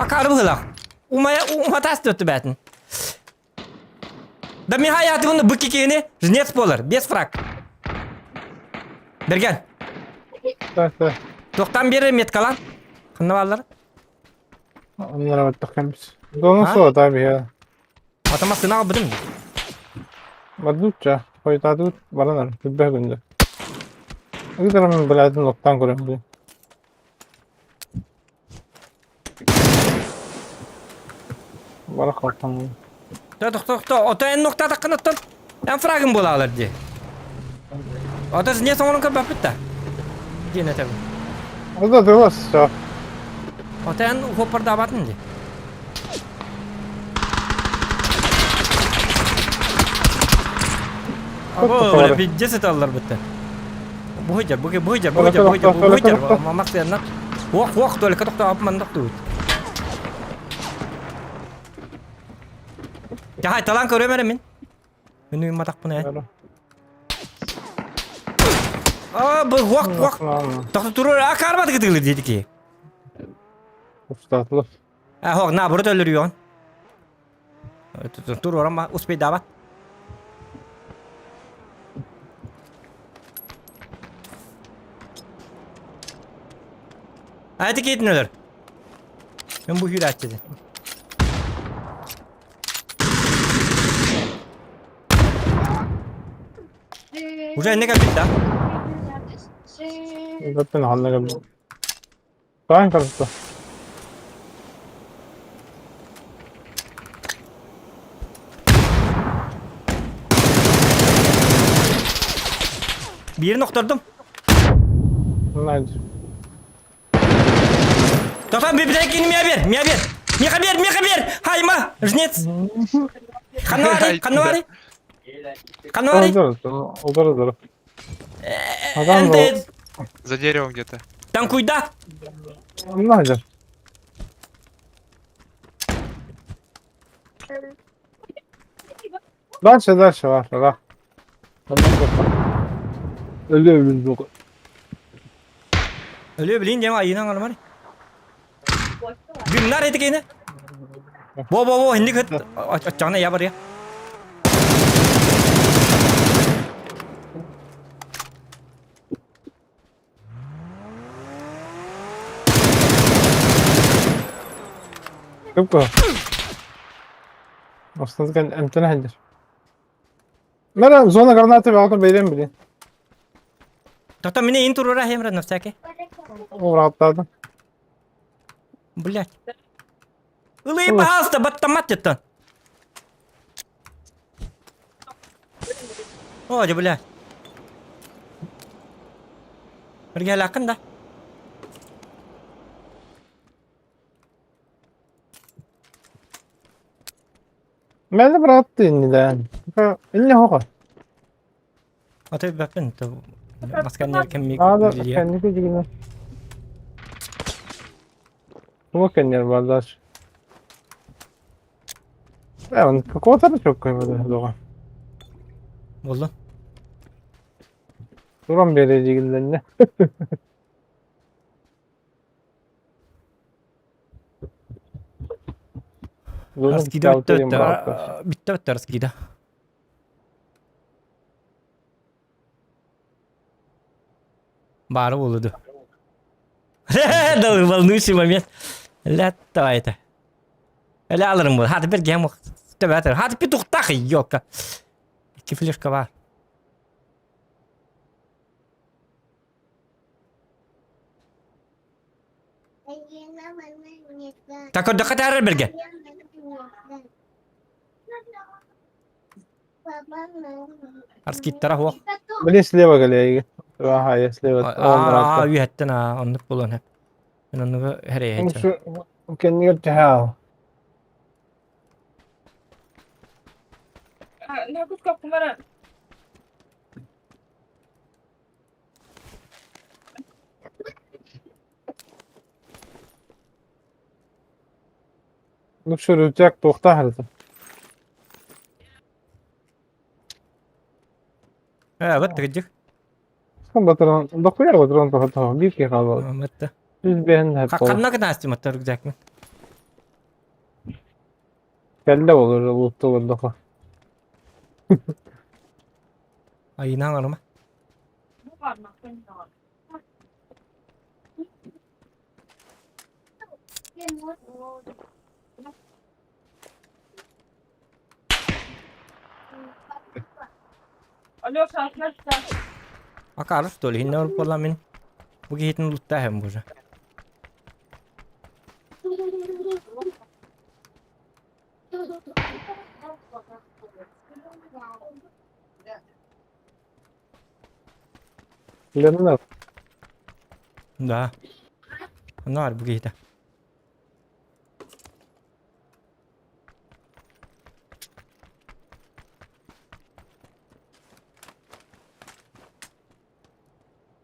Akarı bıhılak. Umatas döttü bətin. Da men hayatımda bu kekeni jnets bolar. 5 frak. Bergen. Evet, evet. 91 met kalan. Kındı varlar. Onlara baktık biz. Donun Ha? soğuk abi ya. Atama sınav bıdım. Madutça. Koytadı baranlar. Kübbe günde. Ne kadar ben biladın noktan kuruyorum bu. Bana kalkan. Tok. Ota en noktada kınıttın. En fragın bolalar diye. Ota ne sonun ka bapıtta. Gene tabi. O da durmaz. Ota en hopar da batın diye. Abo öyle bir ceset alırlar bitti. Bu hıcar. Ama maksayana. Vok öyle katok da apmandak tuğut. Ya hay talan körüyorum min. Benim matak bunu ya. Aa bu vok. Tok durur akarmadı gıdıglı dedi ki. Ustatlı. Ha hok na burada ölürüyor. Dur ama uspey davat. Hadi gidin ölür. Ben bu hür açtım. Uca ne kadar bitti? Zaten haline geldi. Kayn karıştı. Bir yerini noktaladım. Neydi? Tamam bir dakika Mia bir. Mika bir. Hayma. Жнец. Кануари. Удар. Adam da Энтед. За деревом где-то. Там куйда. Neydi? Ders var. Bak. Ölüyor biz bu. Ölüyor bilin diye ayına almar. Günler edik yine. Bo hindi kıt. Açacağına ya var ya. Tıpkı. Aslında kan emtine hendir. Mera zona granatı ve altın beyden bilin. Tata mine in turura hemra nafsake. O rahatladı. Блядь. Улыб, пожалуйста, баттамат-то. Ой, блядь. Pergi lakan dah. Ben de bıraktı indiden. İlle hoka. Atau berapa tu? Maskan yer kami Ada dia. kendi gücüne. Bu kendi bardaş. Evet, kakota da çok koymadı Doğan. Boleh. Duran verici gillerine. Rezeki de bitti rezeki de. Baru oldu. Dah balnusi mamiat. Latta itu. Öyle alırım bunu. Hadi bir gem tabii. Hadi bir tuktak yok. İki flash var. Takut dekat arah berge. Harus kita rahu. Beli sleva geliyor. Vah ya sleva. Iya hatta na onu bulun hep. Ben onu her yere Şu kendi götüyor. Bu şu rüzgar dokta harita. Evet tercih. Kan batıran, dokuyor batıran dokta. Bir kere kaldı. Mata. Biz beğendik hep. Karena kena istimewa terjak. Kelle olur, loot'ta olur daha. Ayına hangarıma. Akarus dolu hinne olup olan benim. Bu gihitin lutta hem buja. Bilenin de Da. Ne var bu gihite?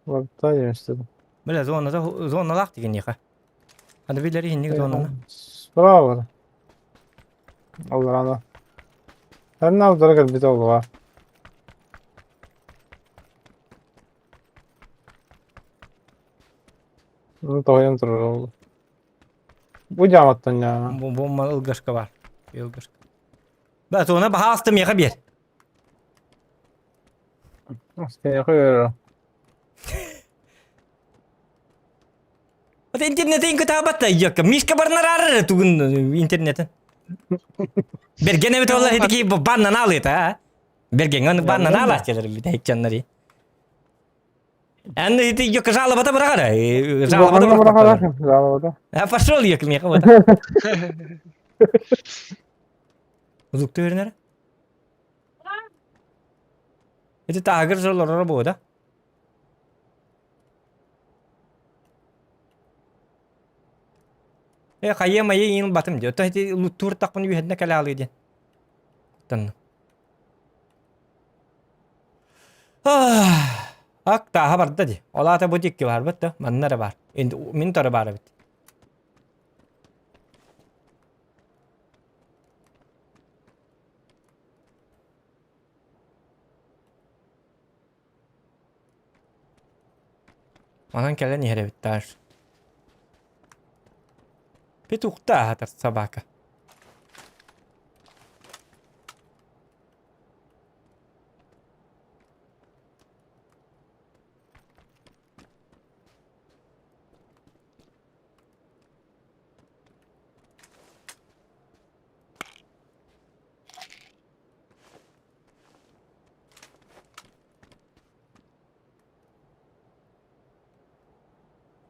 loot'ta yemiş istedim. Böyle zona lak digen yaka. Hadi birileri hinnik zonunu. Bravo. Allah Allah. Sen ne yaptın kadar bir de oldu var. Bunu toyum durur oldu. Bu camattan ya. Bu mal ılgışka var. Ilgışka. Ben sonra baha astım yaka bir. Asker yakıyor. Ata internetin kitabat da yok. Miska barna rarar tugun internetin. Bergen evet ollar hedi ki banna na alıyor ta. Bergen onu banna na alas çeler bir tek canları. Anda hedi yok jala bata bırakar. Jala bata Zamanla bırakar. bırakacak. Zamanla. Ha patrol yok mi yaka bata. Uzukta öğrenir. Hedi tagır zorlar bu da. Kaya maya in batım diyor. Tahti tur takın yuhedne kala alıyor diye. Tanrım. Ak daha var dedi. Ola ta budik ki var bitti. Manlara var. Endi min tora var bitti. Anan kala ni hare bitti. Petukta hatar sabaka.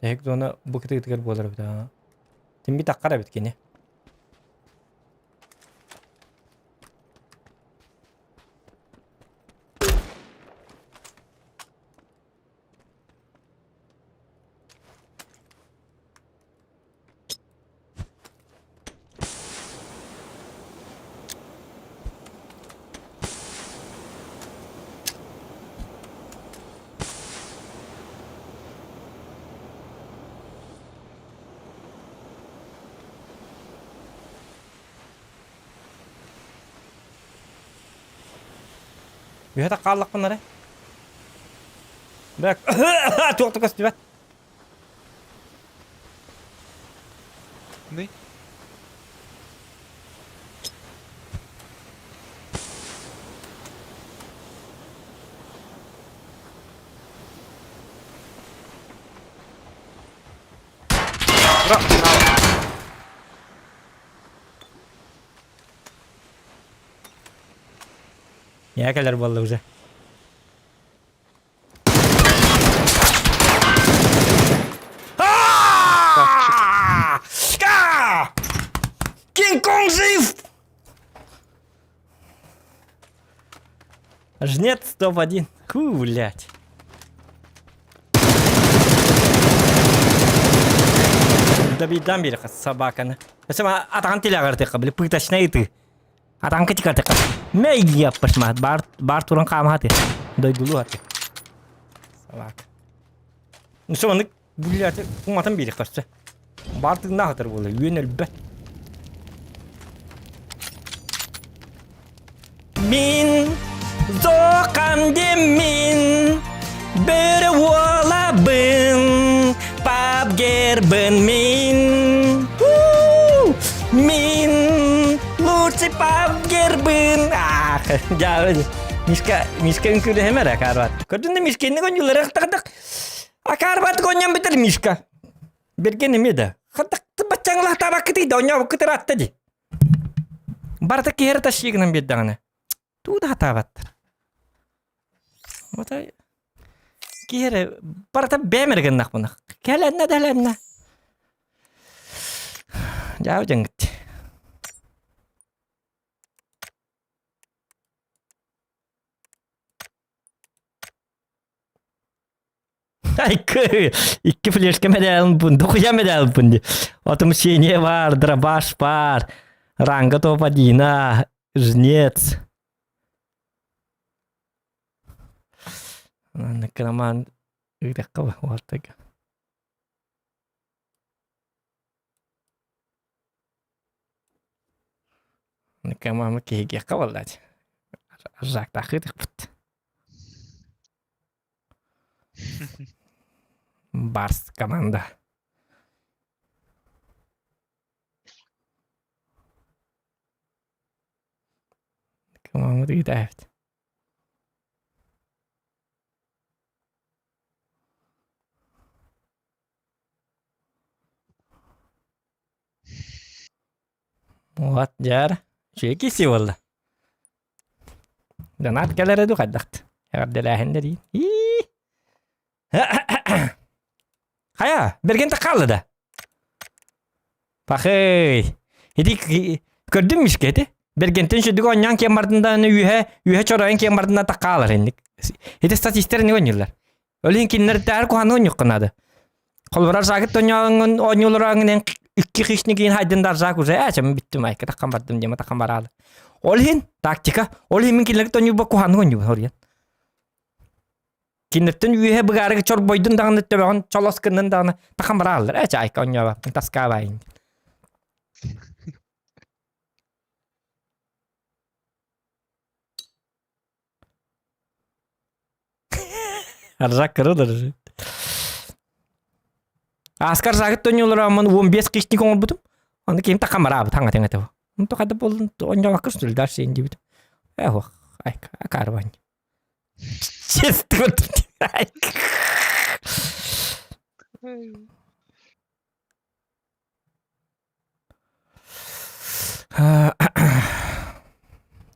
Dek dona bu ketik bolar bita. Timbi takkara bit kini. Yuhata kallak bunları. Bırak. Çok da kastı be. Ne? Ya kadar vallahi uza. King Kong жив! Жнец топ-1. Фу, блядь. Добидан бери собаканы. Сама атан телягар тек қабли пыташна иты. Атан кечикар тек. Мей яппаш мат бар туран каматы. Дай дулу аты. Собака. Ну что, он, блядь, уматан бери кажется. Бар ты нахатар было, юнел бе. Min zokan demin berwalabın pabgerben min min lucu Jauh. Miska ünkülü hemen akarbat. Gördün mü miskinni gönüllere kıtık. Akarbat gonyam bitir miska. Bergen mi de? Kıtık bacanglah tabak kiti donya bu kıtır attı di. Barta kihir taşıyıgının bir dağına. Tu da hata battır. Mata kihir barta bemergen nak bunu. Gelenna delenna. Jauh jengit. İki fleşke medal bun, dokuya medal bun. Otum şeyine var, drabaş var, ranga topadina, жнец. Nekroman, dakika var taga. Nekroman mı ki dakika vallahi. Arjak takı tıkpıt. Bars команда. Команда гидает. Вот, жар. Шеки сиволла. Донат келер эду каддакт. Ягабделахин дерин. Kaya, bergen kaldı da. Bakay. Hedi gördün mü işketi? Bergenten şu digo onyan kemardından ühe çorayın kemardından takalır hendik. Hedi statistleri ne oynuyorlar? Öyle kinler der kuhan oynuyorlar. Kolvarar sakit oynuyorlar en iki kişinin giyin haydın dar sak uza. Açam bittim ay takam bardım diye takam baralı. Olhin taktika. Olhin min kinler oynuyor bu kuhan oynuyor. Kinlerten üye begarı çor boydun dağını tebağın çoloskının dağını takam baralar. Ay konya bak. Taska bayın. Arzak kırılır. Askar sakit oynuyorlar ama 15 kişilik olmadım. Onu kim takam baralı tanga tanga teva. Untuk ada bolun oynuyor bakır sürüldür şeyin gibi. Ay karvan. Честно.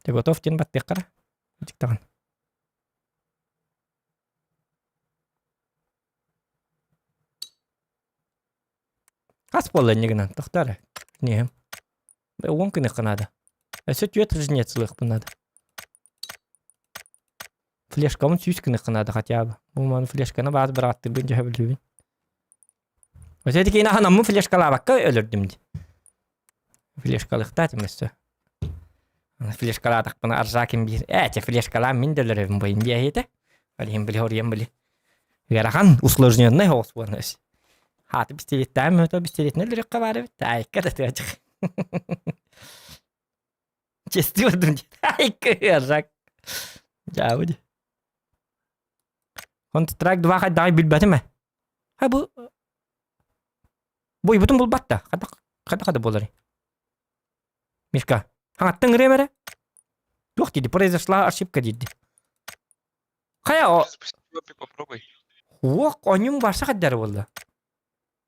Ты готов тен баттеккара? Диктаган. Кас болла негнан тохтара. Не. Он кыны канада. Эсэ түйет жнецлых бунада. Флешкамын сүйскіні қынады қатябы. Бұманы флешканы базы бір аттыр бен жа білуін. Өсеті кейін ағанамын флешкала баққа өлірдім де. Флешкалықта демесі. Флешкала тақпыны аржакин бір. Әте флешкала мен дөліревім бойын бия еті. Әлем білі орыям білі. Верахан усложненный хоғыс болын өсі. Хаты бістелеттәм, өті бістелетіне лүрекқа бары бітті. Айқы да түйачық. Честі көрдім де. Айқы аржак. Жауды. Контракт 2 хаддай билбәте ме? Ха бу бу бутун булбатта. Када болары. Мишка, хаңаттың ремере? Жоқ дейді, произошла ошибка дейді. Кая о? Попробуй. Оқ, онын барса қаддары болды.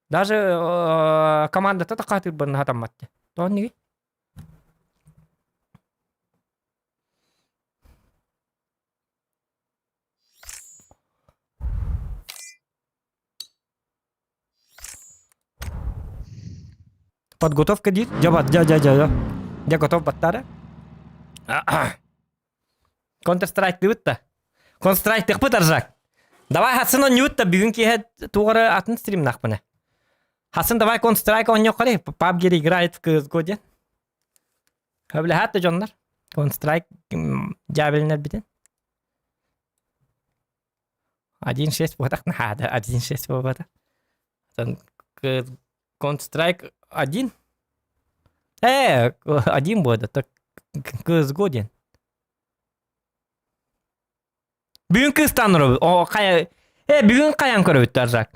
Даже командата да қатыр бұрын хатаматты. Тоғын неге? Подготовка дит. Я готов баттара. Counter-Strike дивитта. Counter-Strike тек бутаржак. Давай хасын он ютта бүгін кейхет туғыры атын стрим нақпыны. Хасын давай Counter-Strike он yok қары. PUBG играет в CSGO ден. Öyle hatta canlar. Counter-Strike жабелінер бітен. 1.6 бұғатақ нахады. 1.6 бұғатақ. Counter-Strike 1? Один будет, так CSGO ден. Бүгін кыстан ұры. Бүгін қаян көрі өтті аржак.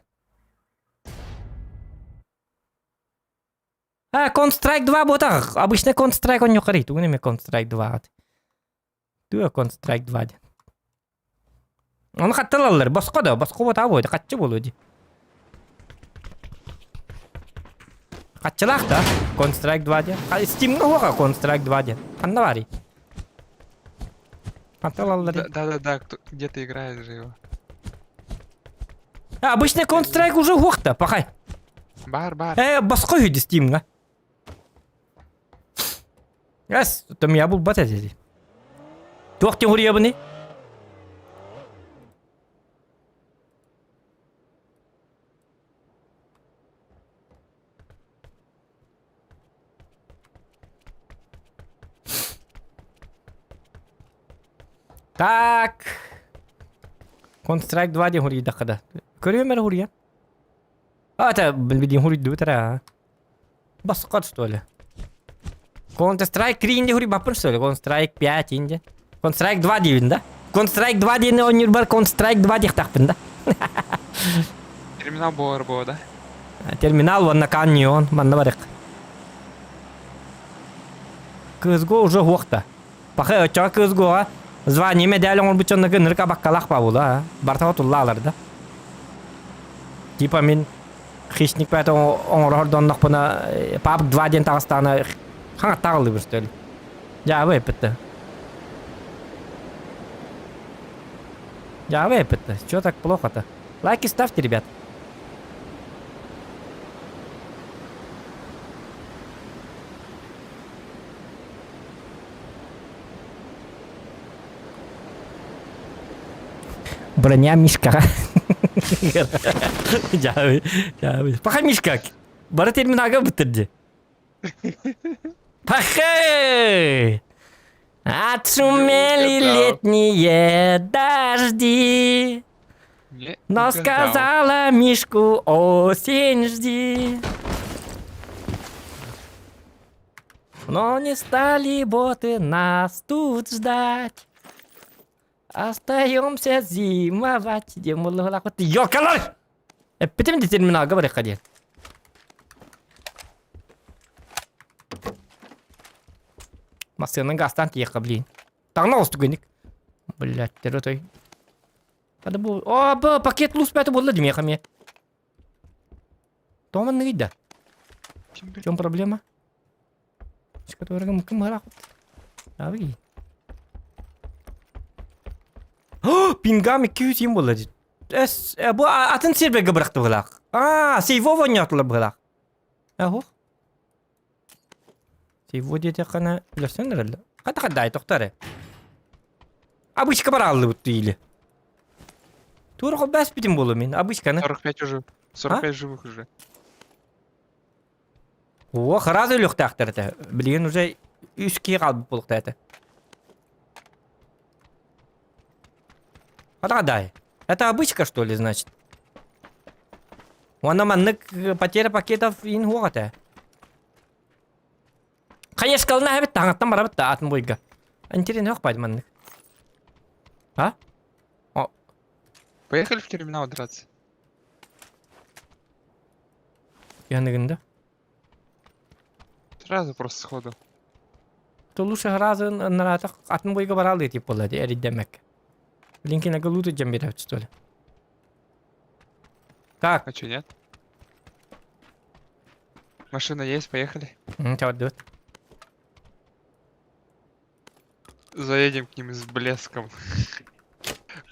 Counter-Strike 2 бұғатақ. Обычно Counter-Strike он yok қары. Туғын еме Counter-Strike 2. Ту констрайк 2 де. Оны хатталалар, басқа да, басқа бота бойды, қатчы болуды. Қатчылақ да, констрайк 2 де. Стимға хоға констрайк 2 де. Қанда бари? Хатталалар. Да, где-то играет же его. Обычный констрайк уже хоқта, пақай. Бар. Басқа үйді стимға. Яс, там я бұл бата деді. Тоқтен ұрия бұны? Так. Констрайк 2 ден ұрия дақыда. Көрі өмір ұрия? Это, білбеден ұрия дұтыра. Басқа что ли? Counter-Strike 3 инде хури баппын что ли? Counter-Strike 5 инде. Counter-Strike 2 дейін да? Counter-Strike 2 дейін ойныр бар, Counter-Strike 2 дейін тақпын да? Терминал было, да? Терминал ванна каньон, манна барық. Кызго уже хоқта. Пақы өтчаға кызгоға звание медаль оңыр бұчонны көнірка баққалақ ба бұла, бартаға тұлла аларды. Типа мен хищник бәті оңыр ордоннақ бұна пап 2 дейін тағыстаны қаңат тағылды бір стөлі. Жабы әпітті. Жабы әпітті. Чё так плохо-то? Лайки ставьте, ребят. Броня мишка. Жабы. Паха мишка. Бары терминалға бітірді. Пахай! Отшумели летние дожди, но сказала Мишку осень жди. Но не стали боты нас тут ждать. Остаемся зимовать. Ёлкалар! Питем терминал, говори, ходи. Машинның гастан тиеққа білейін. Тағына осы түгенік. Блядь, терротой. Қады бұл... О, бұл пакет лұс бәті болды деме қаме. Томан nøйді. В чем проблема? Шкатуырға мүмкін мұра құт. Абы. Пингам 200 болады. Бұл атын сербеге бұрақты бұлақ. Сейвова нетілі бұлақ. Аху. Сегодня я кана лесенерл. Хата тоқтары. Обычка баралды бұтты елі. Турғы бәс бітім болу мен, обычканы. 45 уже. 45 живых уже. О, харазы өліқ тақтыр әті. Білген уже үске қалбы болықты әті. Хата. Это обычка, что ли, значит? Вон маннык потеря пакетов ин хуғаты. Қайеш қалына әбет таңаттан бара бітті атын бойға. Интересно өқпайды манның. А? Поехали в терминал драться. Янығында? Сразу просто сходу. То лучше сразу наратақ атын бойға баралды тип болады, әрі демек. Блинкина галуты жем берәвді, что ли? Так. А чё, нет? Машина есть, поехали. Чего дает? Заедем к ним с блеском.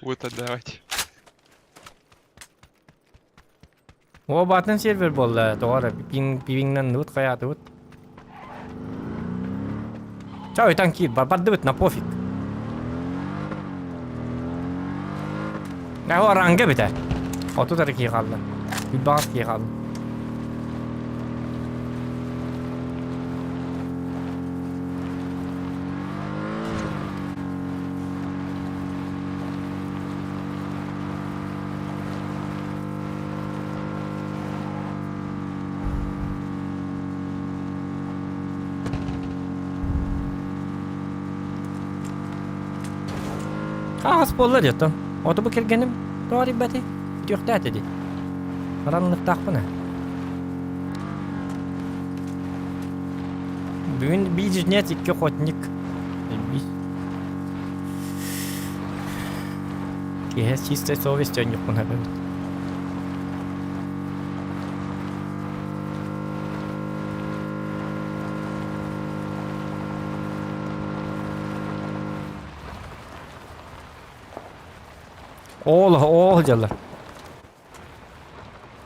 Вот отдавать. О, батын сервер болды, тоғары. Пивиңнен нұт, қаяты ұт. Чау, танки, барды бұт, на пофиг. О, ранға біті. Оту тәрі кей қалды. Үлбағыз кей қалды. Қағыз болды деді. Оты бұл келгенім, тоғар бәті. Түйіқті әті дейді. Қаранлық тақпына. Бүгін бейджінет 2 қотник. Киһес чистой совесть өн юкун хабы. Ол жалла.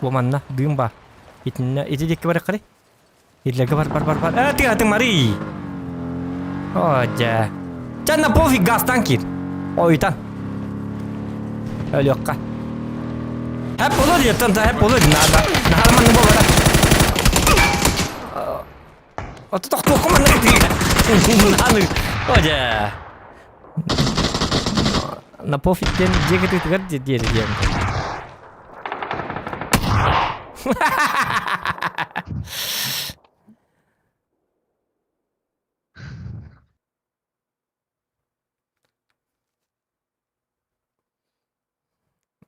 Бу манна дым бар. Ити декке бар кыры. Итлеге бар. Ты мари. Оджа. Чанна пофиг гастан кир. Ойтан. Ölüyorka. Hep olur ya tanta hep olur nada. Nahalman bu bana. Atı tak tokum anne diye. Nanu. Oja. Na pofikten ceket tıkar diye.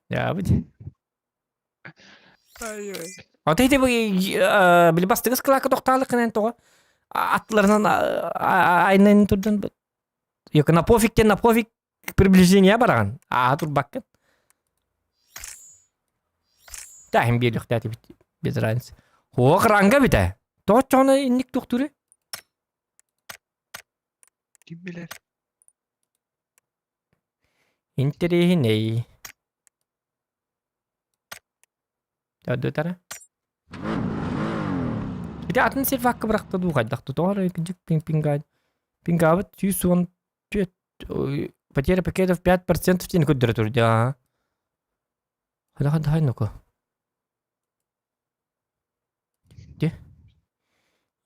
Ya bu. Отойди вы билбастыгыз кылакы токтаалыкынан тоо атларынан айнын турдан ёк на пофиг приближение бараган турбаккын тахим бийлик тати без разницы хок ранга бите точно инник доктуру Kim bilir? интерехиней Ada tara. Jadi atın servakka bıraktı du kaydaktı. Doğru ikinci пинга 115 потеря пакетов 5% в тень квадратур, да. Хай ну-ка. Где?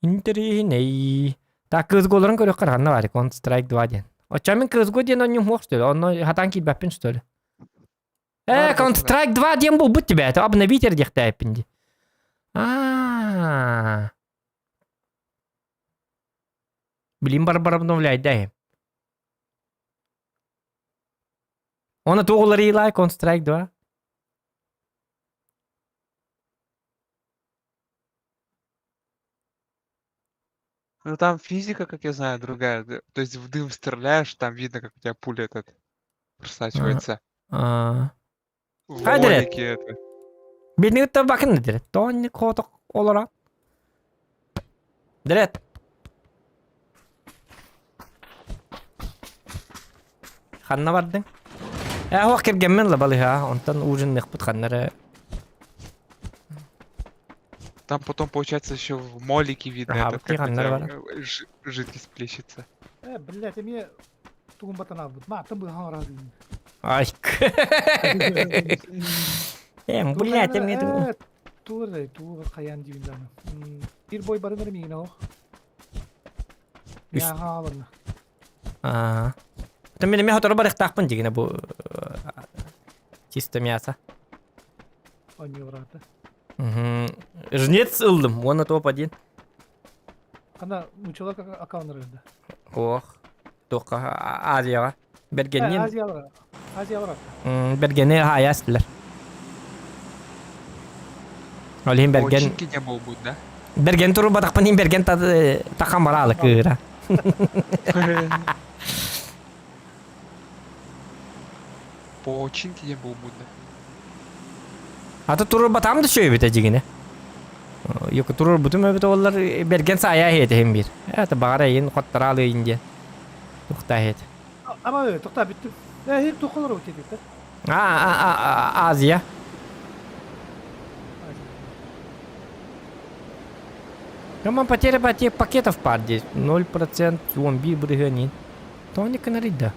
Интересный. Так, кызголарын көрөк карганна бар, Counter-Strike 2 ден. Очамын кызго ден он нюмох, что ли? Он хатан кидбаппин, что ли? Counter-Strike 2 ден был, будь тебя, это обновить ердехтай пинди. Блин, бар обновляет, да. Он это уголари лай, Counter-Strike 2. Ну там физика, как я знаю, другая. То есть в дым стреляешь, там видно, как у тебя пуля этот просачивается. В ролике это. Бедный это бакын дирет. Тони коток олара. Дирет. Ханна бардың. Хуак кергенмен ла балы ха. Онтан ужин нехпут ханнары. Там потом, получается, еще в молике видно, Ага, этот, как у ханнары тебя, бар. жидкость плещется. Блядь, мне тугумбатан абут. Ма, там был ханразы. Ай. Блядь, мне Тур каян дивиндана. Bir boy barınır mı yine o? Ya halın. Там меня хоть робот тахпан дигина бу чисто мясо. Он не врата. Жнец ылдым, он это один. Ана мучалак акаунерда. Ох, только Азияга. Бергенин. Азия врата. Бергене хаяслар. Олим берген. Починки не был будет, да? Берген туру батакпан берген такамаралы кыра. Починки не был будет, да? Ата туру батам да шөй бите дигине. Yok туру бутум бите олар берген сая хете hem bir. Это багара ен коттаралы инде. Тукта хет. Ama öyle tokta bitti. Ya hep tokalar o tedik. Азия. Там потеря пакетов пар здесь. 0% зомби брыганин. То не канарида.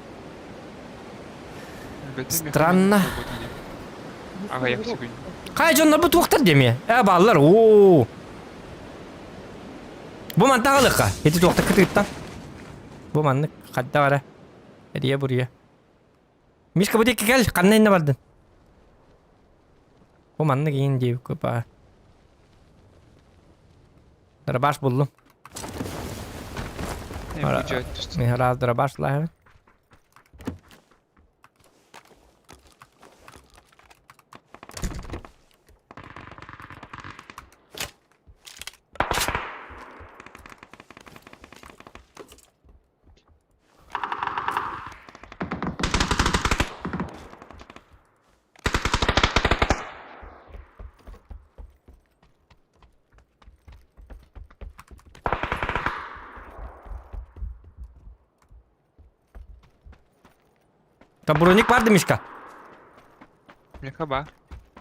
Странно. Ага, я все говорю. Кай жоннор бу туктар деме. Балалар. О. Бу мантагалыкка. Эти туктар кытыттан. Бу манны кадда бара. Эрия бурия. Мишка бу декке кел. Каннайна бардын. Бу манны кийин дейб көпа. Дробаш buldum. Раз дробаш лайв. Табуроник vardı Мишка. Мехаба.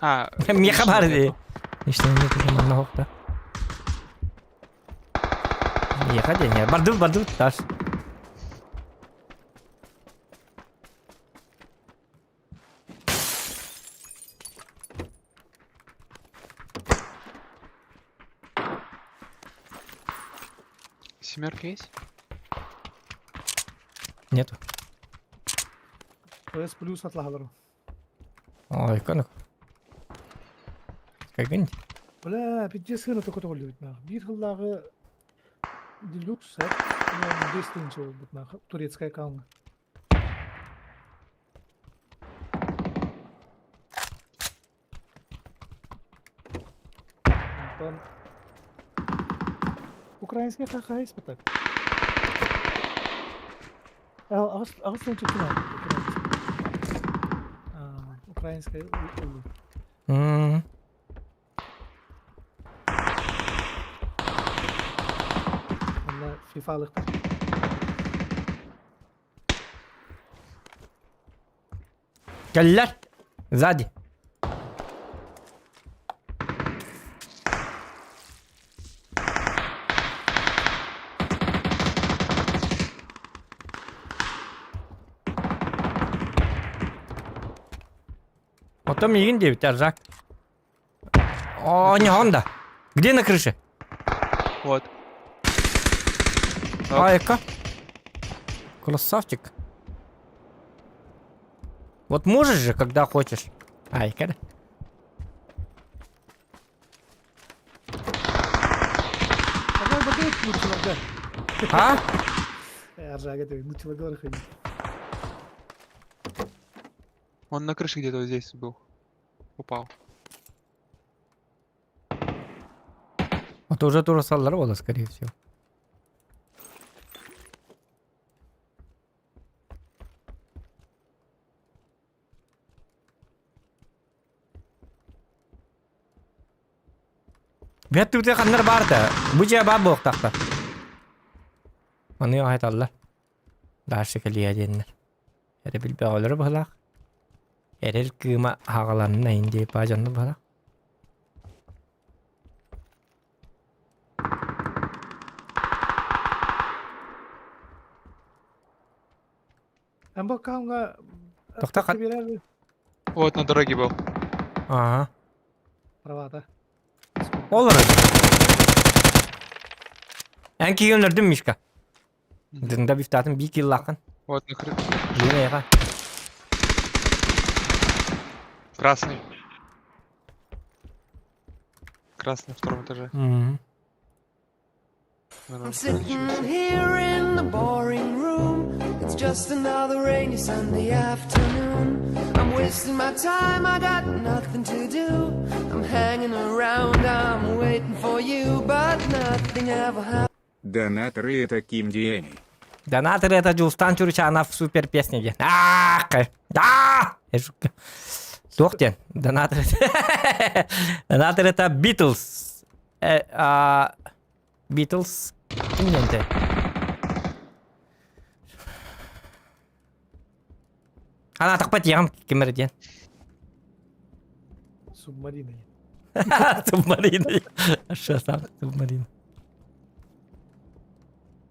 А, Меха лишнего vardı. нету. İşte ne diyeyim anla hokta. Меха değil ya. Bardı taş. Семерка есть? Нету. С плюс atlahalar. Ой, kanık. Kagın. Вля, пиздец хына только толю битнах. Bir hıllağı Deluxe set. Yani Destiny oldu bitnах. Турецкая kalma. Там украинская какая испытать. Ağustos çıktı mı? Украинская улу. Hmm. Onlar FIFA'lıktır. Geldiler. Zadi. Потом Игин держак. О, не Honda. Где на крыше? Вот. Айка. Красавчик. Вот можешь же, когда хочешь. Айка, да? Aga bakayım mutlularda. А? Arja'ya diyor mutlularda ходить. Он на крыше где-то вот здесь был. Упал. Это уже тоже саллар, скорее всего. Бет тут ханнар бар да. Бу жаба бок такта. Аны айт алла. Даши келия деннер. Эре билбе олары бала. Эрел кыма хагаланын айынде бажанны бала. Ama kanka Тохта хат. birer Вот на дороге был. Ага. pravada. Olur. En ki gönderdim Mişka. Dında biftatın bir kill lakın. Вот на крыше. Yine yaka. Красный. Красный на втором этаже. I'm sitting here in the boring room. It's just another rainy Sunday afternoon. I'm wasting my time, I got nothing to do. I'm hanging around, I'm waiting for you, but nothing ever happens. Донаторы это Ким Диэни. Донатор это Джулстан Чурчанов в супер песне. Да! Слухайте, донатор. Донатор это Битлз. Битлз. Kimdi? Ana takpat yam kimmer diyen. Submarina. Submarina. Aşağı sağ submarina.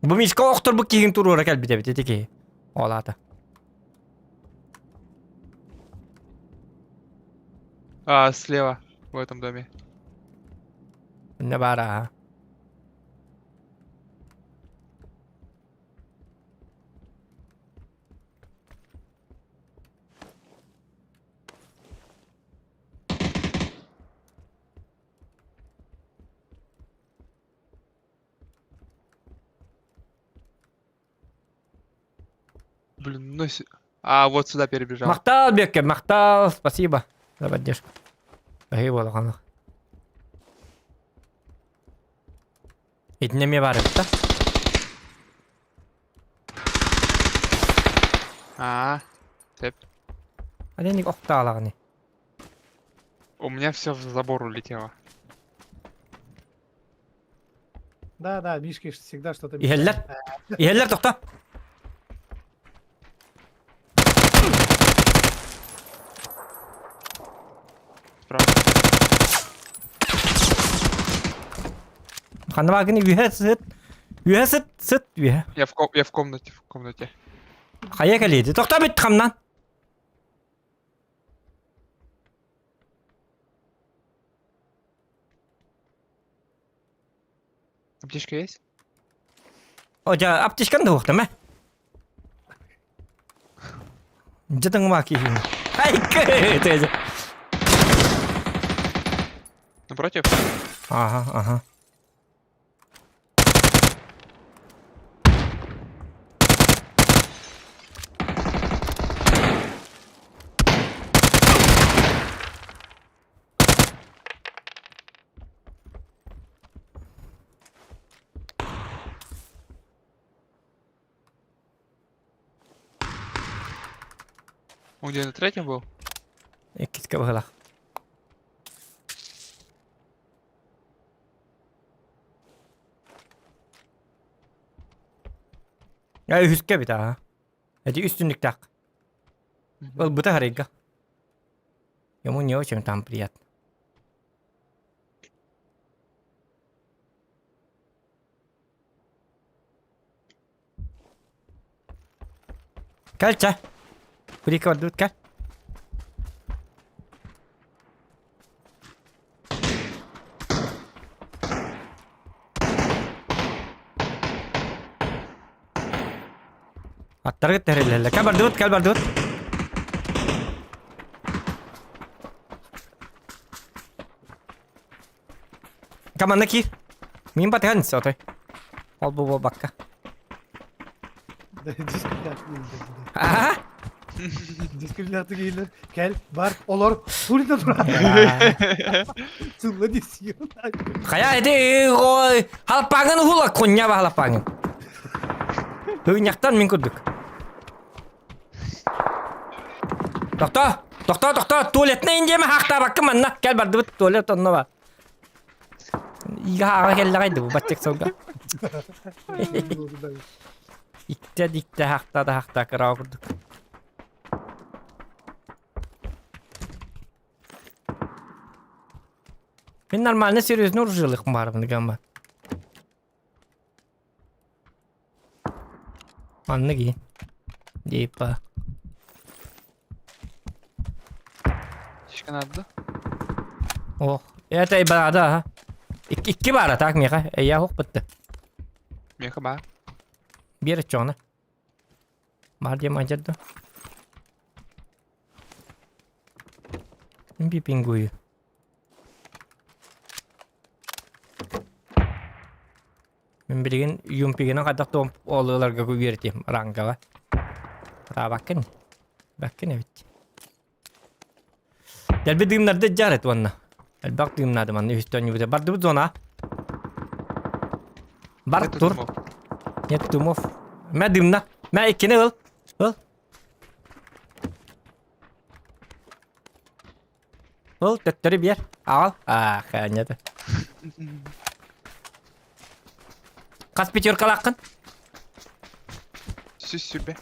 Bu Mişka oktur bu kiyin turu ora gel bite ki. Olata. А, слева, в этом доме. Ne var ha? Блин, ну... А, вот сюда перебежал. Мақтал Бекке, мақтал. Спасибо за поддержку. Спасибо, Лоханов. Итнеме бар это? Цепь. А я не охталагни. У меня все в забор улетело. Да, Мишки всегда что-то... Иһеллер. Иһеллер тохта. Справа. Хана багны үе сыт. Үе сыт үе. Я в комнате. Кая келеді? Тоқта бит хамнан. Аптечка есть? Оja аптечкан да оқта ма. Жадың ма кейін. Айкы! Тезі. Напротив? Ага. Он где, на третьем был? Киска бағылақ. Üstte bir daha. Hadi üstünlük tak. Bu da harika. Ему не очень там приятно. Кальча. Прикладут ка. Attırgıt terellerle. Kal bardut. Kamandaki. Min batı så toy. Al bu bakka. Aha. Diskriminatı giyinler. Gel, var, olur. Burada dur. Sılla disiyor. Kaya hadi o halapangın hula konya var halapangın. Hınyaktan min kurduk. Doktor, tuvaletine ince mi hakta bakın manna. Gel bardı bu tuvalet onunla var. İyi hağa geldi bu batacak sonra. İkte hakta kırağı kurduk. Ben нормально серьезно уржилых марвны гамма. Анныги. Дейпа. Аптечка надо, да? Ох, это и бада, ha. İki bara tak meka. Ya hok bitti. Меха бар. Bir çona. Var diye macadı. Bir pinguyu. Men bilgin yumpigine kadar tom oğlularga koyuverdim rangava. Ta bakın. Bakın evet. Gel bir dımlarda caret vanna. Gel bak dımlarda manna üstten yürüdü. Bardı bu zona. Bar tur. Net tumov. Ma dımna. Ma ikine ol. Ol tetleri bir yer. Al. Kayaknya da. Kas pechorka laqqın. Sübe.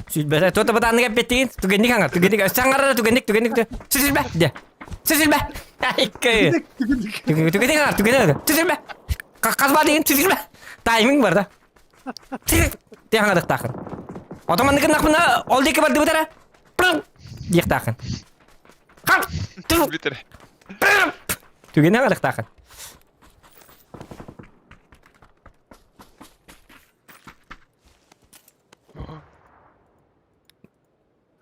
Sülbe. Tuota patah nih petin. Tugenik hangat. Tugenik. Sangar tugenik. Sülbe. Dia. Sülbe. Aike. Tugenik hangat. Tugenik. Sülbe. Kas badin. Sülbe. Timing var da. Dia hangat takkan. Otomatik nak mana? Oldu ke bardı betara. Dia takkan. Kan. Bitir. Tugenik hangat takkan.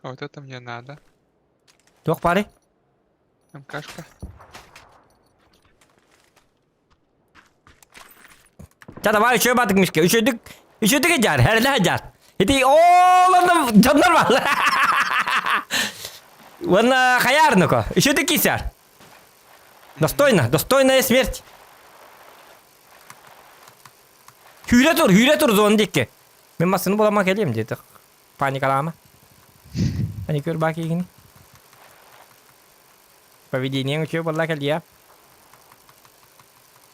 А вот это мне надо. Yok bari. МКшка. Çada var üçe battıkmış ki. Üçüdük ecar. Her ne ecar. Hadi oğlum canlar var. Вон хаярнуко. Üçüdük kisar. Достойная смерть. Hüyle tur zondaki. Ben masını bulamak edeyim dedi. Panikalama. Panikör bak ini. Поведение учё было как я.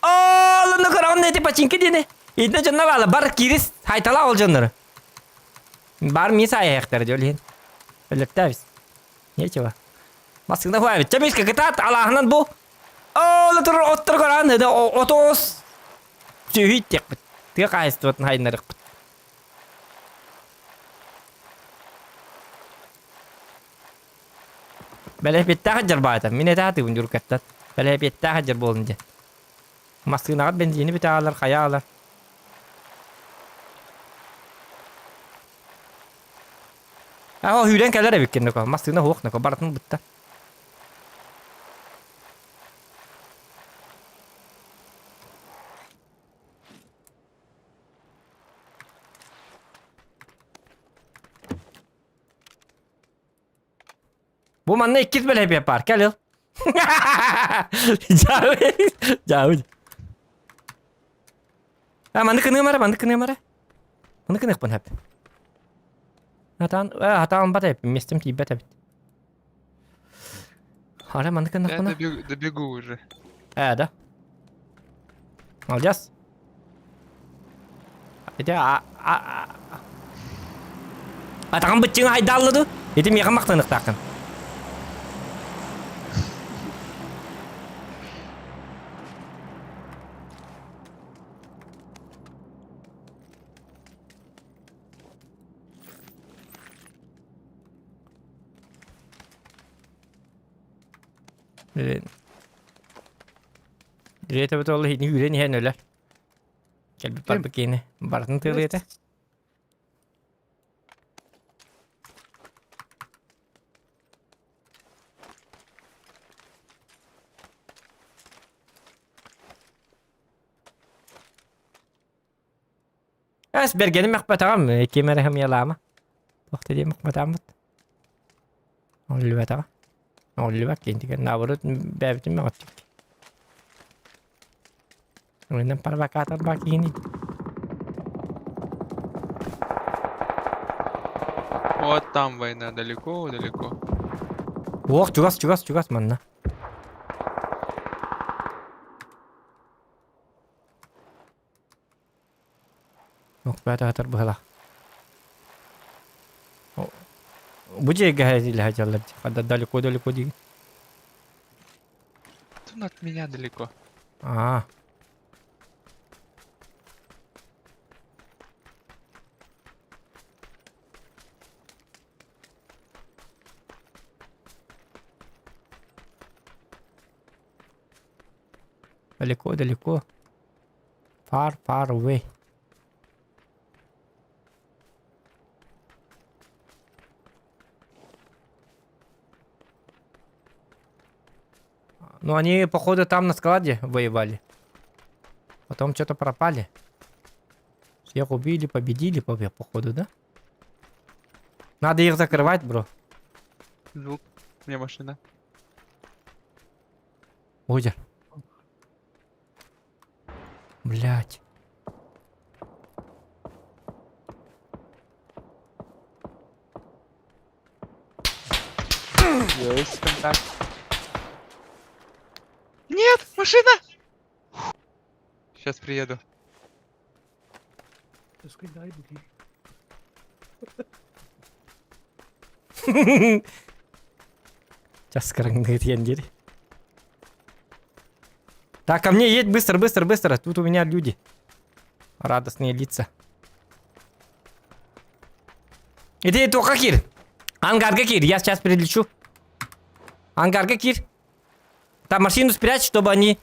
Oğlum ne kadar ne tipe çinki dine. İdne canına bağlı. Bar kiris haytala ol canları. Bar misa ayakları diyor lan. Öyle tabiz. Нечего. Маскына хуай. Чамишка кытат алахынан бу. О, латыр оттыр каран. Эде отос. Сүйит тек. Тек айсты вот хайнарык. Бәле беттә хаҗар байта. Мине тәһти бундур каттат. Бәле беттә хаҗар болынҗа. Маскына бензины биталар, хаялар. А hyyden käydä vikkin noko. Maskına huok noko baratın bitta. Bu manna ikkiz böyle hep yapar. Gel yıl. Jauh. Ah, manna kene mara. Manna kene pun hep. Hatan bata hep. Mestim tiba tabi. Hala manna kene Я pun. добегу уже. Да. Молодец. Itu Атаған бітчің айдалыды. Еті меға мақтанық тақын. Direte betul Allah ini yürüyen yen öyle. Gel bir par begini. Barın direte. Es bergenim mekbetağım. Kemerhem yalama. Vakti diye mekbetağımız. Ollu betağı. Ollu bak kendi kendine avurut. Bebetim mi atacak? Oyundan para bakatar bak yeni. Вот там война, далеко. Ох, чугас, манна. Ох, бета хатар бахала. Bu jega ile jalan. Kada далеко di. Он от меня далеко. А. Далеко. Far away. Ну, они, походу, там на складе воевали. Потом что-то пропали. Всех убили, победили, походу, да? Надо их закрывать, бро. Звук. У меня машина. Озер. Блять. Есть контакт. Нет, машина! Сейчас приеду. Скидай, буди. Сейчас скорогнет янди. Так, ко мне едь быстро. Тут у меня люди. Радостные лица. Иди, только Кир. Ангарга Кир, я сейчас прилечу. Ангарга Кир. Там машину спрячь, чтобы они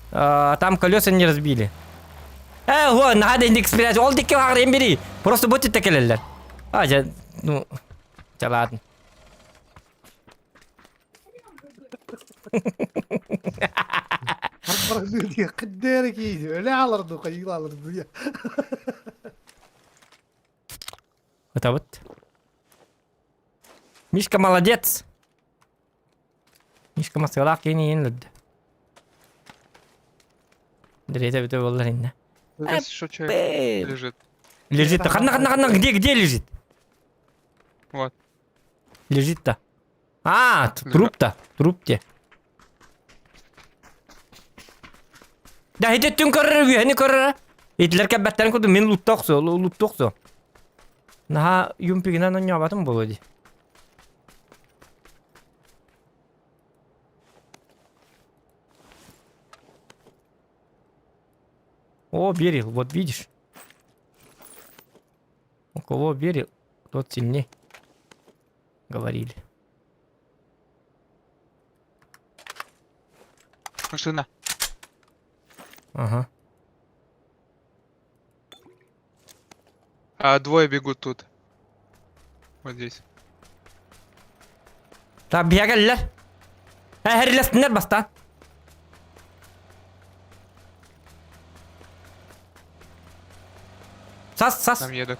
там колеса не разбили. Вон, надо индекс спрячь. Ол дикки вағыр бери. Просто будьте текелелер. Ну, ладно. Harbarduya qaddeerkiisa wala alardu qayla alarduya. Это вот. Мишка молодец. Мишка масалак yeni yenildi. Direte bir de vallahi inne. Здесь еще человек лежит. Лежит-то. Хана, где лежит? Вот. Лежит-то. А, труп-то. Труп-те. Да, хитеттің көрір, не көрір? Етлер кәббәттәрін көрді, мен луттоқсо. Наға юмпигінен оңа батым болды. О, Берил, вот видишь. У кого Берил, тот сильней. Говорили. Машина. Ага. Двое бегут тут. Вот здесь. Так, бегали. Herlesinler bastan. Сас. Там едут.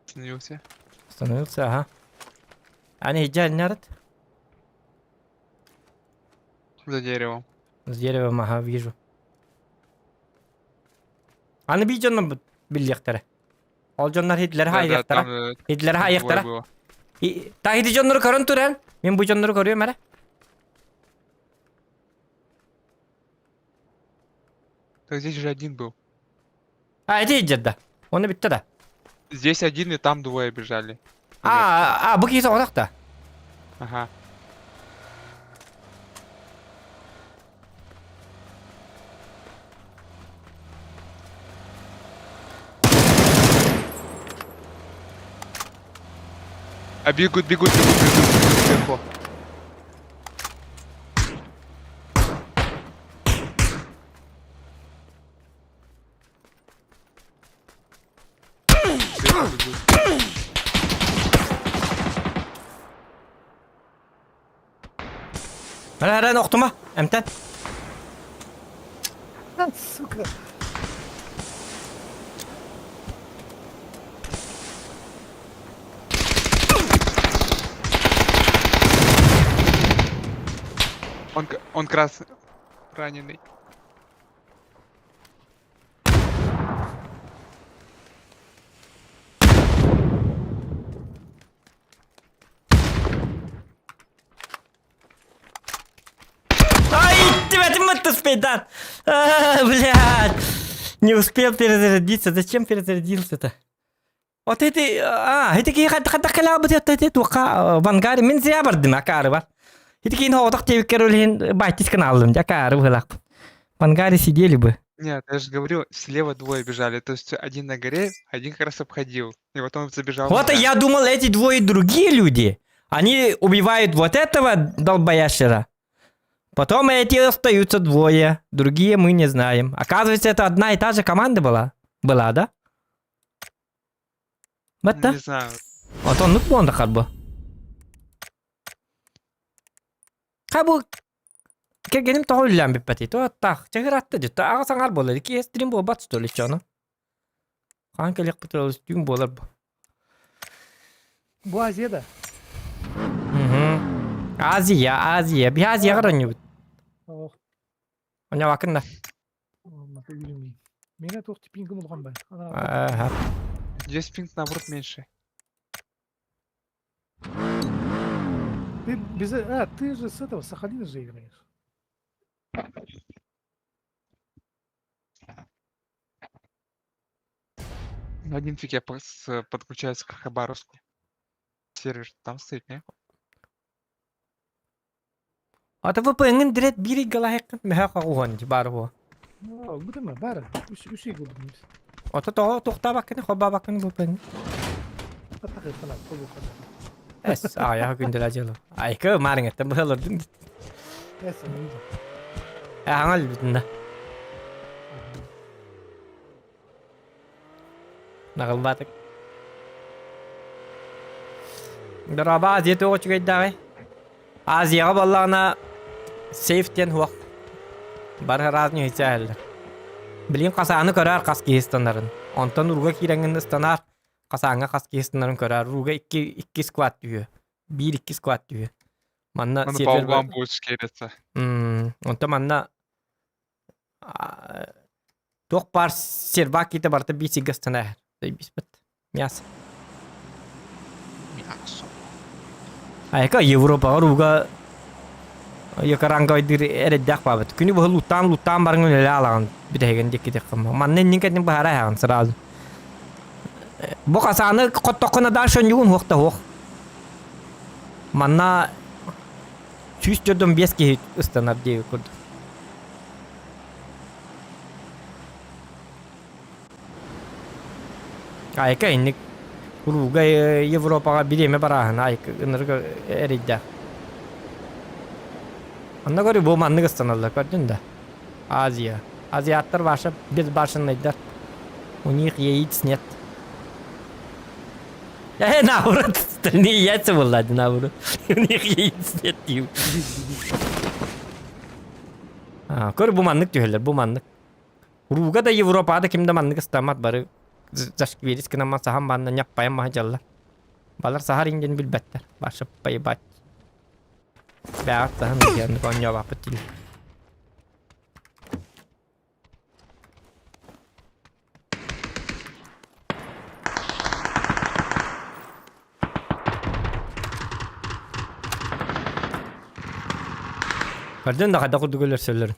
Остановился. Остановился, ага. Они идеально нерд. За деревом. С деревом, ага, вижу. Аны бейджонна биллектері. Ол жоннар хитлер хайықтара. Хитлер хайықтара. Та хиті жоннары көрін түрен. Мен бұл жоннары көрüyorum әрі. Так здесь же один был. Эти идет. Оны бітті да. Здесь один и там двое бежали. Бұл кейсі оғдақта. Ага. Бегут сверху. Әрі оқтыма, әмтен. Сука. Он красный. Раненый. Ай, тебя ты спейдан! Блядь! Не успел перезарядиться. Зачем перезарядился-то? Вот эти... эти كي خد كلام بتي توقع بانغاري من زي برد ما كاربا. эти كي هو تختي كرولين بايتس каналым я кару хлак. Бангари сидели бы. Нет, я же говорю, слева двое бежали. То есть один на горе, один как раз обходил. И вот он забежал. Вот я думал, эти двое другие люди. Они убивают вот этого долбоящера. Потом эти остаются двое. Другие мы не знаем. Оказывается, это одна и та же команда была. Была, да? Вот Не знаю. Вот он нукмонда харбо. Хабу келгеним тооллам биппати. То так, чегиратты дит. Ага саңар болду. Ки стрим бо бат столы чана. Хан келек петрол стим болар. Bu Aziye'de. Азия. Би Азия гараню. Oh. Оня вакында. Olmasa yürümeyeyim. Mene tohti pingim olgan ben. Ага. Здесь пинг наоборот меньше. Ты же с этого Сахалина же играешь. Один фиг я подключаюсь к Хабаровску. Сервер там стоит, не? Ата VPN-ин дирет бири галахык меха кагуган бар бу. Bu da mı? Bari. Üsü gördüm. Ата то тохта бакын хоба бакын VPN. Atakır falan. Kolu kadar. Эс ая күндер ажалы. Айкы марың этте бөлөрдүн. Neyse neyse. Аңал бүтүндө. Нагыл батык. Драба Азия то чугайдагы. Азияга баллагына сейфтен хуак. Бар разный хичаалар. Билин касаны көрөр кас кистаннарын. Онтон урга киреңин станар. Касаңа кас кистаннарын көрөр. Урга 2 сквад дүйө. 1-2 сквад дүйө. Манна Он сервер. по углам будет шкериться. Онто манна тох пар сервак ките барта биси гастана. Дай биспет. Мясо. Айка Европа руга Yakaran koydur ereddak babet. Күнү бу луттан барыңын эле алаган битеген дикке кама. Маннен никетин бара яган сразу. Бу касаны коттокуна дашын юун хокта хок. Манна чүс жодон беске ыстанап деп көрдү. Айка инник Уруга Европага биреме барахан айка ынырга эредdak. Анда көрі бұл манны қыстаналар, көрдің да? Азия. Азиаттар башы, біз башынайдар. У них яиц нет. Наоборот, остальные яйца вылады, наоборот. У них яиц нет, дейм. Көрі бұл маннык түйелер, бұл маннык. Уруга да Европада кімді манны қыстамат бары. Жашки верес кінаман сахан банна няппайын маға жаллар. Балар сахар инден білбәттер. Башы байбат. Бәғат сахан дегенді көңе бапы тілі. Көрден да қайда құрды көлер сөйлерін.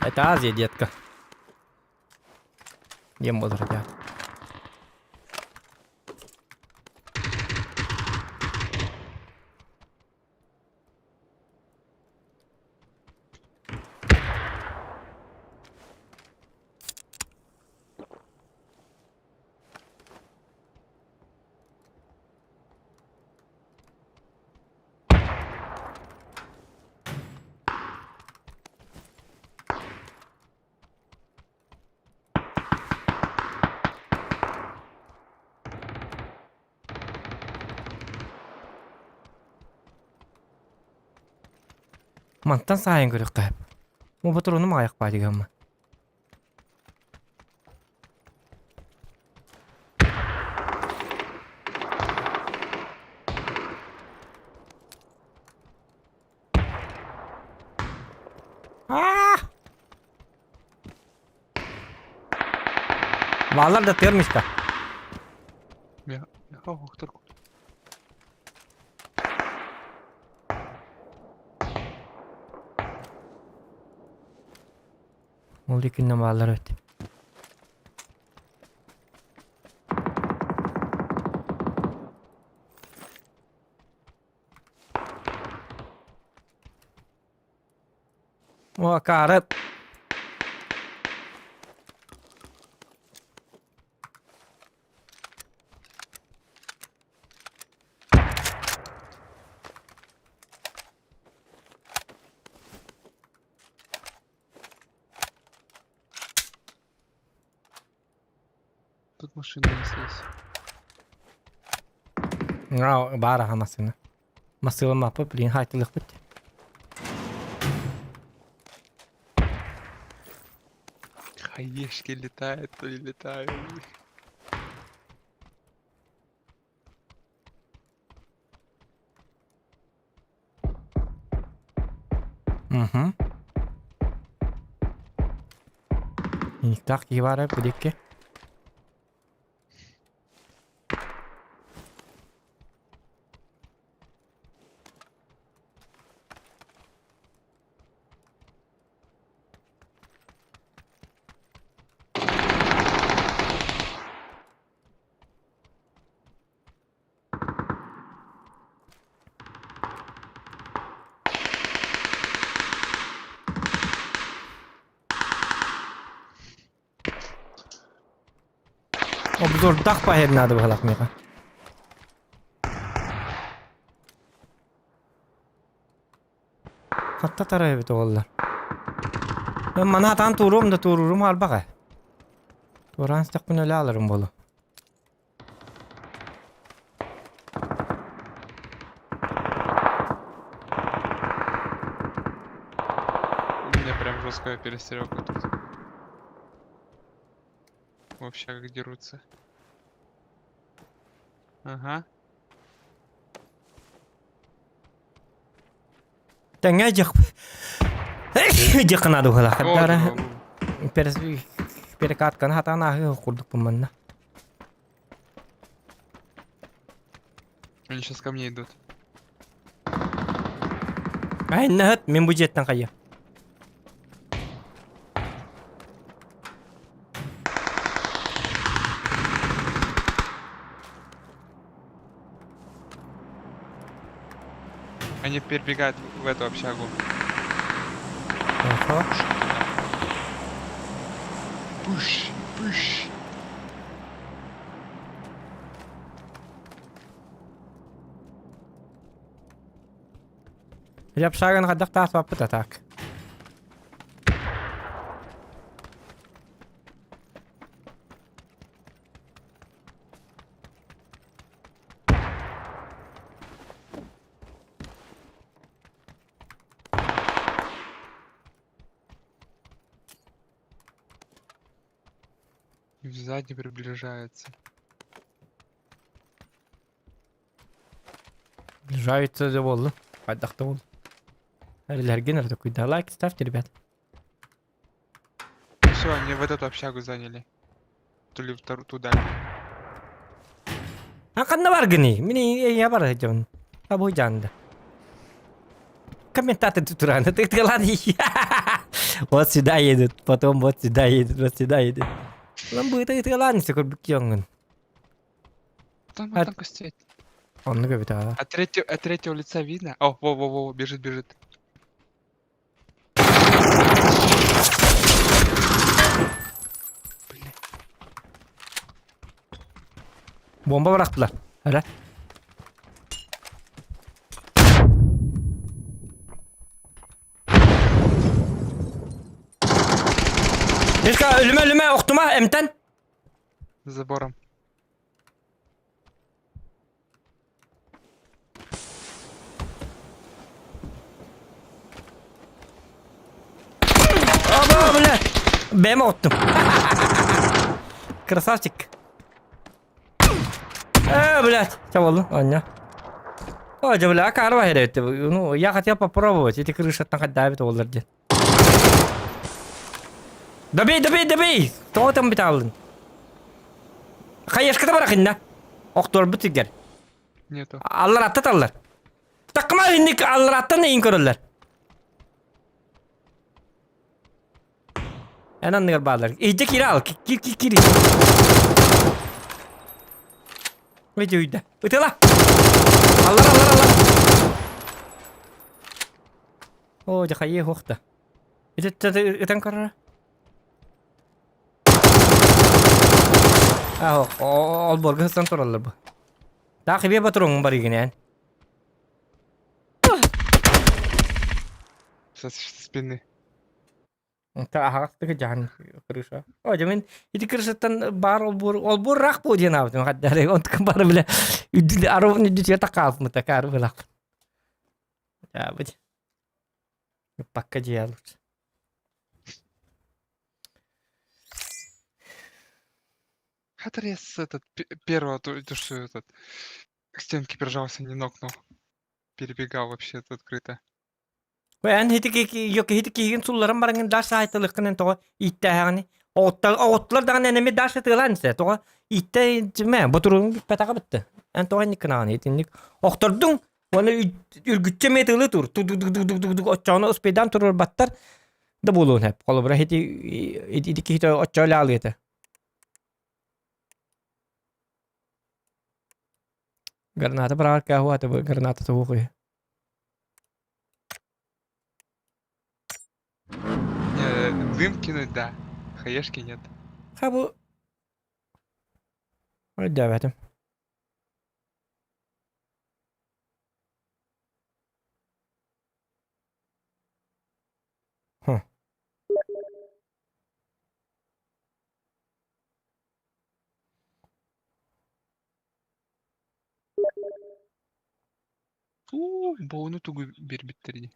Это Азия, детка. Ем болыр, ребят. Мантан сайын көрік қайып. О бұтыр оны мағаяқ ба деген ма? Bağlar da tırmış ka. Я хохтар. Oldu ikinden bağlar ötü. O karı. Тут машина неслась. Бара масына. Масыла мапы, блин, хайтылық бітті. Хаешки летают, прилетают. Угу. İntiktak gibi var hep birlikte. Obzor dağ pahedin adı bakalak meka. Hatta tarayı bit oğullar. Ben bana hatan tururum al baka. Turan sıcak bunu öyle alırım bolu. У меня прям жесткая перестрелка тут. Вообще как дерутся. Ага. Tengah jak. Jakna aduh lah. Kadara. Перекатkan hatan akhir kurduk pemenah. Они сейчас ко мне идут. Айнахат мен бу жеттен кайя. Они перебегают в эту общагу. Хорошо. Пуш, пуш. Я пшаган гадак тас вапыт атак. Сзади приближается. Ближается да болду. Гадакта болду. Әлләргә нәрдә куйда. Лайк ставьте, ребят. Все, они в эту общагу заняли. То ли вторую туда. Аканна бар гыни. Мини я бар жон. Абу жанды. Комментаторы туран. Ты ладно. Вот сюда едут, потом вот сюда едут, вот сюда едут. Ламбы ты ладно, все как бы кёнган. Там А- там костей. Он говорит, а. От третьего лица видно? О, во, бежит. Бомба bıraktılar. Hele. Ишка ölüme oktuma emten. За забором. Aba bile. Ben oktum. Красавчик. Блядь, чего Аня? О, бля, карва херет. Ну, я хотел попробовать. Эти крыши там давят оларды. Добей! Кто там биталын? Хаешка да баракын да? Октор битигер. Нету. Аллар аттаталар. Такма инник аллар аттан ин көрөлөр. Анан нер баалар. Ийде кире ал. Кир. Видео үйде. Өтела. Аллар. О, жахайе хохта. Этен кара. Ол борга хыстан туралар бу. Тахибе батырың бар екен. Со спины. Тахактыгы жан крыша. О, жамин ити крышаттан бар ол бор рак бу дена бу. Хаддары он бар биле. Үдүле аровны дүтө такалмы такар билак. Я бит. Пока делают. Хатер я с этот первого, то что этот к стенке прижался, не нокнул. Перебегал вообще открыто. Мен хитики сулларым барыңын даш айтылыккын то иттәһәни. Оттар да неме даш айтыланса то итте мен бутурун патага битте. Ан то никнаны итинник. Октордун оны үргүтче метылы тур. Тук оччаны успедан турur баттар да болуун хеп. Колобра хити хито оччала алыты. Граната брат ка хуата граната то хуй. Дым кинуть, да. Хаешки нет. Хабу. Ой, да, это. Боуну тугу бербиттерди.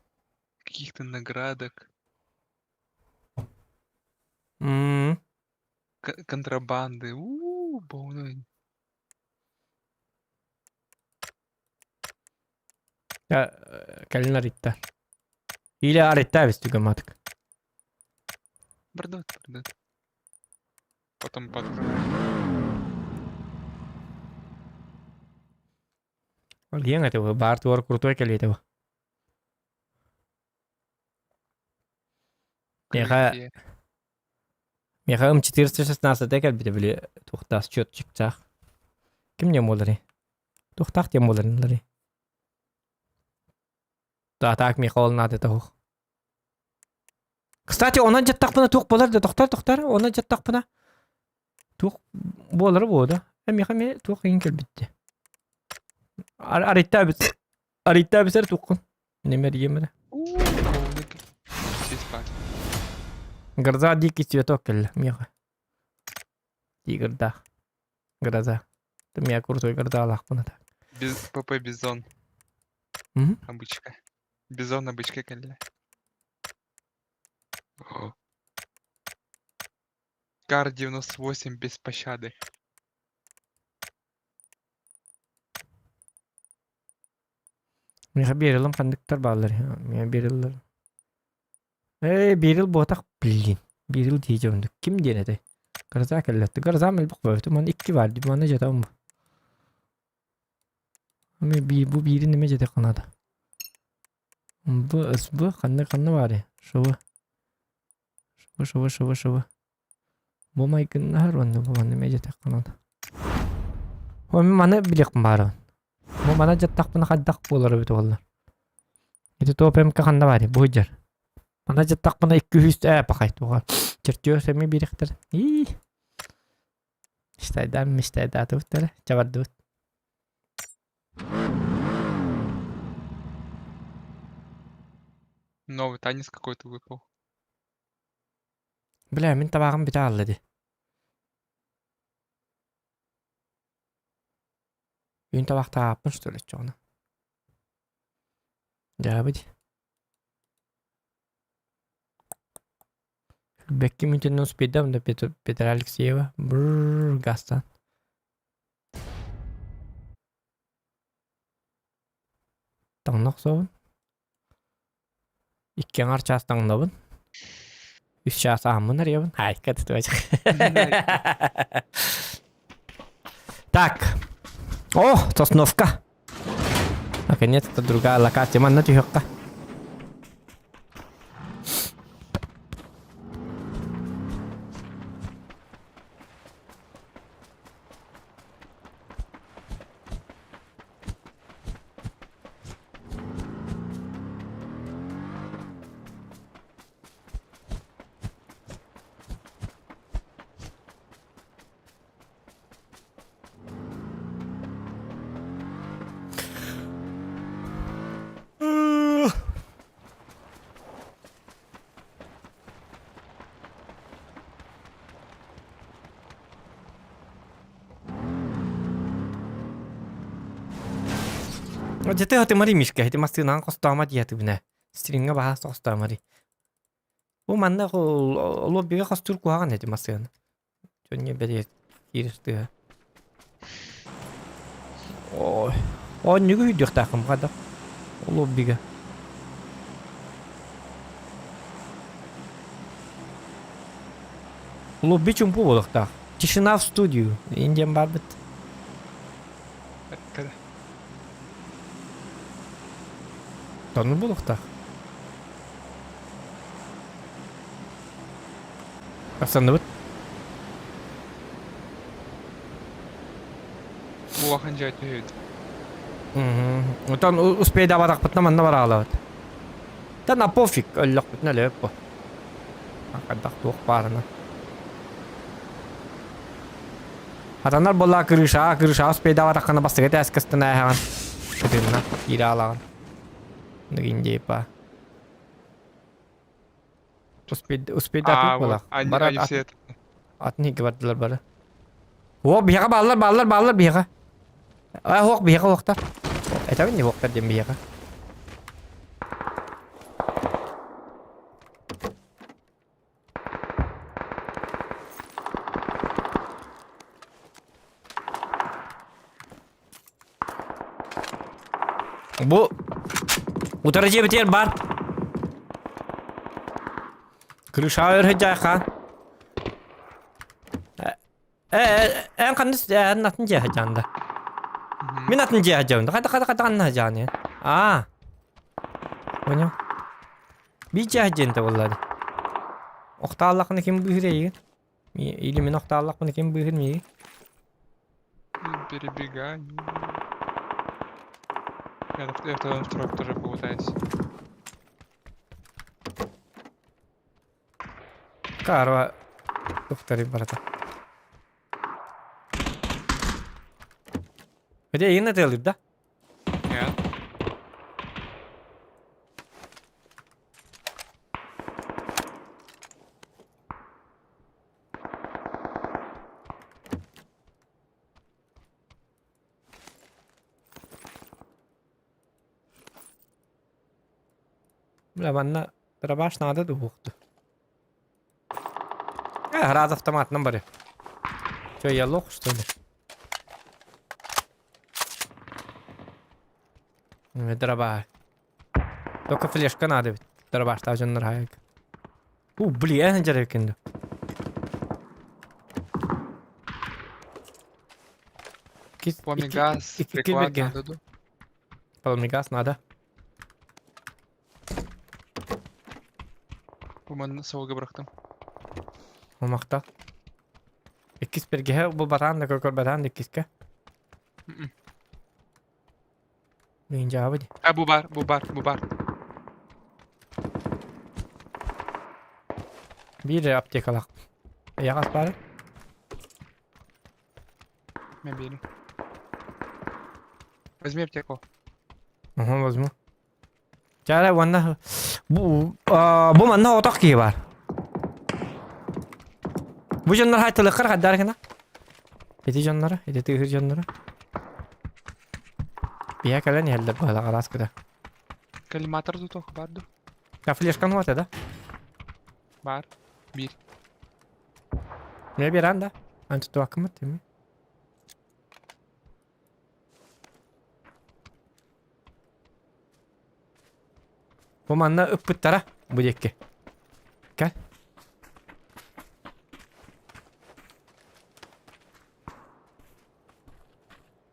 Каких-то наградок. Контрабанды. Боуну. Ja, kellena riittää. Hiljaa riittää vistykö matka. Продат. Потом под... Oli jenga tuo baar tuor kurtu ekeli tuo. Коллектив. Меха М416 кэлбите биле тухтас чётчикчах. Ким не молари? Тухтах тем молари. Да так Михаил надо тох. Кстати, ona жаттакпына тух болар да токтор, ona жаттакпына. Тух болар бода. Меха ме тух ин кэлбитти. Арита бисер тухкун. Немер емере. Полный здесь спать. Гроза дикий цветок келли, Меха. Тигрда. Гроза. Ты меня крутой гроза лахпына так. ПП Бизон. Мгм. Обычка. Бизон обычка келли. Кар 98 без пощады. Меха берилим кандыктар баллар. Мен берилер. Берил ботак билин. Берил дiyeceğim. Kim denedi? Gırza kelletti. Gırza mı bak böyle. Man iki vardı. Bana jeta mı? Ama bu birin nime jeta kanada. Bu kanne var ya. Şova. Bu maykın nahar onu bu nime jeta kanada. O mana bilek mara. Bu mana jettak bana kaddak bolar bit vallar. Itu topem ka kanne var ya. Bu jar. Mana jettak bana 200 pakayt var. Çertiyor semi biriktir. İyi. İşte tuttu. Çavar dut. Новый танец какой-то выпал. Бля, мен табағым біте алды. Үйін табақ тағаппын, что ли, çoğunu. Cevabı di. Bekki mintinden spedam da Peter Alexeyeva. Brrrr, gastan. Tağnaq soğun. İkken arças tağnabın. Üç şahsı amın arayabın. Hay, katı açık. Так. О, Сосновка. Наконец-то другая локация. Манна тихока. Jete hati mari mishka hati masti nang kostama dia tu bina. Stringa bahas kostamari. Bu manna ko lobbyga kostur kuagan hati masti an. Jonya beri kirsti. O nigu hidup takım kada. Lobbyga. Lobby чумпу болық так. Тишина в студию. Индиан барбет. Когда? Тону болық так. Қасанды бұд? Bu akın jayt öğüt. Отан успей да барақ бұтна манна бара алабыд. Та на пофиг, өллөк бұтна лөп бұ. Қадақ туық барына. Атанар бола крыша успей да бараққана бастығы тәскістін әйхаған. Күтімна, ері алаған. Нагинде па. Успей да туық болақ. Они все это... Атын хекі бардылар бары. О, бияға балылар бияға. Хоқ бияға хоқтар. Айтабын не хоқтар дем бияға. Bu utarıcı biter бар. Крыша örhecek en kanıs natın cehacanda. Min natın cehacanda. Kada kanna jani. Понял? Bir cehacanda vallahi. Oktallakını kim büyüreyi? İlimin oktallakını kim büyürmeyi? Перебегай. Я в твоем строк тоже попытаюсь. Karva doktori barata. Hadi yine de alır da. Нет. Бля, ванна дробаш надо духту. Раз автомат на баре. Что, я лох, что ли? Дробаш. Только флешка надо ведь. Дробаш, там же нравится. Блин, я не жарю кинду. Пламегас, приклад надо, да? Пламегас надо. Буман savga bıraktım. Olmakta. İkiz pergehe bu batan da kokor batan da ikiske. Neyin cevabı di? Ha bu bar. Bir aptek alak. Yakas bari. Ben benim. Возьми аптеку. Aha возьму. Çare vanna bu manna otak ki var. Bu canlar haytalı kır kadar kena. Edi canlara, edi tığır canlara. Bir kalan yerde bu hala kalas kıda. Коллиматор тут ох барду. Ya fleşkan var da. Бар. Bir. Ne bir anda. Antu tu akımı değil mi? Bu manna öppüttara bu dekke. Gel.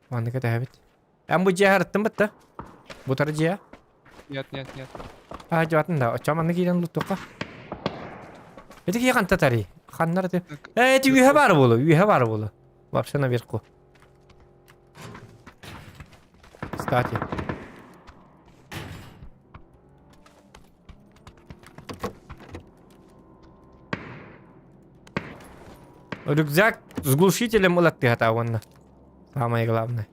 Manna kata evet. Ben bu ciğer attım bitti. Bu tarı ciğer. Нет. Ha cevapın da. Çamanı giyen lutukka. Edik yakan tatari. Kanlar da. Evet üye var bolu. Vapşana bir ku. Stati. Рюкзак с глушителем улат приготовлен. Самое главное.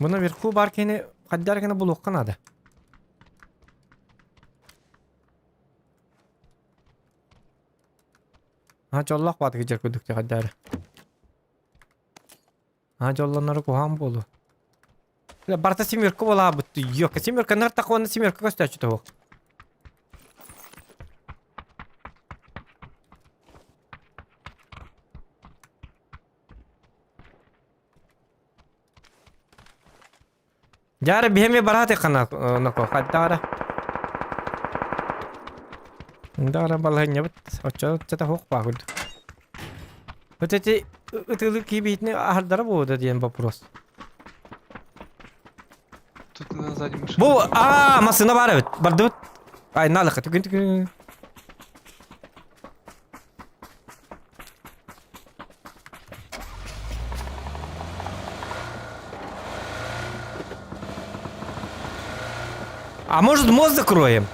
Bu наверху баркені қаддаркені бұл оққан ады. Жоллақ бады кежер көдікте қаддары. Жолланары қоған болу. Барта семерка бола бұтты. Йоқа семерка нар тақуаны семерка көсті әчіті оқ. Jare biheme barate kana nako kadara. Ndara balanya bet ocha chata hok pagud. Betete ıtılık gibi itne ahardara bu da diyen vapros. Тут сзади машина. Bu masına var evet. Bardı. Ay nalaka tükün. А может мост закроем?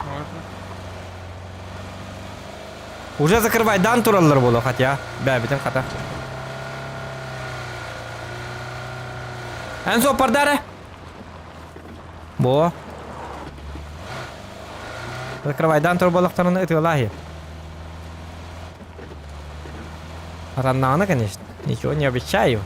Можно. Уже закрывай дан тураллар болу хотя. Бәбитен хата. Энсо пардаре. Бо. Закрывай дан тур болуктарını ытылахи. Раннаны, конечно. Ничего не обещаю.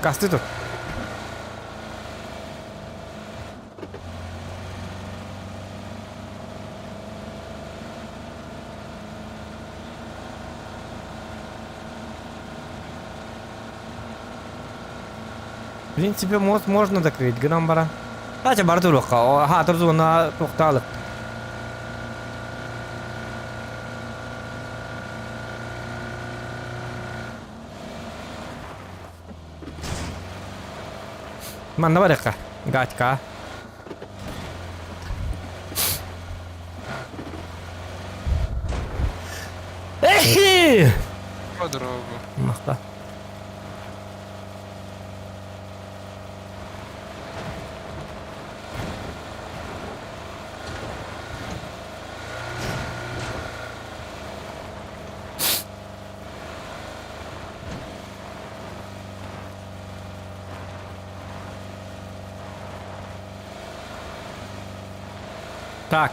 Касты тут. принципе, мост можно закрыть, гнам баран. Ача бар турукка, хатыр зона токталык. Манна бар якка, гачка. Эхи! По дорогу. Махта. Так.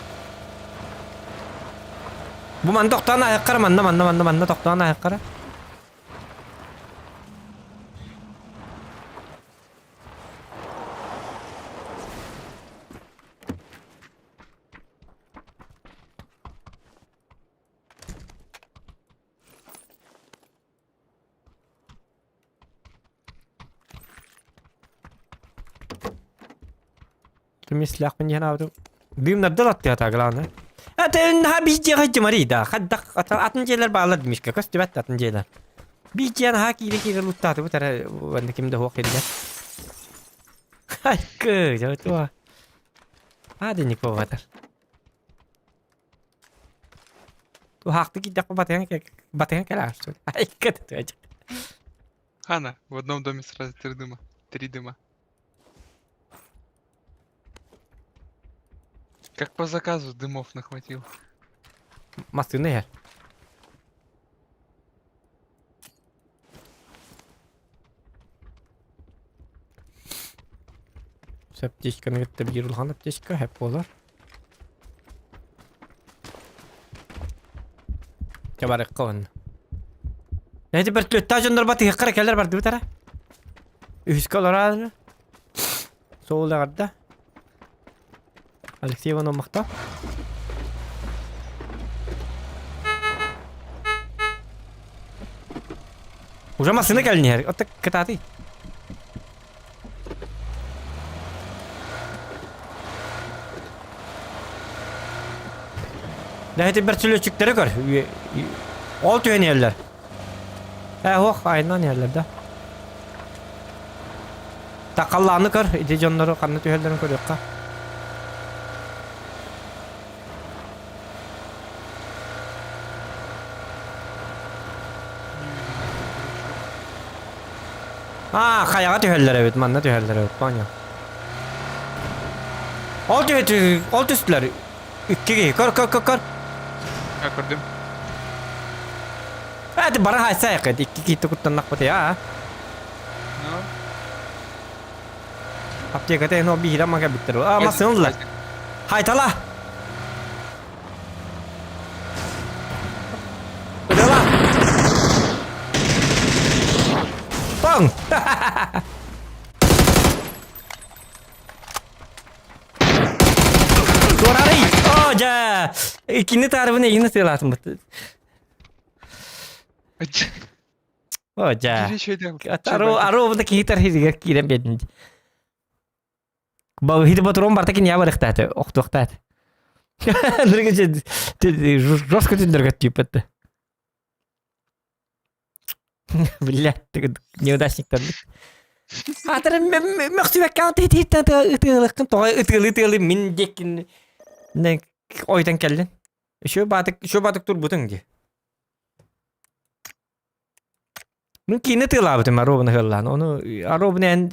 Bu man toqtana ayaqara manna toqtana ayaqara. Tüm silah ben yana avru. Düm nerede attı ya taglanı? Hatta ha bir cihaz marida. Hadda atın şeyler bağladı demiş ki. Köstübet atın şeyler. Bir cihaz ha kiri luttatı bu tara ben de kimde hoş ediyor. Ay kız ya tuh. Hadi Niko batar. Tu haklı ki dakika batayang kelar. Ay kız tu aja. Хана, в одном доме сразу 3 дыма. 3 дыма. Как по заказу дымов нахватил. Masını yer. Аптечканы гетте бирилган аптечка hep болар. Чабарык кылын. Нәти бер төттә җондар баты хиккара келер бар дибетара. Үскалар. Солда Алексей Иванов мақта. Уже машина келнер. Отта катати. Дәһәте бер чөлөчүктәре көр. Ол түйен ерлер. Хох, айнан ерлердә. Такалланы көр. Иде җоннары канны түйәлләрен көрөккә. Kayaka tüheller evet, manna tüheller evet, banya. Alt üstler. İki kır. Я курдым. Hadi bana haysa yakıt, iki kitu kutanak pati ya. Ну, Aptiya kate no bihira maka bitter. Masın oldular. Haytala. Udala. Bang. Dorari. Oh ja. İkinci tarafını yine silah mı? Oh ja. Geri şeyden. Aro bunda kitar hiç kirem bedin. Bau hiç batron barta ki niye var ihtiyatı? Oktoktat. Nerede жестко тендер типа-то. Блядь, ты неудачник там. А ты мертвый аккаунт ты min dekin ne oydan geldin. Şu batık dur butun diye. Mümkün ne telabetim arabını hırlan. Onu arabını en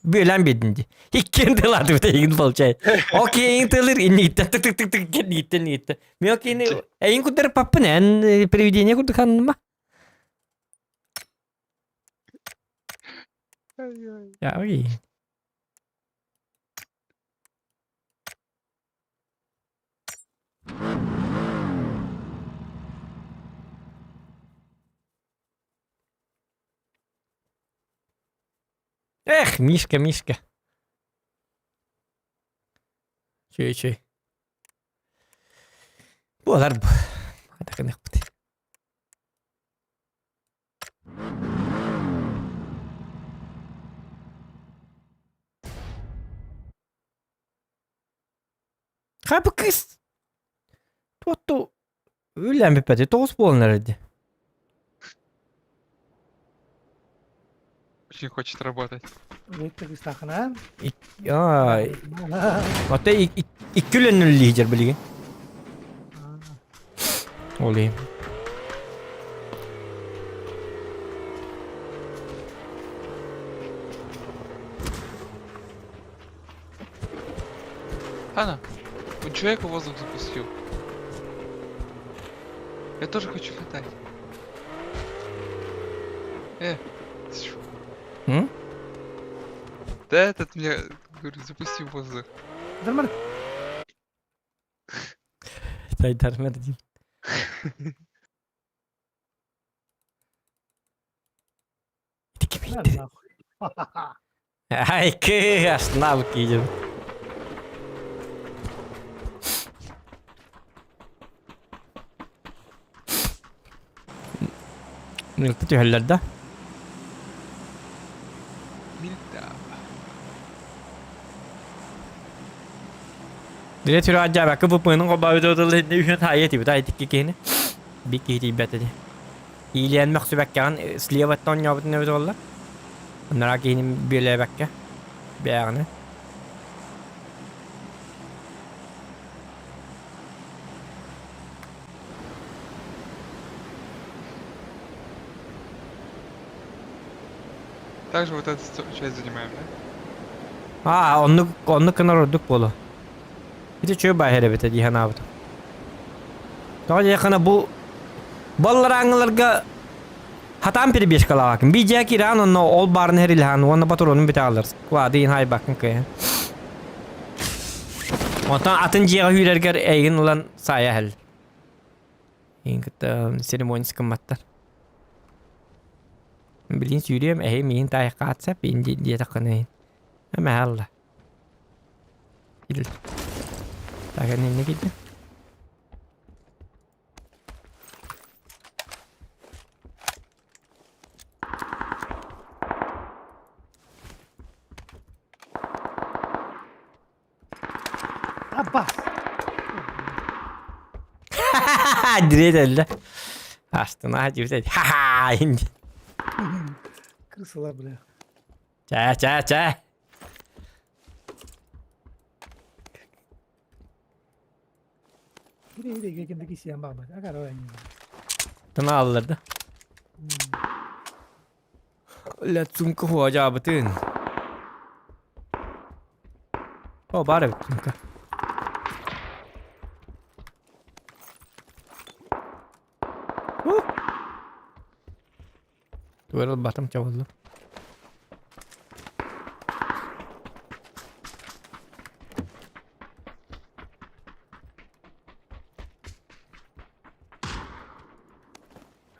bölen bedindi. Hiç kendi telabetim de yine bolcay. Okey, telir ini tık gitti. Mi okey ne? Eyin kudur papın en привидение kudur kanma. Ya okey. Мишка. Чей. Болар bu. Hadi kınık bu. Ha bu kız. Tuttu. Öyle bir pedi. Toz bolnardı. Очень хочет работать. Elektrik istakına. Ya. Hatta iki ünlü lider bilgi. Olayım. Ана, он человека в воздух запустил. Я тоже хочу летать. Ты чё? Hı? Да этот меня, говорю, запусти в воздух. Durma. Tay tarma dedim. Ay ki aslında alıp yiyeceğim. Ne tutuyor hallerde? Мильта. Dire tiro acaba bak bu pının o bağı da ne üşen hayati bu da etik kene. Bir kiti betedi. İyileyen maksubak kan sliyavattan yabıt ne oldu? Onlara kenim böyle bakka. Beğene. Также вот эту часть занимаем, да? Ha onu kınar olduk bolu. Bir de çöy bahire bete diye ne yaptı. Daha yakına bu ballar anglarga hatam piri beş kala bakın. Bir jaki ran onu ol barın her ilhan onu patronun bite alırız. Kuadi in hay bakın ki. Ondan atın jiga hülerger egin ulan saya hel. İngit seremoni sıkımatlar. Bilin sürüyem mihin tay katsa bin diye takınayın. Ama Allah. Gidil. Takın ne gitti? Abbas. Direkt elde. Aslında hacı dedi. Ha ha indi. Kırsalar bile. Çay. Gide gekindeki isyan bakma. Agar o yani. Tına alırdı. Latsum ko ho ja batın. O bari bittim ka. Tuvalet batım çavallı.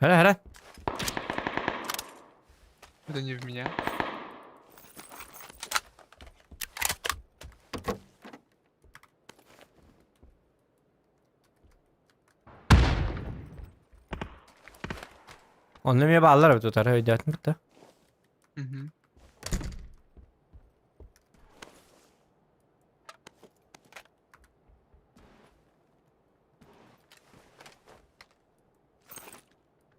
Hele. Это не в меня. Onu mi bağlar tutar öyle atmış da. Угу.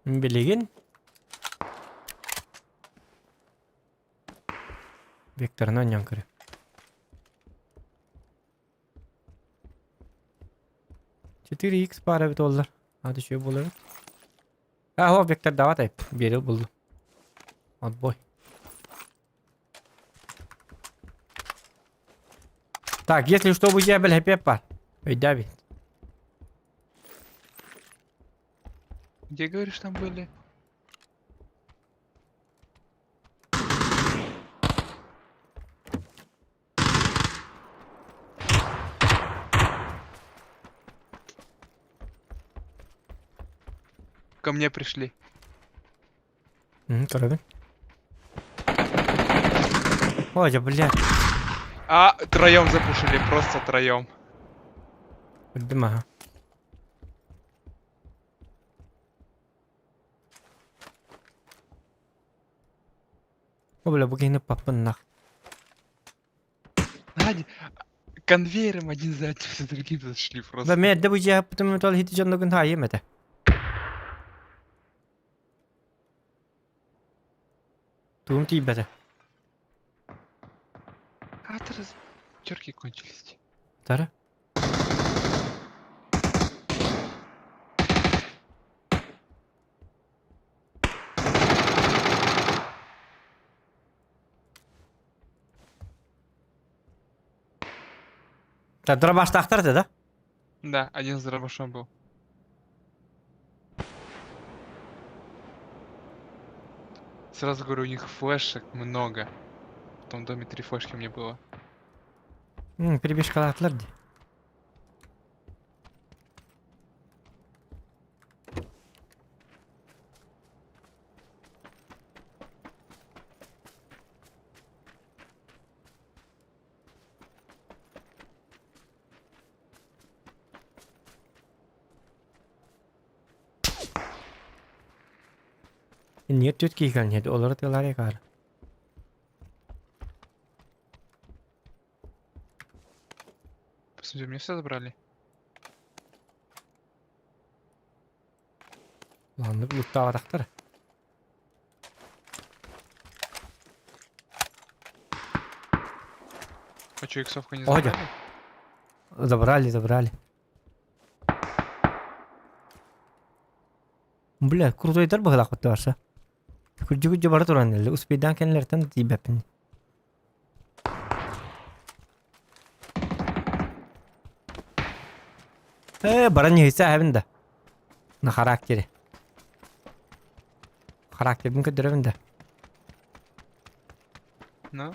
Bilgin. Vektorunu oynayam kırı. Çetiri X para bit oldular. Hadi şu bulalım. Ha o vektor davat ayıp. Bir yıl buldum. Hadi boy. Так, если что, будет был хэппи пар. Ой, Давид. Где, говоришь, там были? Ко мне пришли. Коробин. Ой, да, блядь. А, троем запушили, просто троем. Дыма. О, бля, бugün hep papın nak. Надя, конвейером один за одним за другим зашли Ба просто. медде бу жия бутум тол хити жонно гын хайы мете. Тум тибете. А, терки кончились. Тара. Та дробаш тахтарды да? Да, один с дробашом был. Сразу говорю, у них флешек много. В том доме 3 флешки мне было. Перебежкалар атларды. Niye tüt giygan yedi? Oları tığlar yakar. Посмотри, мне все забрали. Lanlık lutta varaktar. А что, иксовку не Ой, да. забрали? Забрали. Бля, крутой дар багала кутты барса. Күржүгү бара туран эле. Успейдан кенлерден тийбеппин. Баран нейсе абинда. На характери. Характерин көдөрөбүндө. Ну?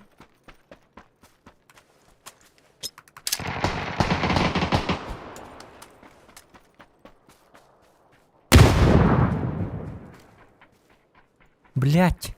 Блять.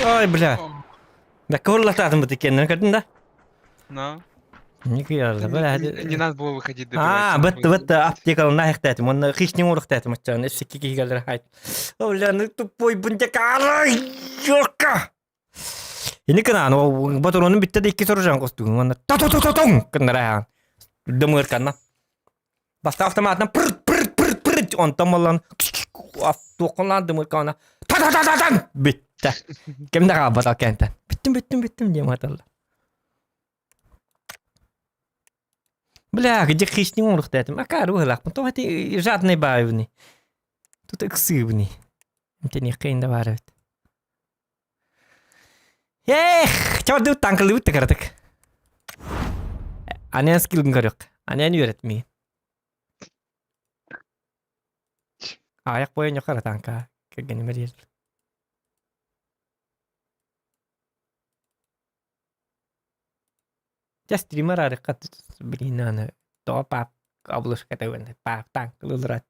Ой, бля. Да курла татым бу тикенин көрдүн да? Ну? Не кыярды, бля. Не надо было выходить добивать. быт аптекалын нахтатым. Он хищний урыктатым ачан. Эсеки кигелер хайт. Бля, ну тупой бундякар. Ёрка. Иникана, ну батуронун битте де 2 соружан костугун. Он та-та-та-та-тун. Кынара. Дымырканна. Баста автоматна прт. Он тамалан. Автоконлан дымыркана. Та-та-та-та-тан. Bitте. Kimde kaldı batal kentten? Bittim diye matalı. Бля, где хищный урок датым? А как рух лах? Потом это жадный баевный. Тут эксивный. Это не хрень варит. Эх, чего ты танк лют так? Анен скилл горек. Анен öğretmeyi. Ayak boyun yok tanka. Kegeni meriz. Ya streamer hareket bilin ana. Doa pap kabulus kata gue. Pap tank lulurat.